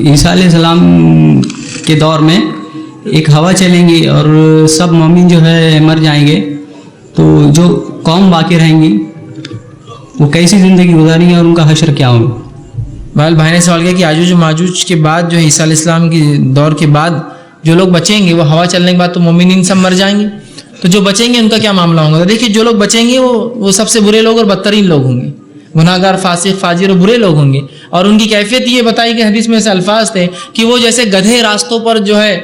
عیسیٰ علیہ السلام کے دور میں ایک ہوا چلیں گی اور سب مومن جو ہے مر جائیں گے، تو جو قوم باقی رہیں گی وہ کیسی زندگی گزاریں گے اور ان کا حشر کیا ہوگا؟ بھائی نے سوال کیا کہ یاجوج و ماجوج کے بعد جو ہے عیسیٰ علیہ السلام کے دور کے بعد جو لوگ بچیں گے، وہ ہوا چلنے کے بعد تو مومنین سب مر جائیں گے، تو جو بچیں گے ان کا کیا معاملہ ہوگا؟ تو دیکھیے جو لوگ بچیں گے وہ سب سے برے لوگ اور بدترین لوگ ہوں گے، گناہ گار، فاسق، فاجر اور برے لوگ ہوں گے، اور ان کی کیفیت یہ بتائی کہ حدیث میں ایسے الفاظ تھے کہ وہ جیسے گدھے راستوں پر جو ہے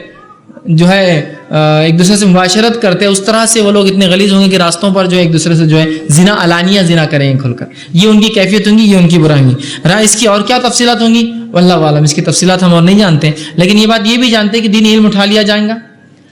ایک دوسرے سے مباشرت کرتے ہیں، اس طرح سے وہ لوگ اتنے غلیظ ہوں گے کہ راستوں پر جو ہے ایک دوسرے سے جو ہے زنا، علانیہ زنا کریں گے کھل کر، یہ ان کی کیفیت ہوں گی، یہ ان کی برائی ہوں گی۔ رہا اس کی اور کیا تفصیلات ہوں گی، واللہ عالم، اس کی تفصیلات ہم اور نہیں جانتے، لیکن یہ بات یہ بھی جانتے ہیں کہ دینی علم اٹھا لیا جائے گا،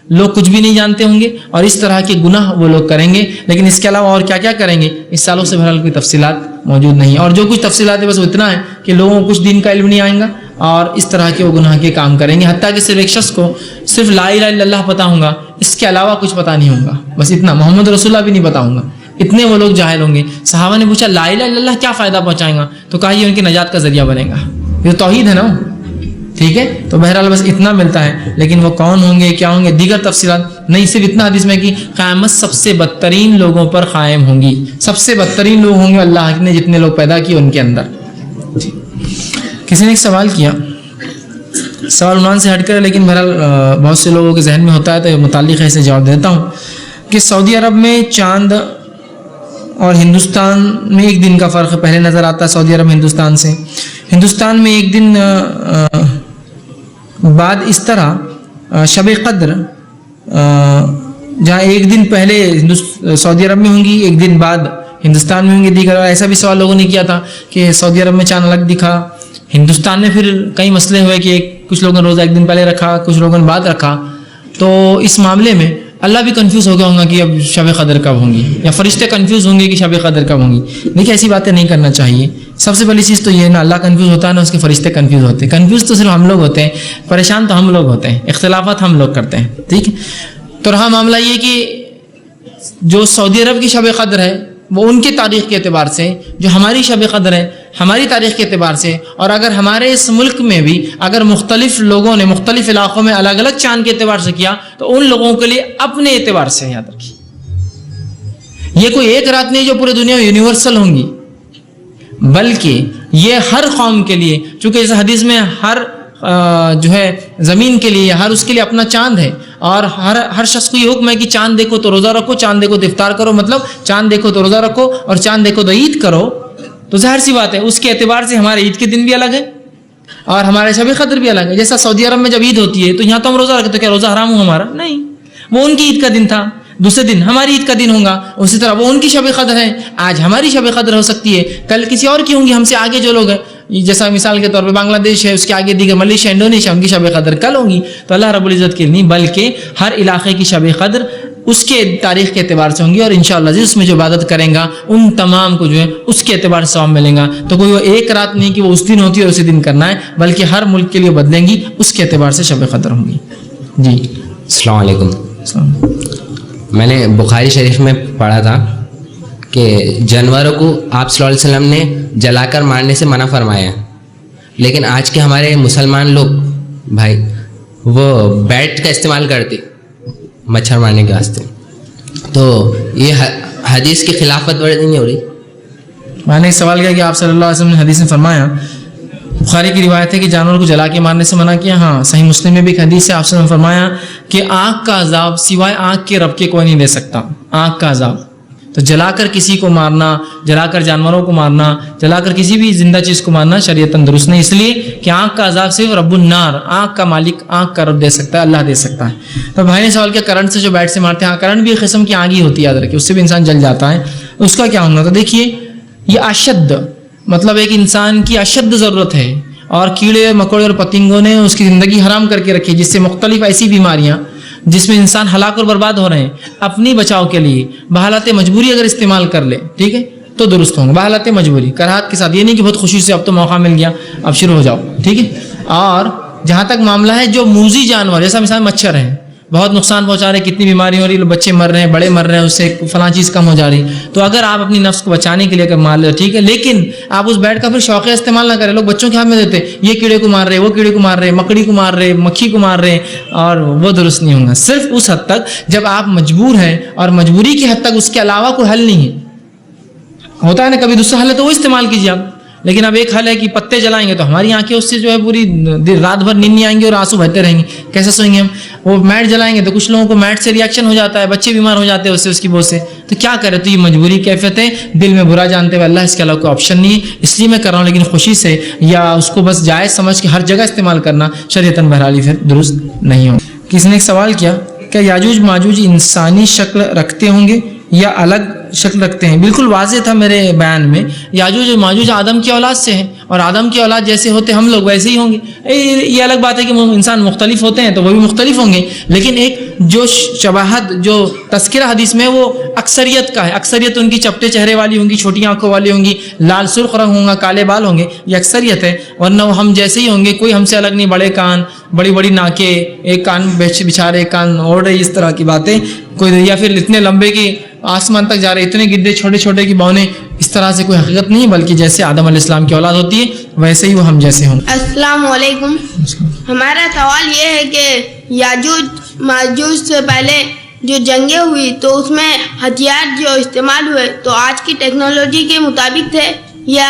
لوگ کچھ بھی نہیں جانتے ہوں گے اور اس طرح کے گناہ وہ لوگ کریں گے، لیکن اس کے علاوہ اور کیا کیا کریں گے اس سالوں سے بہرحال کوئی تفصیلات موجود نہیں، اور جو کچھ تفصیلات ہے بس وہ اتنا ہے کہ لوگوں کو کچھ دین کا علم نہیں آئے گا اور اس طرح کے وہ گناہ کے کام کریں گے، حتیٰ کہ صرف ایک شخص کو صرف لا الہ الا اللہ پتہ ہوں گا، اس کے علاوہ کچھ پتہ نہیں ہوگا، بس اتنا، محمد رسول اللہ بھی نہیں پتہ ہوں گا، اتنے وہ لوگ جاہل ہوں گے۔ صحابہ نے پوچھا لا الہ الا اللہ کیا فائدہ پہنچائیں گا، تو کہا یہ ان کی نجات کا ذریعہ بنے گا، یہ توحید ہے نا، ٹھیک ہے، تو بہرحال بس اتنا ملتا ہے، لیکن وہ کون ہوں گے، کیا ہوں گے، دیگر تفصیلات نہیں، صرف اتنا حدیث میں کہ قیامت سب سے بدترین لوگوں پر قائم ہوں گی، سب سے بدترین لوگ ہوں گے اللہ نے جتنے لوگ پیدا کیے ان کے اندر۔ کسی نے ایک سوال کیا، سوال عنوان سے ہٹ کر، لیکن بہرحال بہت سے لوگوں کے ذہن میں ہوتا ہے تو متعلق ہے، اسے جواب دیتا ہوں کہ سعودی عرب میں چاند اور ہندوستان میں ایک دن کا فرق پہلے نظر آتا ہے، سعودی عرب ہندوستان سے، ہندوستان میں ایک دن بعد اس طرح شب قدر جہاں ایک دن پہلے سعودی عرب میں ہوں گی، ایک دن بعد ہندوستان میں ہوں گے، دیگر ایسا بھی سوال لوگوں نے کیا تھا کہ سعودی عرب میں چاند الگ دکھا، ہندوستان میں پھر کئی مسئلے ہوئے کہ کچھ لوگوں نے روزہ ایک دن پہلے رکھا، کچھ لوگوں نے بعد رکھا، تو اس معاملے میں اللہ بھی کنفیوز ہو گیا ہوگا کہ اب شب قدر کب ہوں گی، یا فرشتے کنفیوز ہوں گے کہ شب قدر کب ہوں گی۔ دیکھیے ایسی باتیں نہیں کرنا چاہیے، سب سے پہلی چیز تو یہ ہے نا اللہ کنفیوز ہوتا ہے نا اس کے فرشتے کنفیوز ہوتے ہیں، کنفیوز تو صرف ہم لوگ ہوتے ہیں، پریشان تو ہم لوگ ہوتے ہیں، اختلافات ہم لوگ کرتے ہیں، ٹھیک ہے۔ تو رہا معاملہ یہ کہ جو سعودی عرب کی شب قدر ہے وہ ان کی تاریخ کے اعتبار سے، جو ہماری شب قدر ہے ہماری تاریخ کے اعتبار سے، اور اگر ہمارے اس ملک میں بھی اگر مختلف لوگوں نے مختلف علاقوں میں الگ الگ چاند کے اعتبار سے کیا تو ان لوگوں کے لیے اپنے اعتبار سے یاد رکھیے، یہ کوئی ایک رات نہیں جو پورے دنیا میں یونیورسل ہوں گی، بلکہ یہ ہر قوم کے لیے، چونکہ اس حدیث میں ہر جو ہے زمین کے لیے ہر اس کے لیے اپنا چاند ہے، اور ہر شخص کو یہ حکم ہے کہ چاند دیکھو تو روزہ رکھو، چاند دیکھو تو افطار کرو، مطلب چاند دیکھو تو روزہ رکھو اور چاند دیکھو تو عید کرو، تو ظاہر سی بات ہے اس کے اعتبار سے ہمارے عید کے دن بھی الگ ہے اور ہمارے شب قدر بھی الگ ہے۔ جیسا سعودی عرب میں جب عید ہوتی ہے تو یہاں تو ہم روزہ رکھتے، تو کیا روزہ حرام ہو ہمارا؟ نہیں، وہ ان کی عید کا دن تھا، دوسرے دن ہماری عید کا دن ہوگا، اسی طرح وہ ان کی شب قدر ہے، آج ہماری شب قدر ہو سکتی ہے، کل کسی اور کی ہوں گی، ہم سے آگے جو لوگ ہیں، جیسا مثال کے طور پہ بنگلہ دیش ہے، اس کے آگے دیگر ملیشیا، انڈونیشیا، ان کی شب قدر کل ہوں گی، تو اللہ رب العزت کے نہیں بلکہ ہر علاقے کی شب قدر اس کے تاریخ کے اعتبار سے ہوں گی, اور انشاءاللہ جس میں جو عبادت کریں گا ان تمام کو جو ہے اس کے اعتبار سے ثواب ملیں گا. تو کوئی وہ ایک رات نہیں کہ وہ اس دن ہوتی ہے اور اسی دن کرنا ہے, بلکہ ہر ملک کے لیے بدلیں گی, اس کے اعتبار سے شب قدر ہوں گی. جی السلام علیکم. السلام. میں نے بخاری شریف میں پڑھا تھا کہ جانوروں کو آپ صلی اللہ علیہ وسلم نے جلا کر مارنے سے منع فرمایا, لیکن آج کے ہمارے مسلمان لوگ بھائی وہ بیٹ کا استعمال کرتے مچھر مارنے کے واسطے, تو یہ حدیث کی خلافت ورزی نہیں ہو رہی؟ میں نے ایک سوال کیا کہ آپ صلی اللہ علیہ وسلم نے حدیث میں فرمایا, بخاری کی روایت ہے کہ جانور کو جلا کے مارنے سے منع کیا. ہاں صحیح مسلم میں بھی ایک حدیث ہے, آپ صلی اللہ علیہ وسلم نے فرمایا کہ آگ کا عذاب سوائے آگ کے رب کے کوئی نہیں دے سکتا. آگ کا عذاب, تو جلا کر کسی کو مارنا, جلا کر جانوروں کو مارنا, جلا کر کسی بھی زندہ چیز کو مارنا شریعتاً درست نہیں, اس لیے کہ آگ کا عذاب صرف رب النار, آگ کا مالک, آگ کا رب دے سکتا ہے, اللہ دے سکتا ہے. تو بھائی نے سوال کیا کرنٹ سے جو بیٹ سے مارتے ہیں, ہاں کرنٹ بھی ایک قسم کی آگ ہی ہوتی ہے, یاد رکھیے, اس سے بھی انسان جل جاتا ہے, اس کا کیا ہوگا؟ تو دیکھیے یہ اشد, مطلب ایک انسان کی اشد ضرورت ہے, اور کیڑے مکوڑے اور پتنگوں نے اس کی زندگی حرام کر کے رکھی, جس سے مختلف ایسی بیماریاں جس میں انسان ہلاک اور برباد ہو رہے ہیں, اپنی بچاؤ کے لیے بحالت مجبوری اگر استعمال کر لے, ٹھیک ہے, تو درست ہوں گے. بحالت مجبوری, کراہت کے ساتھ, یہ نہیں کہ بہت خوشی سے اب تو موقع مل گیا اب شروع ہو جاؤ, ٹھیک ہے. اور جہاں تک معاملہ ہے جو موذی جانور, جیسا مثال مچھر ہیں, بہت نقصان پہنچا رہے ہیں, کتنی بیماری ہو رہی ہے, بچے مر رہے ہیں, بڑے مر رہے ہیں, اس سے فلاں چیز کم ہو جا رہی, تو اگر آپ اپنی نفس کو بچانے کے لیے اگر مار لیں ٹھیک ہے, لیکن آپ اس بیٹ کا پھر شوقیہ استعمال نہ کریں. لوگ بچوں کے ہاتھ میں دیتے, یہ کیڑے کو مار رہے, وہ کیڑے کو مار رہے, مکڑی کو مار رہے, مکھی کو مار رہے, اور وہ درست نہیں ہوگا. صرف اس حد تک جب آپ مجبور ہیں, اور مجبوری کی حد تک, اس کے علاوہ کوئی حل نہیں ہے. ہوتا ہے نا کبھی دوسرا حل ہے تو وہ استعمال کیجیے آپ, لیکن اب ایک حل ہے کہ پتے جلائیں گے تو ہماری آنکھیں اس سے جو ہے پوری رات بھر نیند نہیں آئیں گی اور آنسو بہتے رہیں گے, کیسے سوئیں گے ہم. وہ میٹ جلائیں گے تو کچھ لوگوں کو میٹ سے ریاکشن ہو جاتا ہے, بچے بیمار ہو جاتے ہیں اس سے, اس کی بو سے, تو کیا کرے. تو یہ مجبوری کیفیت ہے, دل میں برا جانتے ہوئے, اللہ اس کے علاوہ کوئی آپشن نہیں ہے, اس لیے میں کر رہا ہوں, لیکن خوشی سے یا اس کو بس جائز سمجھ کے ہر جگہ استعمال کرنا شریعتاً بہرحال پھر درست نہیں ہو. کسی نے ایک سوال کیا کہ یاجوج ماجوج انسانی شکل رکھتے ہوں گے یا الگ شکل رکھتے ہیں؟ بالکل واضح تھا میرے بیان میں, یاجوج اور ماجوج آدم کی اولاد سے ہیں, اور آدم کی اولاد جیسے ہوتے ہم لوگ ویسے ہی ہوں گے. یہ الگ بات ہے کہ انسان مختلف ہوتے ہیں تو وہ بھی مختلف ہوں گے, لیکن ایک جو شباہت, جو تذکرہ حدیث میں وہ اکثریت کا ہے. اکثریت ان کی چپٹے چہرے والی ہوں گی, چھوٹی آنکھوں والی ہوں گی, لال سرخ رنگ ہوں گا, کالے بال ہوں گے, یہ اکثریت ہے. ورنہ وہ ہم جیسے ہی ہوں گے, کوئی ہم سے الگ نہیں. بڑے کان, بڑی بڑی ناکیں, ایک کان بچھارے, ایک کان اوڑھ رہے, اس طرح کی باتیں کوئی, یا پھر اتنے لمبے کی آسمان تک جا رہے, اتنے گدے چھوٹے چھوٹے کی بونے, اس طرح سے کوئی حقیقت نہیں, بلکہ جیسے آدم علیہ السلام کی اولاد ہوتی ہے ویسے ہی وہ ہم جیسے ہوں. السلام علیکم. ہمارا سوال یہ ہے کہ یاجوج ماجوج سے پہلے جو جنگیں ہوئی تو اس میں ہتھیار جو استعمال ہوئے تو آج کی ٹیکنالوجی کے مطابق تھے یا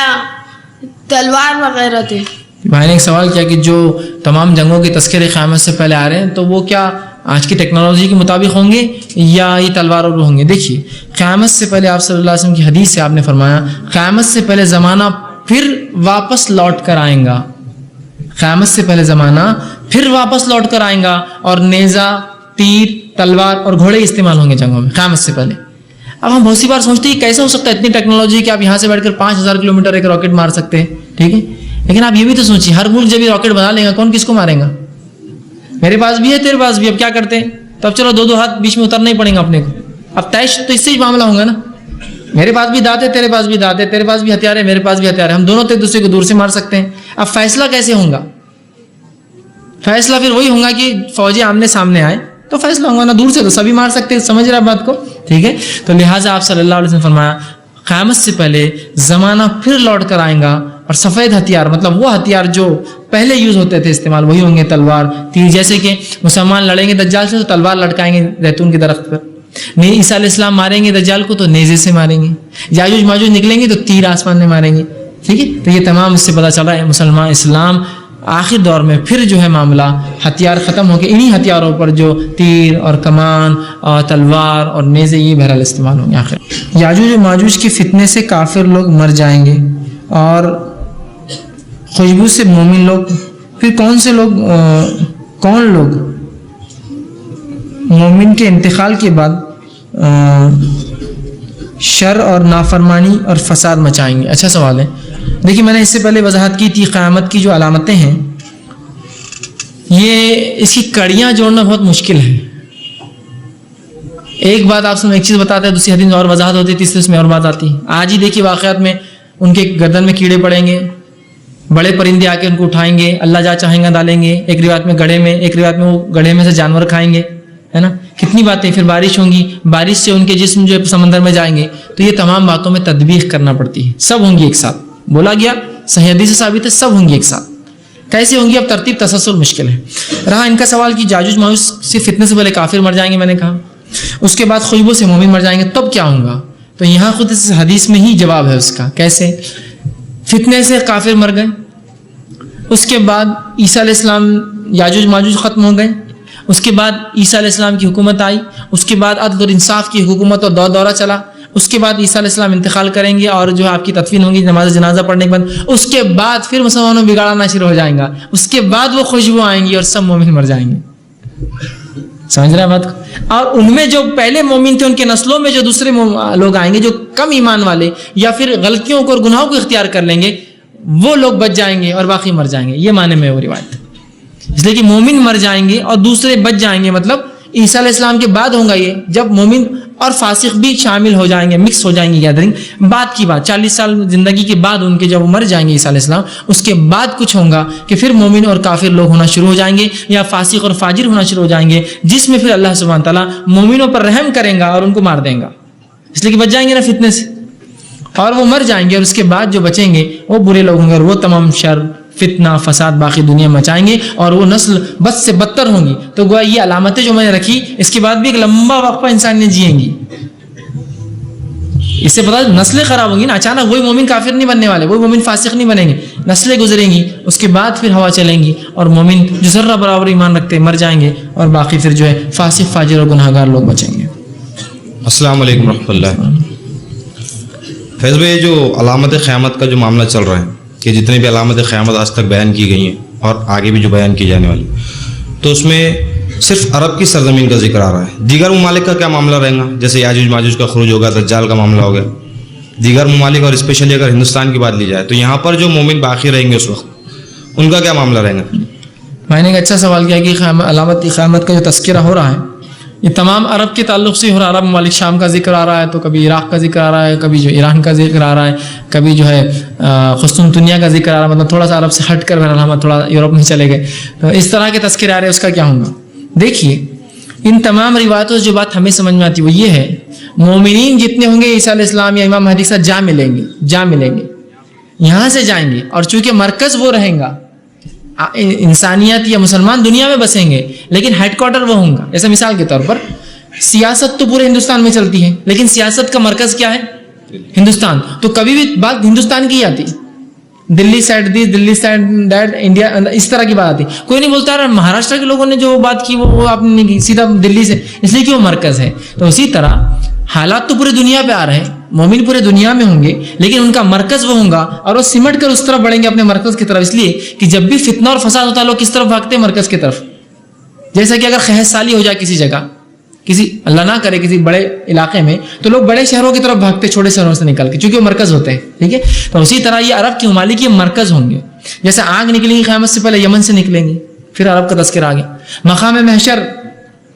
تلوار وغیرہ تھے؟ بھائی نے ایک سوال کیا کہ جو تمام جنگوں کے تذکرے قیامت سے پہلے آ رہے ہیں تو وہ کیا آج کی ٹیکنالوجی کے مطابق ہوں گے یا یہ تلوار اور ہوں گے؟ دیکھیے قیامت سے پہلے آپ صلی اللہ علیہ وسلم کی حدیث سے آپ نے فرمایا قیامت سے پہلے زمانہ پھر واپس لوٹ کر آئیں گا. قیامت سے پہلے زمانہ پھر واپس لوٹ کر آئیں گا, اور نیزہ, تیر, تلوار اور گھوڑے استعمال ہوں گے جنگوں میں قیامت سے پہلے. اب ہم بہت سی بار سوچتے ہیں کیسے ہو سکتا ہے اتنی ٹیکنالوجی کہ آپ یہاں سے بیٹھ کر 5000 کلومیٹر ایک راکٹ مار سکتے ہیں, ٹھیک ہے, لیکن آپ یہ بھی تو سوچیے ہر ملک جب یہ راکٹ بنا لے گا کون کس کو مارے گا؟ میرے پاس بھی ہے, تیرے پاس بھی, اب کیا کرتے ہیں؟ تو اب چلو دو ہاتھ بیچ میں اترنا ہی پڑیں گا اپنے کو. اب طے تو اس سے ہی معاملہ ہوگا نا, میرے پاس بھی دانت ہے, تیرے پاس بھی دانت ہے, تیرے پاس بھی ہتھیار ہے, میرے پاس بھی ہتھیار ہے, ہم دونوں ایک دوسرے کو دور سے مار سکتے ہیں. اب فیصلہ کیسے ہوگا؟ فیصلہ پھر وہی ہوگا کہ فوجی آمنے سامنے آئے تو فیصلہ ہوگا نا, دور سے تو سبھی مار سکتے ہیں, سمجھ رہا بات کو, ٹھیک ہے. تو لہٰذا آپ صلی اللہ علیہ وسلم فرمایا قیامت سے پہلے زمانہ پھر لوٹ کر آئیں گا, اور سفید ہتھیار مطلب وہ ہتھیار جو پہلے یوز ہوتے تھے استعمال وہی ہوں گے, تلوار, تیر. جیسے کہ مسلمان لڑیں گے دجال سے تو تلوار لٹکائیں گے زیتون کے درخت پر, عیسیٰ علیہ السلام ماریں گے دجال کو تو نیزے سے ماریں گے, یاجوج ماجوج نکلیں گے تو تیر آسمان میں ماریں گے, ٹھیک ہے. تو یہ تمام اس سے پتہ چلا ہے مسلمان اسلام آخر دور میں پھر جو ہے معاملہ ہتھیار ختم ہو کے انہی ہتھیاروں پر جو تیر اور کمان اور تلوار اور نیزے یہ بہرحال استعمال ہوں گے. آخر یاجوج و ماجوج کے فتنے سے کافر لوگ مر جائیں گے اور خوشبو سے مومن لوگ, پھر کون لوگ مومن کے انتقال کے بعد شر اور نافرمانی اور فساد مچائیں گے؟ اچھا سوال ہے. دیکھیے میں نے اس سے پہلے وضاحت کی تھی قیامت کی جو علامتیں ہیں یہ اس کی کڑیاں جوڑنا بہت مشکل ہے. ایک بات آپ سے میں ایک چیز بتاتا ہے, دوسری حدیث میں اور وضاحت ہوتی ہے, تیسری اس میں اور بات آتی ہے. آج ہی دیکھیے واقعات میں ان کے گردن میں کیڑے پڑیں گے, بڑے پرندے آ کے ان کو اٹھائیں گے, اللہ جا چاہیں گا ڈالیں گے, ایک روایت میں گڑھے میں, ایک روایت میں وہ گڑھے میں سے جانور کھائیں گے, ہے نا. کتنی باتیں. پھر بارش ہوں گی, بارش سے ان کے جسم جو سمندر میں جائیں گے. تو یہ تمام باتوں میں تدبیق کرنا پڑتی ہے. سب ہوں گی ایک ساتھ, بولا گیا صحیح حدیث سے ثابت ہے, سب ہوں گی ایک ساتھ. کیسے ہوں گی اب ترتیب تسلسل مشکل ہے. رہا ان کا سوال کہ یاجوج ماجوج سے فتنے سے پہلے کافر مر جائیں گے, میں نے کہا اس کے بعد خویبوں سے مومن مر جائیں گے, تب کیا ہوگا؟ تو یہاں خود اس حدیث میں ہی جواب ہے اس کا. کیسے؟ فتنے سے کافر مر گئے, اس کے بعد عیسیٰ علیہ السلام, یاجوج ماجوج ختم ہو گئے, اس کے بعد عیسیٰ علیہ السلام کی حکومت آئی, اس کے بعد عدل اور انصاف کی حکومت اور دورہ چلا, اس کے بعد عیسیٰ علیہ السلام انتقال کریں گے اور جو ہے آپ کی تدفین ہوگی نماز جنازہ پڑھنے کے بعد. اس کے بعد پھر مسلمانوں بگاڑنا شروع ہو جائیں گا, اس کے بعد وہ خوشبو آئیں گی اور سب مومن مر جائیں گے. سمجھ رہے ہیں بات کو؟ اور ان میں جو پہلے مومن تھے ان کے نسلوں میں جو دوسرے لوگ آئیں گے جو کم ایمان والے یا پھر غلطیوں کو اور گناہوں کو اختیار کر لیں گے, وہ لوگ بچ جائیں گے اور باقی مر جائیں گے. یہ معنی میں وہ روایت ہے. اس لیے کہ مومن مر جائیں گے اور دوسرے بچ جائیں گے, مطلب عیسیٰ علیہ السلام کے بعد ہوگا یہ, جب مومن اور فاسق بھی شامل ہو جائیں گے, مکس ہو جائیں گے گیدرنگ. بعد کی بات 40 سال زندگی کے بعد ان کے جب مر جائیں گے عیسیٰ علیہ السلام, اس کے بعد کچھ ہوگا کہ پھر مومن اور کافر لوگ ہونا شروع ہو جائیں گے یا فاسق اور فاجر ہونا شروع ہو جائیں گے, جس میں پھر اللہ سبحانہ تعالیٰ مومنوں پر رحم کریں گا اور ان کو مار دیں گا, اس لیے کہ بچ جائیں گے نا فتنے سے, اور وہ مر جائیں گے. اور اس کے بعد جو بچیں گے وہ برے لوگ ہوں گے اور وہ تمام شر فتنہ فساد باقی دنیا میں مچائیں گے اور وہ نسل بد سے بدتر ہوں گی. تو گویا یہ علامتیں جو میں نے رکھی, اس کے بعد بھی ایک لمبا وقفہ انسانیت جئیں گی. اس سے پتہ نسلیں خراب ہوں گی نا, اچانک وہی مومن کافر نہیں بننے والے, وہی مومن فاسق نہیں بنیں گے, نسلیں گزریں گی, اس کے بعد پھر ہوا چلیں گی اور مومن جو ذرہ برابر ایمان رکھتے مر جائیں گے اور باقی پھر جو ہے فاسق فاجر اور گناہگار لوگ بچیں گے. السلام علیکم ورحمۃ اللہ. فیض بھائی, جو علامت قیامت کا جو معاملہ چل رہا ہے کہ جتنی بھی علامت قیامت آج تک بیان کی گئی ہیں اور آگے بھی جو بیان کی جانے والی, تو اس میں صرف عرب کی سرزمین کا ذکر آ رہا ہے. دیگر ممالک کا کیا معاملہ رہے گا؟ جیسے یاجوج ماجوج کا خروج ہوگا, دجال کا معاملہ ہو گیا, دیگر ممالک اور اسپیشلی اگر ہندوستان کی بات لی جائے تو یہاں پر جو مومن باقی رہیں گے اس وقت, ان کا کیا معاملہ رہے گا؟ میں نے ایک اچھا سوال کیا کہ علامت قیامت کا جو تذکرہ ہو رہا ہے یہ تمام عرب کے تعلق سے ہو رہا ہے. عرب ممالک, شام کا ذکر آ رہا ہے, تو کبھی عراق کا ذکر آ رہا ہے, کبھی جو ایران کا ذکر آ رہا ہے, کبھی جو ہے قسطنطنیہ کا ذکر آ رہا ہے, مطلب تھوڑا سا عرب سے ہٹ کر ہم تھوڑا یورپ میں چلے گئے. تو اس طرح کے تذکرے آ رہے ہیں, اس کا کیا ہوگا؟ دیکھیے ان تمام روایتوں سے جو بات ہمیں سمجھ میں آتی ہے وہ یہ ہے, مومنین جتنے ہوں گے عیسیٰ علیہ السلام یا امام مہدی کے ساتھ جا ملیں گے, یہاں سے جائیں گے, اور چونکہ مرکز وہ رہیں گا, انسانیت یا مسلمان دنیا میں بسیں گے لیکن ہیڈ کوارٹر وہ ہوں گا. جیسے مثال کے طور پر سیاست تو پورے ہندوستان میں چلتی ہے, لیکن سیاست کا مرکز کیا ہے؟ ہندوستان. تو کبھی بھی بات ہندوستان کی آتی, Delhi side the, Delhi side that, India, اس طرح کی بات آتی. کوئی نہیں بولتا رہا مہاراشٹر کے لوگوں نے جو بات کی وہ آپ نے کی, سیدھا دلی سے, اس لیے کہ وہ مرکز ہے. تو اسی طرح حالات تو پورے دنیا پہ آ رہے ہیں, مومن پورے دنیا میں ہوں گے لیکن ان کا مرکز وہ ہوگا اور وہ سمٹ کر اس طرف بڑھیں گے اپنے مرکز کی طرف. اس لیے کہ جب بھی فتنہ اور فساد ہوتا ہے لوگ کس طرف بھاگتے ہیں؟ مرکز کی طرف. جیسا کہ اگر قحط سالی ہو جائے کسی جگہ, کسی اللہ نہ کرے کسی بڑے علاقے میں, تو لوگ بڑے شہروں کی طرف بھاگتے چھوٹے شہروں سے نکل کے, چونکہ وہ مرکز ہوتے ہیں. ٹھیک ہے, تو اسی طرح یہ عرب کے ممالک یہ مرکز ہوں گے. جیسے آگ نکلیں گی قیامت سے پہلے یمن سے نکلیں گی, پھر عرب کا تذکرہ آ گیا. مقام محشر,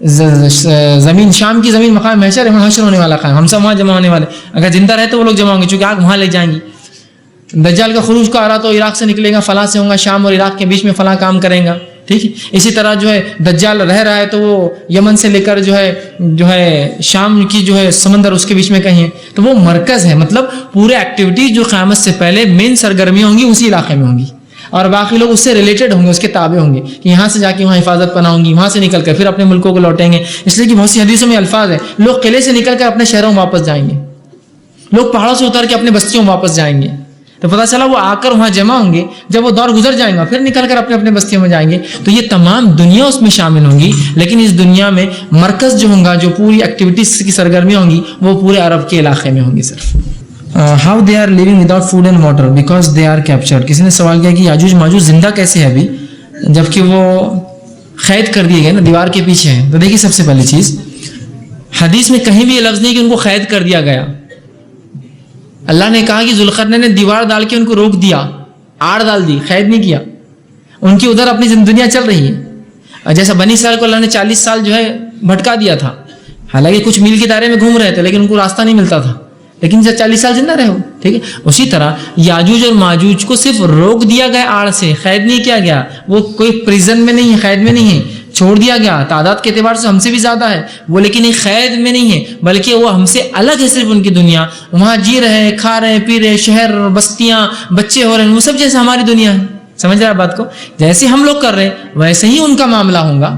زمین شام کی زمین مقام محشر ہے, وہاں حشر ہونے والا قائم, ہم سب وہاں جمع ہونے والے. اگر زندہ رہے تو وہ لوگ جمع ہوں گے چونکہ آگ وہاں لے جائیں گی. دجال کا خروج کا آ رہا تو عراق سے نکلے گا, فلاں سے ہوگا, شام اور عراق کے بیچ میں فلاں کام کریں گا. ٹھیک ہے, اسی طرح جو ہے دجال رہ رہا ہے تو وہ یمن سے لے کر جو ہے شام کی جو ہے سمندر اس کے بیچ میں کہیں ہے, تو وہ مرکز ہے. مطلب پورے ایکٹیویٹیز جو قیامت سے پہلے مین سرگرمیاں ہوں گی اسی علاقے میں ہوں گی, اور باقی لوگ اس سے ریلیٹڈ ہوں گے, اس کے تابع ہوں گے کہ یہاں سے جا کے وہاں حفاظت پناہ ہوں گی, وہاں سے نکل کر پھر اپنے ملکوں کو لوٹیں گے. اس لیے کہ بہت سی حدیثوں میں الفاظ ہے, لوگ قلعے سے نکل کر اپنے شہروں میں واپس جائیں گے, لوگ پہاڑوں سے اتر کے اپنے بستیوں میں واپس جائیں گے. تو پتہ چلا وہ آ کر وہاں جمع ہوں گے, جب وہ دور گزر جائیں گا پھر نکل کر اپنے اپنے بستیوں میں جائیں گے. تو یہ تمام دنیا اس میں شامل ہوں گی, لیکن اس دنیا میں مرکز جو ہوگا, جو پوری ایکٹیویٹیز کی سرگرمیاں ہوں گی, وہ پورے عرب کے علاقے میں ہوں گی. صرف how they are living without food and water because they are captured. کسی نے سوال کیا کہ یاجوج ماجوج زندہ کیسے ہے ابھی جبکہ وہ قید کر دیے گئے نا, دیوار کے پیچھے ہیں. تو دیکھیے سب سے پہلی چیز, حدیث میں کہیں بھی یہ لفظ نہیں کہ ان کو قید کر دیا گیا. اللہ نے کہا کہ ذوالقرنین نے دیوار ڈال کے ان کو روک دیا, آڑ ڈال دی, قید نہیں کیا. ان کی ادھر اپنی دنیا چل رہی ہے. جیسا بنی اسرائیل کو اللہ نے 40 سال جو ہے بھٹکا دیا تھا, حالانکہ کچھ میل کے دائرے میں گھوم رہے تھے لیکن ان کو راستہ نہیں ملتا تھا, لیکن 40 سال زندہ رہے ہو. ٹھیک ہے, اسی طرح یاجوج اور ماجوج کو صرف روک دیا گیا آڑ سے, قید نہیں کیا گیا. وہ کوئی پریزن میں نہیں ہے, قید میں نہیں ہے, چھوڑ دیا گیا. تعداد کے اعتبار سے ہم سے بھی زیادہ ہے وہ, لیکن ایک قید میں نہیں ہے, بلکہ وہ ہم سے الگ ہے. صرف ان کی دنیا, وہاں جی رہے ہیں, کھا رہے ہیں, پی رہے ہیں, شہر, بستیاں, بچے ہو رہے ہیں, وہ سب جیسے ہماری دنیا ہے. سمجھ رہے ہیں بات کو؟ جیسے ہم لوگ کر رہے ہیں ویسے ہی ان کا معاملہ ہوگا.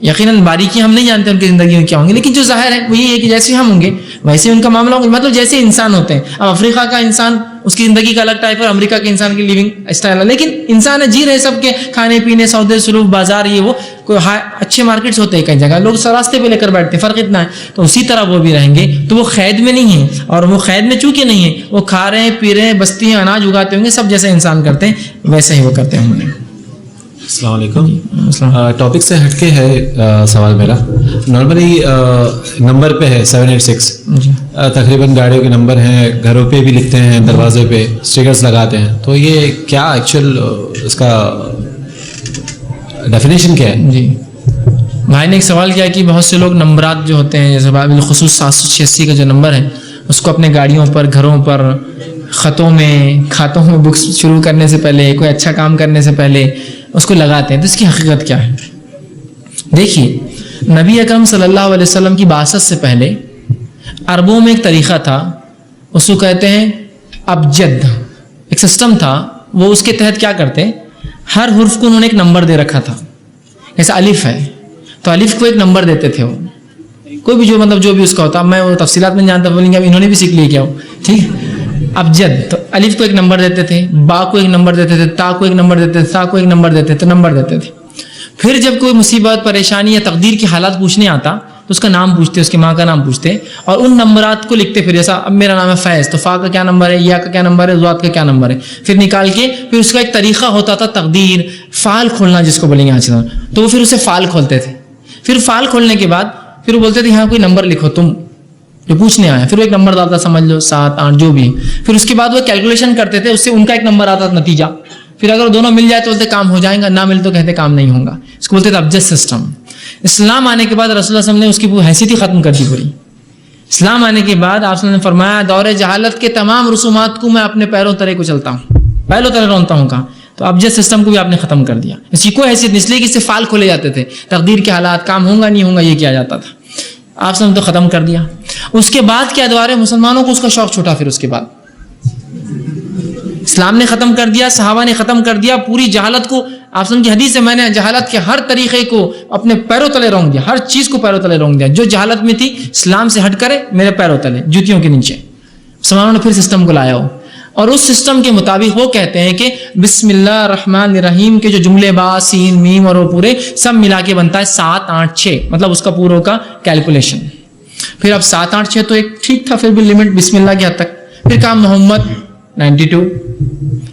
یقیناً باریکی ہم نہیں جانتے ان کی زندگی میں کیا ہوں گے, لیکن جو ظاہر ہے وہ یہ ہے کہ جیسے ہم ہوں گے ویسے ان کا معاملہ ہوگا. مطلب جیسے انسان ہوتے ہیں. اب افریقہ کا انسان اس کی زندگی کا الگ ٹائپ ہے, امریکہ کے انسان کی لیونگ اسٹائل ہے, لیکن انسان ہے, جی رہے سب کے کھانے پینے, سودے سلوک, بازار, یہ وہ. کوئی اچھے مارکیٹس ہوتے ہیں کئی جگہ, لوگ راستے پہ لے کر بیٹھتے ہیں, فرق اتنا ہے. تو اسی طرح وہ بھی رہیں گے. تو وہ قید میں نہیں ہے, اور وہ قید میں چونکہ نہیں ہے, وہ کھا رہے ہیں, پی رہے ہیں, بستی ہیں, اناج اگاتے ہوں گے, سب جیسے انسان کرتے ہیں ویسے ہی وہ کرتے ہوں گے. السلام علیکم. ٹاپک سے ہٹ کے ہے سوال میرا. نارملی نمبر پہ ہے 786, تقریباً گاڑیوں کے نمبر ہیں, گھروں پہ بھی لکھتے ہیں, دروازے پہ اسٹیکرز لگاتے ہیں. تو یہ کیا ایکچوئل اس کا ڈیفینیشن کیا ہے؟ جی, بھائی نے ایک سوال کیا کہ بہت سے لوگ نمبرات جو ہوتے ہیں, جیسے بالخصوص 786 کا جو نمبر ہے, اس کو اپنے گاڑیوں پر, گھروں پر, خطوں میں, کھاتوں میں, بکس شروع کرنے سے پہلے, کوئی اچھا کام کرنے سے پہلے اس کو لگاتے ہیں. تو اس کی حقیقت کیا ہے؟ دیکھیے, نبی اکرم صلی اللہ علیہ وسلم کی بعثت سے پہلے عربوں میں ایک طریقہ تھا, اس کو کہتے ہیں ابجد, ایک سسٹم تھا. وہ اس کے تحت کیا کرتے ہیں, ہر حرف کو انہوں نے ایک نمبر دے رکھا تھا. جیسے الف ہے تو الف کو ایک نمبر دیتے تھے. وہ کوئی بھی جو مطلب جو بھی اس کا ہوتا, میں وہ تفصیلات میں جانتا, بولیں گے اب انہوں نے بھی سیکھ لیا کیا ہو. ٹھیک, ابجد تو الف کو ایک نمبر دیتے تھے, با کو ایک نمبر دیتے تھے, تا کو ایک نمبر دیتے تھے, سا کو ایک نمبر دیتے تھے, نمبر دیتے تھے. پھر جب کوئی مصیبت, پریشانی یا تقدیر کے حالات پوچھنے آتا تو اس کا نام پوچھتے, اس کی ماں کا نام پوچھتے, اور ان نمبرات کو لکھتے. پھر جیسا اب میرا نام ہے فیض, تو فا کا کیا نمبر ہے, یا کا کیا نمبر ہے, ذات کا کیا نمبر ہے, پھر نکال کے پھر اس کا ایک طریقہ ہوتا تھا تقدیر, فال کھولنا جس کو بولیں گے آج. تو وہ پھر اسے فال کھولتے تھے. پھر فال کھولنے کے بعد پھر وہ بولتے تھے یہاں کوئی نمبر لکھو تم جو پوچھنے آیا. پھر وہ ایک نمبر ڈالتا, سمجھ لو 7 8 جو بھی. پھر اس کے بعد وہ کیلکولیشن کرتے تھے, اس سے ان کا ایک نمبر آتا تھا نتیجہ. پھر اگر دونوں مل جائے تو بولتے کام ہو جائے گا, نہ مل تو کہتے کام نہیں ہوگا. اس کو بولتے تھے ابجد سسٹم. اسلام آنے کے بعد رسول اللہ صلی اللہ علیہ وسلم نے اس کی پوری حیثیت ہی ختم کر دی پوری. اسلام آنے کے بعد آپ نے فرمایا دور جہالت کے تمام رسومات کو میں اپنے پیروں تلے کو چلتا ہوں, پیروں تلے رونتا ہوں. کہاں تو ابجد سسٹم کو بھی آپ نے ختم کر دیا. اس کی کوئی حیثیت نہیں, اس لیے کہ اس سے فال کھولے جاتے تھے, تقدیر کے حالات, کام ہوگا نہیں ہوگا, یہ کیا جاتا تھا. آپ نے تو ختم کر دیا. اس کے بعد کیا دوارے مسلمانوں کو اس کا شوق چھوٹا. پھر اس کے بعد اسلام نے ختم کر دیا, صحابہ نے ختم کر دیا پوری جہالت کو. آپ کی حدیث ہے, میں نے جہالت کے ہر طریقے کو اپنے پیروں تلے رونگ دیا, ہر چیز کو پیروں تلے رونگ دیا. جو جہالت میں تھی اسلام سے ہٹ کرے میرے پیروں تلے, جوتیوں کے نیچے. مسلمانوں نے پھر سسٹم کو لایا ہو, اور اس سسٹم کے مطابق وہ کہتے ہیں کہ بسم اللہ الرحمن الرحیم کے جو جملے با, سین, میم اور وہ پورے سب ملا کے بنتا ہے 7 8 6, مطلب اس کا پوروں کا کیلکولیشن. پھر اب 7 8 6 تو ایک ٹھیک تھا, پھر بھی لمٹ بسم اللہ کی حد تک. پھر کہا محمد 92,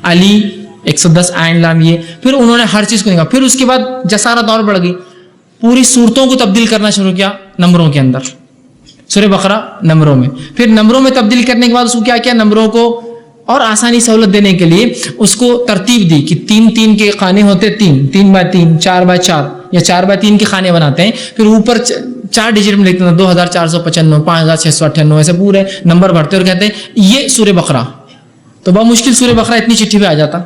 علی 110, عین لام یہ. پھر انہوں نے ہر چیز کو دیکھا. پھر اس کے بعد جسارت اور بڑھ گئی, پوری صورتوں کو تبدیل کرنا شروع کیا نمبروں کے اندر. سورہ بقرہ نمبروں میں, پھر نمبروں میں تبدیل کرنے کے بعد اس کو کیا کیا, نمبروں کو اور آسانی سہولت دینے کے لیے اس کو ترتیب دی کہ 3 3 کے خانے ہوتے, 3 3 بائی 3, 4 بائی 4 یا 4 بائی 3 کے خانے بناتے ہیں. پھر اوپر 4 ڈیجٹ میں لکھتے ہیں 2495, 5698, ایسے پورے نمبر بھرتے اور کہتے ہیں یہ سورہ بقرہ. تو بہت مشکل سورہ بقرہ اتنی چٹھی پہ آ جاتا.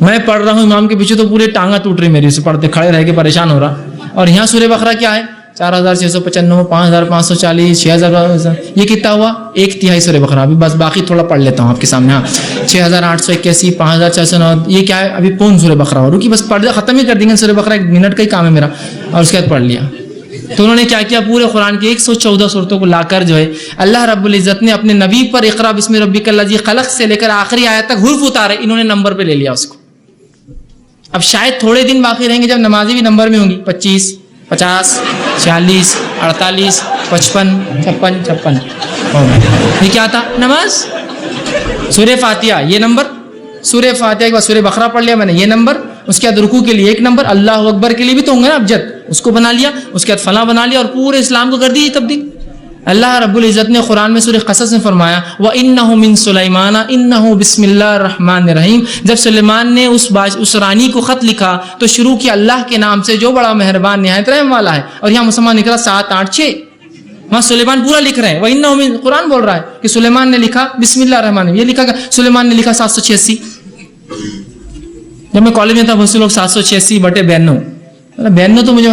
میں پڑھ رہا ہوں امام کے پیچھے تو پورے ٹانگا ٹوٹ رہی میری, اسے پڑھتے کھڑے رہ کے پریشان ہو رہا. اور یہاں سورہ بقرہ کیا ہے, 4695, 5540, 6000. یہ کتنا ہوا, 1/3 سورہ بقرہ. ابھی بس باقی تھوڑا پڑھ لیتا ہوں آپ کے سامنے. ہاں 6881, 5409, یہ کیا ہے, ابھی کون سورہ بقرہ ہو رکی, بس پڑھ دیا ختم ہی کر دیں گے سورہ بقرہ, 1 منٹ کا ہی کام ہے میرا. اور اس کے بعد پڑھ لیا. تو انہوں نے کیا کیا, پورے قرآن کے 114 صورتوں کو لا کر جو ہے اللہ رب العزت نے اپنے نبی پر اقرا بسم ربک الذی خلق سے لے کر آخری آیت تک حروف اتارے, انہوں نے نمبر پہ لے لیا اس کو. اب شاید تھوڑے دن باقی رہیں گے جب نمازی بھی نمبر میں ہوں گی, 25, 50, 46, 48, 55, 56, 56. یہ کیا تھا نماز, سورہ فاتحہ یہ نمبر, سورہ فاتحہ کے بعد سورہ بقرہ پڑھ لیا میں نے یہ نمبر, اس کے بعد رکوع کے لیے 1 نمبر, اللہ اکبر کے لیے بھی تو ہوں گے نا ابجد, اس کو بنا لیا, اس کے بعد فلاں بنا لیا, اور پورے اسلام کو کر دی تبدیل. اللہ رب العزت نے قرآن میں سورہ قصص میں فرمایا وَإِنَّهُ مِن سُلَيْمَانَ إِنَّهُ بِسْمِ اللَّهِ الرَّحْمَنِ الرَّحِيمِ. جب سلیمان نے اس رانی کو خط لکھا تو شروع کیا اللہ کے نام سے جو بڑا مہربان نہایت رحم والا ہے. اور یہاں مسلمان نکلا 7 8 6 وہاں سلیمان پورا لکھ رہے ہیں. وَإِنَّهُ مِن قرآن بول رہا ہے کہ سلیمان نے لکھا بسم اللہ الرحمن الرحیم. یہ لکھا سلیمان نے لکھا 786. جب میں کالج میں تھا بہت سے لوگ 786/92 92 تو مجھے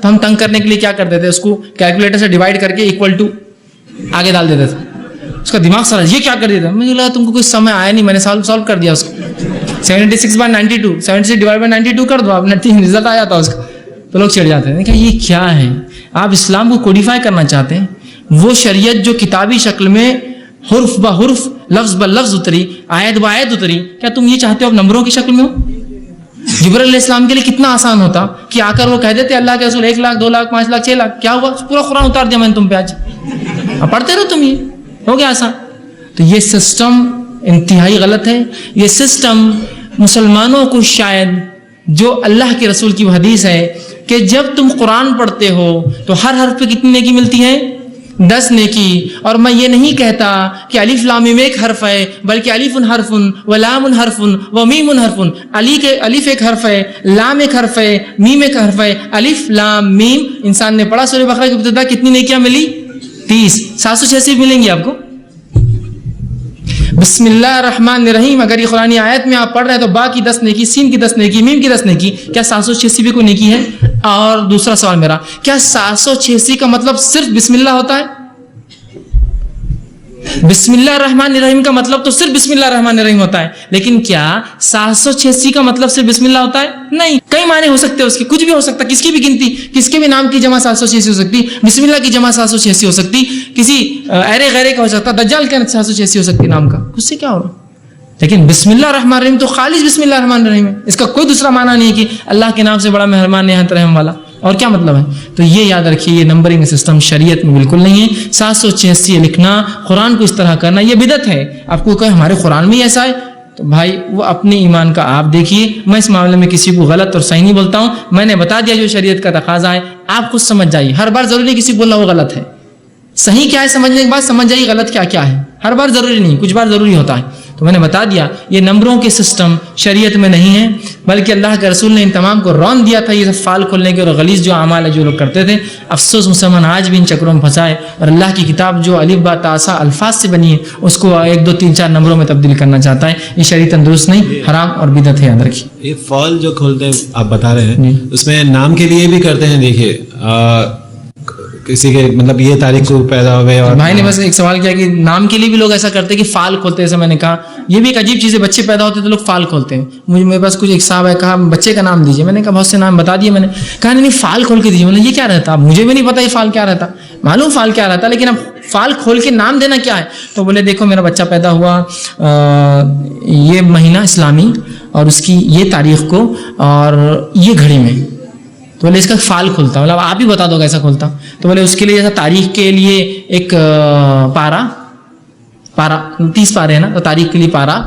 تو ہم تنگ کرنے کے لیے کیا کرتے تھے اس کو کیلکولیٹر سے ڈیوائڈ کر کے ایکول ٹو آگے ڈال دیتے تھے. اس کا دماغ سارا یہ کیا کر دیا تھا. مجھے لگا تم کو کوئی سمے آیا نہیں, میں نے سالو کر دیا اس کو. 76/92 76/92 کر دو آپ نے, رزلٹ آیا تھا اس کا. تو لوگ چڑھ جاتے ہیں کہ یہ کیا ہے. آپ اسلام کو کوڈیفائی کرنا چاہتے ہیں, وہ شریعت جو کتابی شکل میں حرف بحرف لفظ بلفظ اتری آیت بآیت اتری, کیا تم یہ چاہتے ہو اب نمبروں کی شکل میں ہو؟ جبرائیل علیہ السلام کے لیے کتنا آسان ہوتا کہ آ کر وہ کہہ دیتے اللہ کے رسول 1 لاکھ 2 لاکھ 5 لاکھ 6 لاکھ, کیا ہوا پورا قرآن اتار دیا میں نے تم پہ, آج اب پڑھتے رہو تم, یہ ہو گیا آسان. تو یہ سسٹم انتہائی غلط ہے. یہ سسٹم مسلمانوں کو شاید جو اللہ کے رسول کی وہ حدیث ہے کہ جب تم قرآن پڑھتے ہو تو ہر حرف پہ کتنی نیکی ملتی ہے؟ 10 نیکی. اور میں یہ نہیں کہتا کہ الف لام میم ایک حرف ہے, بلکہ الف حرف و لام حرف و میم حرف. الف ایک حرف ہے, لام ایک حرف ہے, میم ایک حرف ہے. الف لام میم انسان نے پڑھا سورہ بقرہ کی ابتدا, کتنی نیکیاں ملی؟ 30. 786 ملیں گی آپ کو. بسم اللہ الرحمن الرحیم اگر یہ قرآن آیت میں آپ پڑھ رہے ہیں تو با کی 10 نیکی, سین کی 10 نیکی, میم کی 10 نیکی. کیا 786 بھی کوئی نیکی ہے؟ اور دوسرا سوال میرا, کیا 786 کا مطلب صرف بسم اللہ ہوتا ہے؟ بسم اللہ الرحمن الرحیم کا مطلب تو صرف بسم اللہ الرحمن الرحیم ہوتا ہے, لیکن کیا 786 کا مطلب صرف بسم اللہ ہوتا ہے؟ نہیں, کئی معنی ہو سکتے ہیں اس کے, کچھ بھی ہو سکتا ہے. کس کی بھی گنتی, کس کے بھی نام کی جمع 786 ہو سکتی, بسم اللہ کی جمع 786 ہو سکتی, کسی ایرے غیرے کا ہو سکتا, دجال کا 786 ہو سکتی نام کا, اس سے کیا ہو رہا. لیکن بسم اللہ الرحمن الرحیم تو خالص بسم اللہ الرحمن الرحیم ہے, اس کا کوئی دوسرا معنی نہیں ہے کہ اللہ کے نام سے بڑا مہربان نہایت رحم والا. اور کیا مطلب ہے؟ تو یہ یاد رکھیے, یہ نمبرنگ سسٹم شریعت میں بالکل نہیں ہے. 786 لکھنا, قرآن کو اس طرح کرنا, یہ بدعت ہے. آپ کو کہیں ہمارے قرآن میں ایسا ہے تو بھائی وہ اپنے ایمان کا آپ دیکھیے. میں اس معاملے میں کسی کو غلط اور صحیح نہیں بولتا ہوں, میں نے بتا دیا جو شریعت کا تقاضا ہے, آپ خود سمجھ جائیے. ہر بار ضروری کسی کو بولنا وہ غلط ہے, صحیح کیا ہے سمجھنے کے بعد سمجھ جائیے غلط کیا کیا ہے. ہر بار ضروری نہیں, کچھ بار ضروری ہوتا ہے. تو میں نے بتا دیا یہ نمبروں کے سسٹم شریعت میں نہیں ہے, بلکہ اللہ کے رسول نے ان تمام کو رون دیا تھا. یہ سب فال کھولنے کے اور غلیظ جو اعمال ہے جو لوگ کرتے تھے. افسوس مسلمان آج بھی ان چکروں میں پھنسائے, اور اللہ کی کتاب جو الف با تا سا الفاظ سے بنی ہے اس کو 1 2 3 4 نمبروں میں تبدیل کرنا چاہتا ہے. یہ شریعت تندرست نہیں, حرام اور بدعت ہے, یاد رکھیے. یہ فال جو کھولتے ہیں آپ بتا رہے ہیں اس میں نام کے لیے بھی کرتے ہیں. دیکھیے کسی کے مطلب یہ تاریخ کو پیدا ہوئے, اور بھائی نے بس ایک سوال کیا کہ نام کے لیے بھی لوگ ایسا کرتے ہیں کہ فال کھولتے ہیں. جیسے میں نے کہا یہ بھی ایک عجیب چیز ہے, بچے پیدا ہوتے ہیں تو لوگ فال کھولتے ہیں. میرے پاس کچھ ایک صاحب ہے, کہا بچے کا نام دیجیے. میں نے کہا بہت سے نام بتا دیے, میں نے کہا نہیں فال کھول کے دیجیے. میں نے یہ کیا رہتا, مجھے بھی نہیں پتا یہ فال کیا رہتا, معلوم فال کیا رہتا, لیکن اب فال کھول کے نام دینا کیا ہے. تو بولے دیکھو میرا بچہ پیدا ہوا یہ مہینہ اسلامی اور اس کی یہ تاریخ کو اور یہ گھڑی میں, تو بولے اس کا فال کھولتا, مطلب آپ ہی بتا دو کیسا کھولتا. تو بولے اس کے لیے جیسا تاریخ کے لیے ایک پارا 30 پارے ہیں نا, تو تاریخ کے لیے پارا,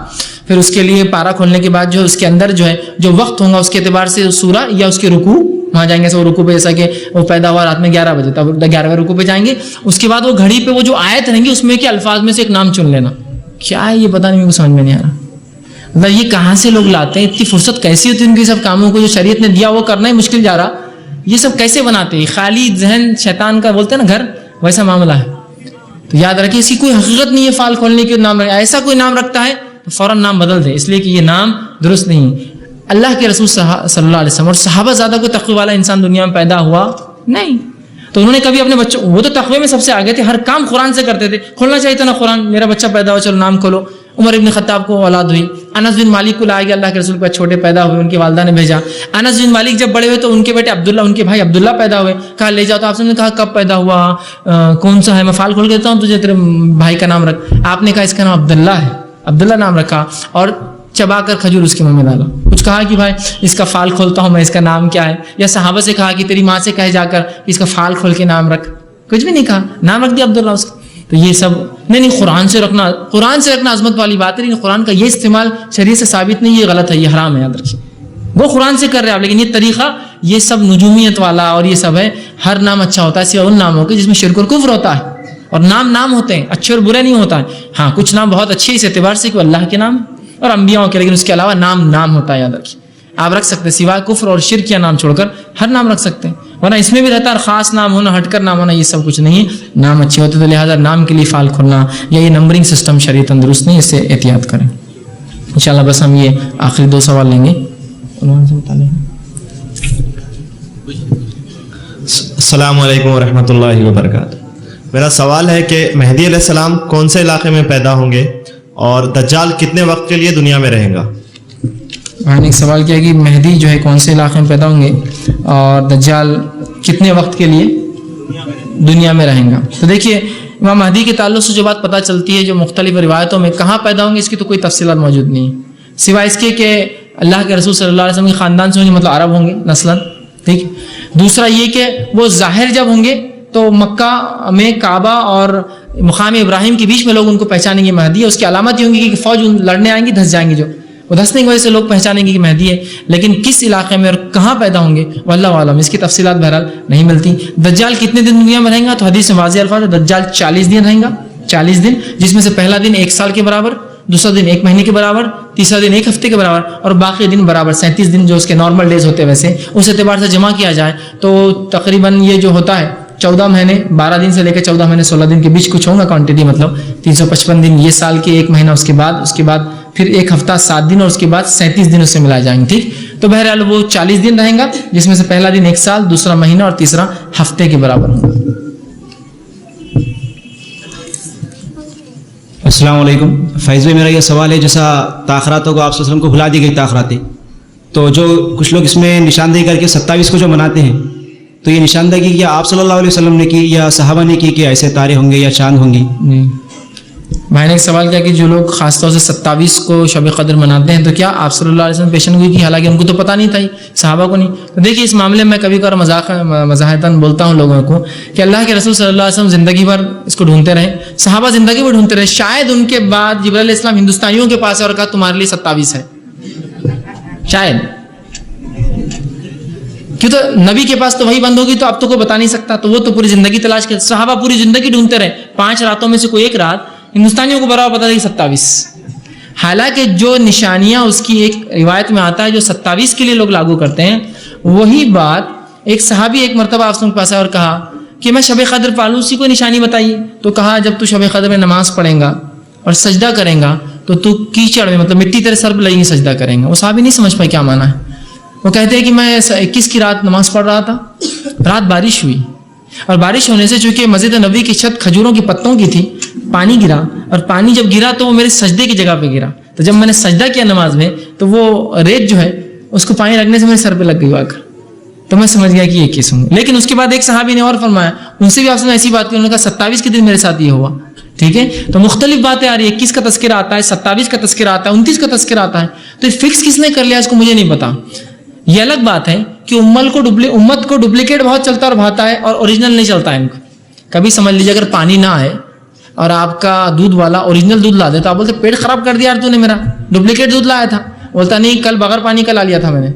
پھر اس کے لیے پارا کھولنے کے بعد جو اس کے اندر جو ہے جو وقت ہوگا اس کے اعتبار سے سورہ یا اس کے رکوع وہاں جائیں گے. وہ رکوع پہ جیسا کہ وہ پیدا ہوا رات میں 11 بجے, تب 11ویں رکوع پہ جائیں گے. اس کے بعد وہ گھڑی پہ وہ جو آیت رہیں گی اس میں کے الفاظ میں سے ایک نام چن لینا. کیا ہے یہ پتہ نہیں, میرے کو سمجھ میں نہیں آ رہا. مطلب یہ کہاں سے لوگ لاتے ہیں, اتنی فرصت کیسی ہوتی ہے ان کی سب کاموں کو جو شریعت نے دیا وہ کرنا ہی مشکل جا رہا. یہ سب کیسے بناتے ہیں, خالی ذہن شیطان کا بولتے ہیں نا گھر, ویسا معاملہ ہے. تو یاد رکھیے اس کی کوئی حقیقت نہیں ہے فال کھولنے کے نام. ایسا کوئی نام رکھتا ہے تو فوراً نام بدل دے, اس لیے کہ یہ نام درست نہیں ہے. اللہ کے رسول صلی اللہ علیہ وسلم اور صحابہ زیادہ کوئی تقوی والا انسان دنیا میں پیدا ہوا نہیں, تو انہوں نے کبھی اپنے بچوں, وہ تو تقوی میں سب سے آگے تھے, ہر کام قرآن سے کرتے تھے. کھولنا چاہیے تھا نا قرآن, میرا بچہ پیدا ہوا چلو نام کھولو. عمر ابن خطاب کو اولاد ہوئی, انس بن مالک کو لایا گیا اللہ کے رسول کے چھوٹے پیدا ہوئے, ان کی والدہ نے بھیجا. انس بن مالک جب بڑے ہوئے تو ان کے بیٹے عبداللہ, ان کے بھائی عبداللہ پیدا ہوئے, کہا لے جاؤ. تو آپ نے کہا کب پیدا ہوا, کون سا ہے, میں فال کھول کے دیتا ہوں تجھے, تیرے بھائی کا نام رکھ. آپ نے کہا اس کا نام عبداللہ ہے, عبداللہ نام رکھا اور چبا کر کھجور اس کے منہ میں ڈالا. کچھ کہا کہ بھائی اس کا فال کھولتا ہوں میں, اس کا نام کیا ہے, یا صحابہ سے کہا کہ تیری ماں سے کہے جا کر اس کا فال کھول کے نام رکھ, کچھ بھی نہیں کہا, نام رکھ دیا عبداللہ اس کا. تو یہ سب نہیں, قرآن سے رکھنا عظمت والی بات ہے, لیکن قرآن کا یہ استعمال شریعت سے ثابت نہیں, یہ غلط ہے, یہ حرام ہے, یاد رکھیے. وہ قرآن سے کر رہے ہیں آپ, لیکن یہ طریقہ یہ سب نجومیت والا اور یہ سب ہے. ہر نام اچھا ہوتا ہے سوائے ان ناموں کے جس میں شرک اور کفر ہوتا ہے, اور نام ہوتے ہیں, اچھے اور برے نہیں ہوتا ہے. ہاں کچھ نام بہت اچھے اس اعتبار سے کہ وہ اللہ کے نام اور انبیاء کے, لیکن اس کے علاوہ نام ہوتا ہے, یاد رکھیے. آپ رکھ سکتے ہیں سوائے کفر اور شرک یا نام چھوڑ کر ہر نام رکھ سکتے ہیں, ورنہ اس میں بھی رہتا ہے خاص نام ہونا, ہٹ کر نام ہونا, یہ سب کچھ نہیں ہے. نام اچھے ہوتے تو لہٰذا نام کے لیے فال کھولنا یا یہ نمبرنگ سسٹم شریعتاً درست نہیں, اس سے احتیاط کریں. انشاءاللہ بس ہم یہ آخری 2 سوال لیں گے. السلام علیکم ورحمۃ اللہ وبرکاتہ. میرا سوال ہے کہ مہدی علیہ السلام کون سے علاقے میں پیدا ہوں گے اور دجال کتنے وقت کے لیے دنیا میں رہیں گا؟ میں نے ایک سوال کیا کہ مہدی جو ہے کون سے علاقے میں پیدا ہوں گے اور دجال کتنے وقت کے لیے دنیا میں رہیں گا. تو دیکھیے امام مہدی کے تعلق سے جو بات پتہ چلتی ہے, جو مختلف روایتوں میں کہاں پیدا ہوں گے اس کی تو کوئی تفصیلات موجود نہیں ہے, سوائے اس کے کہ اللہ کے رسول صلی اللہ علیہ وسلم کے خاندان سے ہوں گے, مطلب عرب ہوں گے نسلاً. ٹھیک. دوسرا یہ کہ وہ ظاہر جب ہوں گے تو مکہ میں کعبہ اور مقام ابراہیم کے بیچ میں لوگ ان کو پہچانیں گے مہدی ہے. اس کی علامت یہ ہوں گی کہ فوج لڑنے آئیں گی, دھس جائیں گے, جو وہ دھسنے کی وجہ سے لوگ پہچانیں گے کہ مہدی ہے. لیکن کس علاقے میں اور کہاں پیدا ہوں گے واللہ عالم, اس کی تفصیلات بہرحال نہیں ملتی. دجال کتنے دن دنیا میں رہیں گا تو حدیث میں واضح الفاظ ہے, دجال 40 دن رہیں گا, 40 دن, جس میں سے پہلا دن 1 سال کے برابر, دوسرا دن 1 مہینے کے برابر, تیسرا دن 1 ہفتے کے برابر اور باقی دن برابر 37 دن جو اس کے نارمل ڈیز ہوتے ہیں. ویسے اس اعتبار سے جمع کیا جائے تو تقریباً یہ جو ہوتا ہے 14 مہینے 12 دن سے لے کر 14 مہینے 16 دن کے بیچ کچھ ہوگا کوانٹٹی, مطلب 355 دن یہ سال کے 1 مہینہ, اس کے بعد پھر 1 ہفتہ 7 دن اور اس کے بعد 37 دن اس سے ملائے جائیں گے. ٹھیک. تو بہرحال وہ 40 دن رہیں گا, جس میں سے پہلا دن 1 سال, دوسرا مہینہ اور تیسرا ہفتے کے برابر ہوگا. السلام علیکم. فیض بھائی میرا یہ سوال ہے, جیسا تاخراتوں کو آپ صلی اللہ علیہ وسلم کو بھلا دی گئی تاخراتی, تو جو کچھ لوگ اس میں نشاندہی کر کے 27 کو جو مناتے ہیں, تو یہ نشاندہی کیا آپ صلی اللہ علیہ وسلم نے کی یا صحابہ نے کی کہ ایسے تارے ہوں گے یا چاند ہوں گی؟ بھائی نے ایک سوال کیا کہ جو لوگ خاص طور سے 27 کو شب قدر مناتے ہیں تو کیا آپ صلی اللہ علیہ وسلم پیشن گوئی کی, حالانکہ ان کو تو پتہ نہیں تھا, صحابہ کو نہیں. تو دیکھیے اس معاملے میں کبھی کبھار مزاحتاً بولتا ہوں لوگوں کو کہ اللہ کے رسول صلی اللہ علیہ وسلم زندگی بھر اس کو ڈھونڈتے رہے, صحابہ زندگی بھر ڈھونڈتے رہے, شاید ان کے بعد جبرائیل علیہ السلام ہندوستانیوں کے پاس اور کہا تمہارے لیے 27 ہے, شاید. کیوں تو نبی کے پاس تو وہی بند ہوگی, تو اب تو کوئی بتا نہیں سکتا, تو وہ تو پوری زندگی تلاش کرتے. صحابہ پوری زندگی ڈھونڈتے رہے, 5 راتوں میں سے کوئی ایک رات ہندوستانیوں کو برابر پتا چلی 27. حالانکہ جو نشانیاں اس کی ایک روایت میں آتا ہے جو 27 کے لیے لوگ لاگو کرتے ہیں, وہی بات ایک صحابی ایک مرتبہ آپ کے پاس اور کہا کہ میں شب قدر پالوں, اسی کو نشانی بتائیے. تو کہا جب تو شب قدر میں نماز پڑھیں گا اور سجدہ کریں گا تو کیچڑ میں, مطلب مٹی تیرے سر پہ لگیں گے, سجدہ کریں گا. وہ صحابی نہیں سمجھ پائے کیا مانا ہے. وہ کہتے ہیں کہ میں 21 کی رات نماز پڑھ رہا تھا, رات بارش ہوئی, اور بارش ہونے سے چونکہ مسجد نبوی کی چھت کھجوروں کے پتوں کی تھی, پانی گرا, اور پانی جب گرا تو وہ میرے سجدے کی جگہ پہ گرا. تو جب میں نے سجدہ کیا نماز میں تو وہ ریت جو ہے اس کو پانی لگنے سے میرے سر پہ لگ گئی آ کر, تو میں سمجھ گیا کہ یہ کیس ہوں. لیکن اس کے بعد ایک صحابی نے اور فرمایا, ان سے بھی آپ نے ایسی بات کی, انہوں نے کہا 27 کے دن میرے ساتھ یہ ہوا. ٹھیک ہے. تو مختلف باتیں آ رہی ہے, 21 کا تذکرہ آتا ہے, 27 کا تذکرہ آتا ہے, 29 کا تذکرہ آتا ہے. تو فکس کس نے کر لیا اس کو مجھے نہیں پتا. یہ الگ بات ہے کہ امت کو ڈپلیکیٹ بہت چلتا اور بھاتا ہے اور اوریجنل نہیں چلتا ہے. ان کو کبھی سمجھ لیجیے اگر پانی نہ آئے اور آپ کا دودھ والا اوریجنل دودھ لا دے تو آپ بولتے پیٹ خراب کر دیا یار تو نے, میرا ڈپلیکیٹ دودھ لایا تھا. بولتا نہیں کل بغیر پانی کا لا لیا تھا میں نے,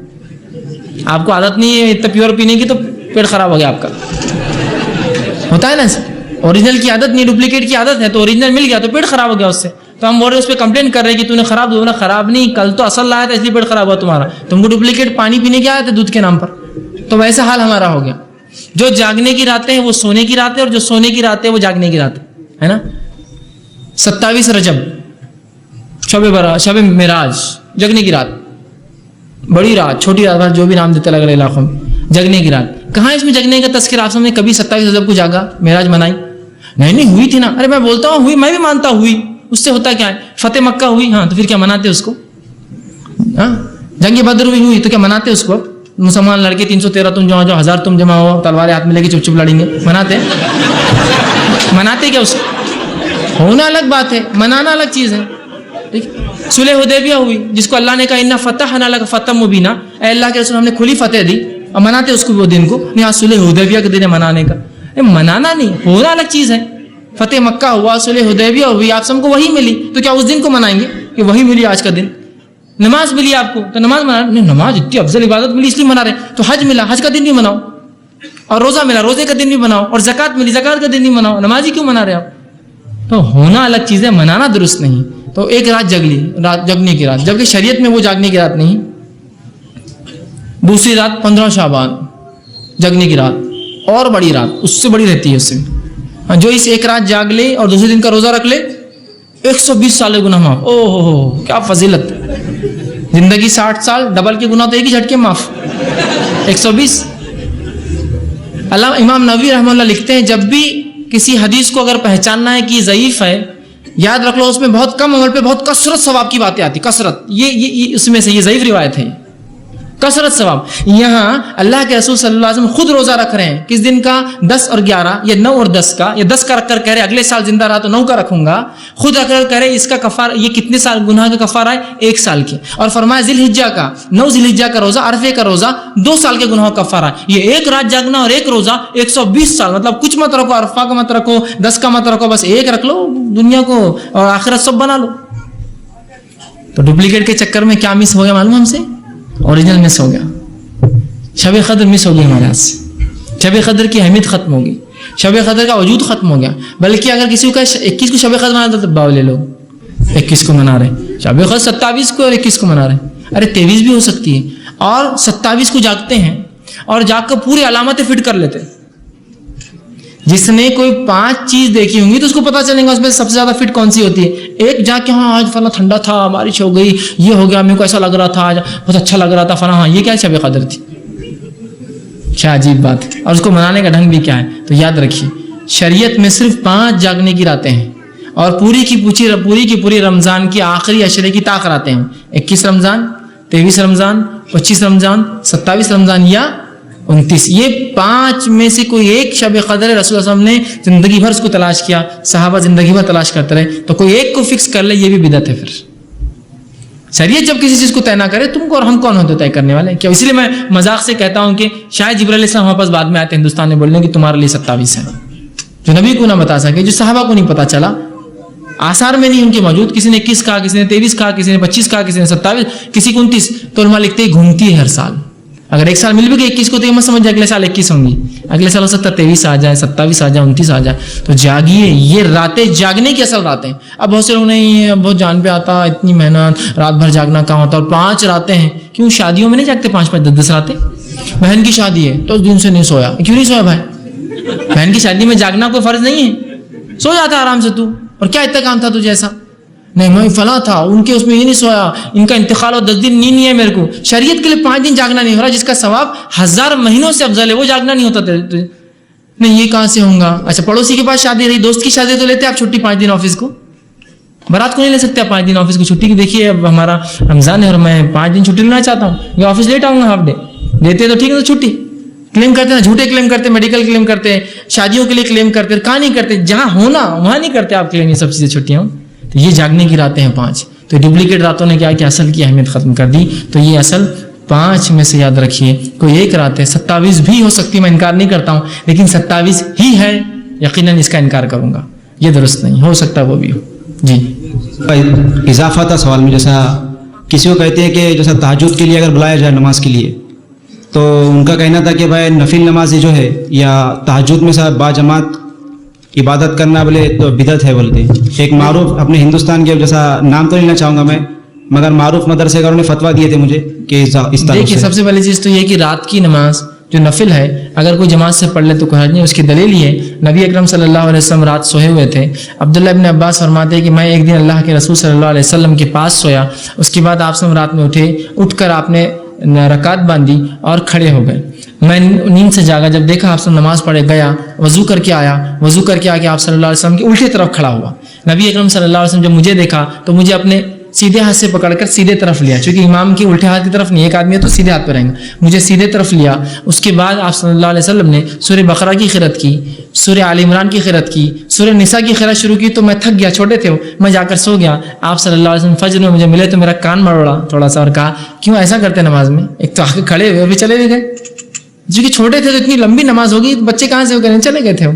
آپ کو عادت نہیں ہے اتنا پیور پینے کی تو پیٹ خراب ہو گیا آپ کا. ہوتا ہے نا, اوریجنل کی عادت نہیں, ڈپلیکیٹ کی عادت ہے, تو اوریجنل مل گیا تو پیٹ خراب ہو گیا اس سے. تو ہم بول رہے اس پہ کمپلین کر رہے ہیں کہ تو نے خراب دودھ. خراب نہیں, کل تو اصل لایا تھا اس لیے پیٹ خراب ہوا تمہارا, تم کو ڈپلیکیٹ پانی پینے کی عادت ہے دودھ کے نام پر. تو ویسا حال ہمارا ہو گیا. جو جاگنے کی راتیں ہیں وہ سونے کی راتیں, اور جو سونے کی راتیں وہ جاگنے کی راتیں, ہے نا. 27 رجب شب معراج, جگنے کی رات, بڑی رات, چھوٹی رات, جو بھی نام دیتے الگ الگ علاقوں میں, جگنے کی رات. کہاں اس میں جگنے کا تذکرہ آپ نے کبھی 27 رجب کو جاگا, معراج منائی؟ نہیں ہوئی تھی نا. ارے میں بولتا ہوں ہوئی, میں بھی مانتا ہوئی, اس سے ہوتا کیا ہے, فتح مکہ ہوئی, ہاں تو پھر کیا مناتے اس کو؟ ہاں جنگ بدر ہوئی تو کیا مناتے اس کو؟ مسلمان لڑکے 313 تم جمع جو 1000 تم جمع ہو, تلواریں ہاتھ میں لے کے چپ چپ لڑیں گے, مناتے کیا اس کو؟ ہونا الگ بات ہے, منانا الگ چیز ہے. ٹھیک. صلح حدیبیہ ہوئی جس کو اللہ نے کہا انا فتحنا لک فتحا مبینا, اے اللہ کے رسول ہم نے کھلی فتح دی, اور مناتے اس کو وہ دن کو نہیں. صلح حدیبیہ کے دن ہے منانے کا, منانا نہیں, ہونا الگ چیز ہے. فتح مکہ ہوا, صلح حدیبیہ ہوئی, آپ سب کو وہی ملی, تو کیا اس دن کو منائیں گے کہ وہی ملی آج کا دن؟ نماز ملی آپ کو تو نماز منا, نہیں نماز اتنی افضل عبادت ملی اس لیے منا رہے. تو حج ملا, حج کا دن بھی مناؤ. اور روزہ ملا روزے کا دن بھی بناؤ, اور زکوٰۃ ملی زکوٰۃ کا دن بھی بناؤ, نمازی کیوں منا رہے آپ؟ تو ہونا الگ چیز ہے, منانا درست نہیں. تو ایک رات جگ لی, رات جگنے کی رات, جبکہ شریعت میں وہ جاگنے کی رات نہیں. دوسری رات 15 شعبان جگنے کی رات, اور بڑی رات, اس سے بڑی رہتی ہے اس سے. جو اس ایک رات جاگ لے اور دوسرے دن کا روزہ رکھ لے 120 سال کے گناہ معاف. او ہو کیا فضیلت, زندگی 60 سال, ڈبل کے گناہ تو ایک ہی جھٹکے معاف, 120. اللہ امام نووی رحمہ اللہ لکھتے ہیں جب بھی کسی حدیث کو اگر پہچاننا ہے کہ یہ ضعیف ہے, یاد رکھ لو اس میں بہت کم عمل پہ بہت کثرت ثواب کی باتیں آتی, کثرت, یہ اس میں سے یہ ضعیف روایت ہے, کثرت ثواب. یہاں اللہ کے رسول صلی اللہ علیہ وسلم خود روزہ رکھ رہے ہیں, کس دن کا؟ 10 اور 11 یا 9 اور 10 کا, یا 10 کا رکھ کر کہہ رہے اگلے سال زندہ رہا تو 9 کا رکھوں گا, خود رکھ کر کہہ رہے اس کا کفارہ, یہ کتنے سال گناہ کا کفارہ ہے؟ 1 سال کے. اور فرمایا ذی الحجہ کا 9 ذی الحجہ کا روزہ, عرفے کا روزہ 2 سال کے گناہ کا کفارہ. یہ ایک رات جاگنا اور ایک روزہ 120 سال, مطلب کچھ مت رکھو, عرفہ کا مت رکھو, 10 کا مت رکھو, بس ایک رکھ لو, دنیا کو اور آخرت سب بنا لو. تو ڈپلیکیٹ کے چکر میں کیا مس ہو گیا معلوم ہم سے؟ اوریجنل مس ہو گیا. شب قدر مس ہو گئی ہمارے ہاتھ سے, شب قدر کی اہمیت ختم ہوگی, شب قدر کا وجود ختم ہو گیا. بلکہ اگر کسی کا 21 کو شب قدر مناتا تو باولے لوگ 21 کو منا رہے, شب قدر 27 کو اور 21 کو منا رہے. ارے 23 بھی ہو سکتی ہے, اور 27 کو جاگتے ہیں اور جاگ کر پوری علامتیں فٹ کر لیتے. جس نے کوئی 5 چیز دیکھی ہوں گی تو اس کو پتا چلے گا اس میں سب سے زیادہ فٹ کون سی ہوتی ہے. ایک جا کے ہاں آج فلاں ٹھنڈا تھا, بارش ہو گئی, یہ ہو گیا, میرے کو ایسا لگ رہا تھا, آج بہت اچھا لگ رہا تھا فلاں, ہاں یہ کیا شب قدر تھی, کیا عجیب بات ہے. اور اس کو منانے کا ڈھنگ بھی کیا ہے. تو یاد رکھیے شریعت میں صرف 5 جاگنے کی راتیں ہیں, اور پوری کی پوری رمضان کی آخری عشرے کی طاق راتیں ہیں. 21 رمضان, 23 رمضان, 25 رمضان, 27 رمضان یا 29. یہ 5 میں سے کوئی ایک شب قدر رسول اللہ علیہ وسلم نے زندگی بھر اس کو تلاش کیا, صحابہ زندگی بھر تلاش کرتے رہے, تو کوئی ایک کو فکس کر لے یہ بھی بدعت ہے. پھر شریعت جب کسی چیز کو طے نہ کرے, تم کو اور ہم کون ہوتے طے کرنے والے کیا؟ اسی لیے میں مذاق سے کہتا ہوں کہ شاید جبرائیل علیہ السلام ہمارے پاس بعد میں آتے ہندوستان میں بولنے کہ تمہارے لیے 27 ہے, جو نبی کو نہ بتا سکے, جو صحابہ کو نہیں پتا چلا, آثار میں نہیں ان کے موجود. کسی نے 21 کہا, کسی نے 23 کہا, کسی نے 25 کہا, کسی نے 27, کسی کو 29. تو علماء لکھتے ہیں گھومتی ہے ہر سال. اگر ایک سال مل بھی گئی 21 کو تو یہ مت سمجھ جائے اگلے سال 21 ہوں گی, اگلے سال ہو سکتا ہے 23 آ جائے, 27 آ جائے, 29 آ جائے. تو جاگیے, یہ راتیں جاگنے کی اصل راتیں. اب بہت سے لوگ نہیں, بہت جان پہ آتا, اتنی محنت, رات بھر جاگنا کہاں ہوتا, اور 5 راتیں ہیں. کیوں شادیوں میں نہیں جاگتے 5-5 10 راتیں؟ بہن کی شادی ہے تو اس دن سے نہیں سویا, کیوں نہیں سویا بھائی؟ بہن کی شادی میں جاگنا کوئی فرض نہیں ہے, سو جاتا آرام سے تو, اور کیا اتنا کام تھا تجھے ایسا؟ نہیں میں فلاں تھا, ان کے اس میں یہ نہیں سویا, ان کا انتقال ہو 10 دن نیند نہیں ہے میرے کو. شریعت کے لیے 5 دن جاگنا نہیں ہو رہا, جس کا ثواب 1000 مہینوں سے افضل ہے, وہ جاگنا نہیں ہوتا. نہیں یہ کہاں سے ہوں گا؟ اچھا پڑوسی کے پاس شادی رہی, دوست کی شادی تو لیتے آپ چھٹی 5 دن آفس کو, برات کو نہیں لے سکتے آپ 5 دن آفس کو چھٹی کی. دیکھیے اب ہمارا رمضان ہے اور میں 5 دن چھٹی لینا چاہتا ہوں, یہ آفس لیٹ آؤں گا ہاف ڈے, دیتے تو ٹھیک ہے, تو چھٹی کلیم کرتے ہیں, جھوٹے کلیم کرتے ہیں, میڈیکل کلیم کرتے ہیں, شادیوں کے لیے کلیم کرتے ہیں, کہاں نہیں کرتے, جہاں ہونا وہاں نہیں کرتے آپ کلیم, یہ سب چیزیں چھٹیاں. تو یہ جاگنے کی راتیں ہیں 5. تو ڈپلیکیٹ راتوں نے کیا کہ اصل کی اہمیت ختم کر دی. تو یہ اصل 5 میں سے یاد رکھیے کوئی ایک رات ہے. 27 بھی ہو سکتی, میں انکار نہیں کرتا ہوں, لیکن 27 ہی ہے, یقیناً اس کا انکار کروں گا, یہ درست نہیں ہو سکتا وہ بھی ہو. جی اضافہ تھا سوال میں, جیسا کسی کو کہتے ہیں کہ جیسا تہجد کے لیے اگر بلایا جائے نماز کے لیے, تو ان کا کہنا تھا کہ بھائی نفل نمازی جو ہے یا تہجد میں ساتھ باجماعت عبادت کرنا بولے تو بدعت ہے بولتے. ایک معروف اپنے ہندوستان کے, جیسا نام تو لینا چاہوں گا میں, مگر معروف مدرسے کا انہوں نے فتویٰ دیے تھے مجھے کہ اس طرح. دیکھیے سب سے پہلی چیز تو یہ کہ رات کی نماز جو نفل ہے اگر کوئی جماعت سے پڑھ لے تو کوئی حرج نہیں. اس کی دلیل یہ نبی اکرم صلی اللہ علیہ وسلم رات سوئے ہوئے تھے. عبداللہ ابن عباس فرماتے ہیں کہ میں ایک دن اللہ کے رسول صلی اللہ علیہ وسلم کے پاس سویا, اس کے بعد آپ رات میں اٹھے, اٹھ کر آپ نے رکعت باندھی اور کھڑے ہو گئے. میں نیند سے جاگا, جب دیکھا آپ نماز پڑھے, گیا وضو کر کے آیا, وضو کر کے آ کے آپ صلی اللہ علیہ وسلم کی الٹی طرف کھڑا ہوا. نبی اکرم صلی اللہ علیہ وسلم جب مجھے دیکھا تو مجھے اپنے سیدھے ہاتھ سے پکڑ کر سیدھے طرف لیا, چونکہ امام کی الٹے ہاتھ کی طرف نہیں, ایک آدمی ہے تو سیدھے ہاتھ پہ رہیں گا, مجھے سیدھے طرف لیا. اس کے بعد آپ صلی اللہ علیہ وسلم نے سورہ بقرہ کی قرأت کی, سورہ آل عمران کی قرأت کی, سورہ نساء کی قرأت شروع کی. تو میں تھک گیا, چھوٹے تھے میں جا کر سو گیا. آپ صلی اللہ علیہ وسلم فجر میں مجھے ملے تو میرا کان مروڑا تھوڑا سا اور کہا کیوں ایسا کرتے نماز میں, ایک تو آ کے کھڑے ہوئے ابھی چلے بھی گئے, چونکہ چھوٹے تھے تو اتنی لمبی نماز ہوگی, بچے کہاں سے ہو گئے, چلے گئے تھے.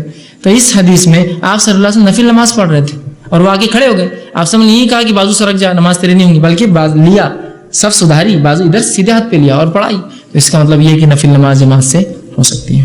تو اس حدیث میں آپ صلی اللہ علیہ وسلم نفل نماز پڑھ رہے تھے اور وہ آگے کھڑے ہو گئے. آپ سب نے نہیں کہا کہ بازو سرک جا, نماز تیری نہیں ہوگی, بلکہ لیا سب سدھاری, بازو ادھر سیدھے ہاتھ پہ لیا اور پڑھائی. تو اس کا مطلب یہ ہے کہ نفل نماز جماعت سے ہو سکتی ہے.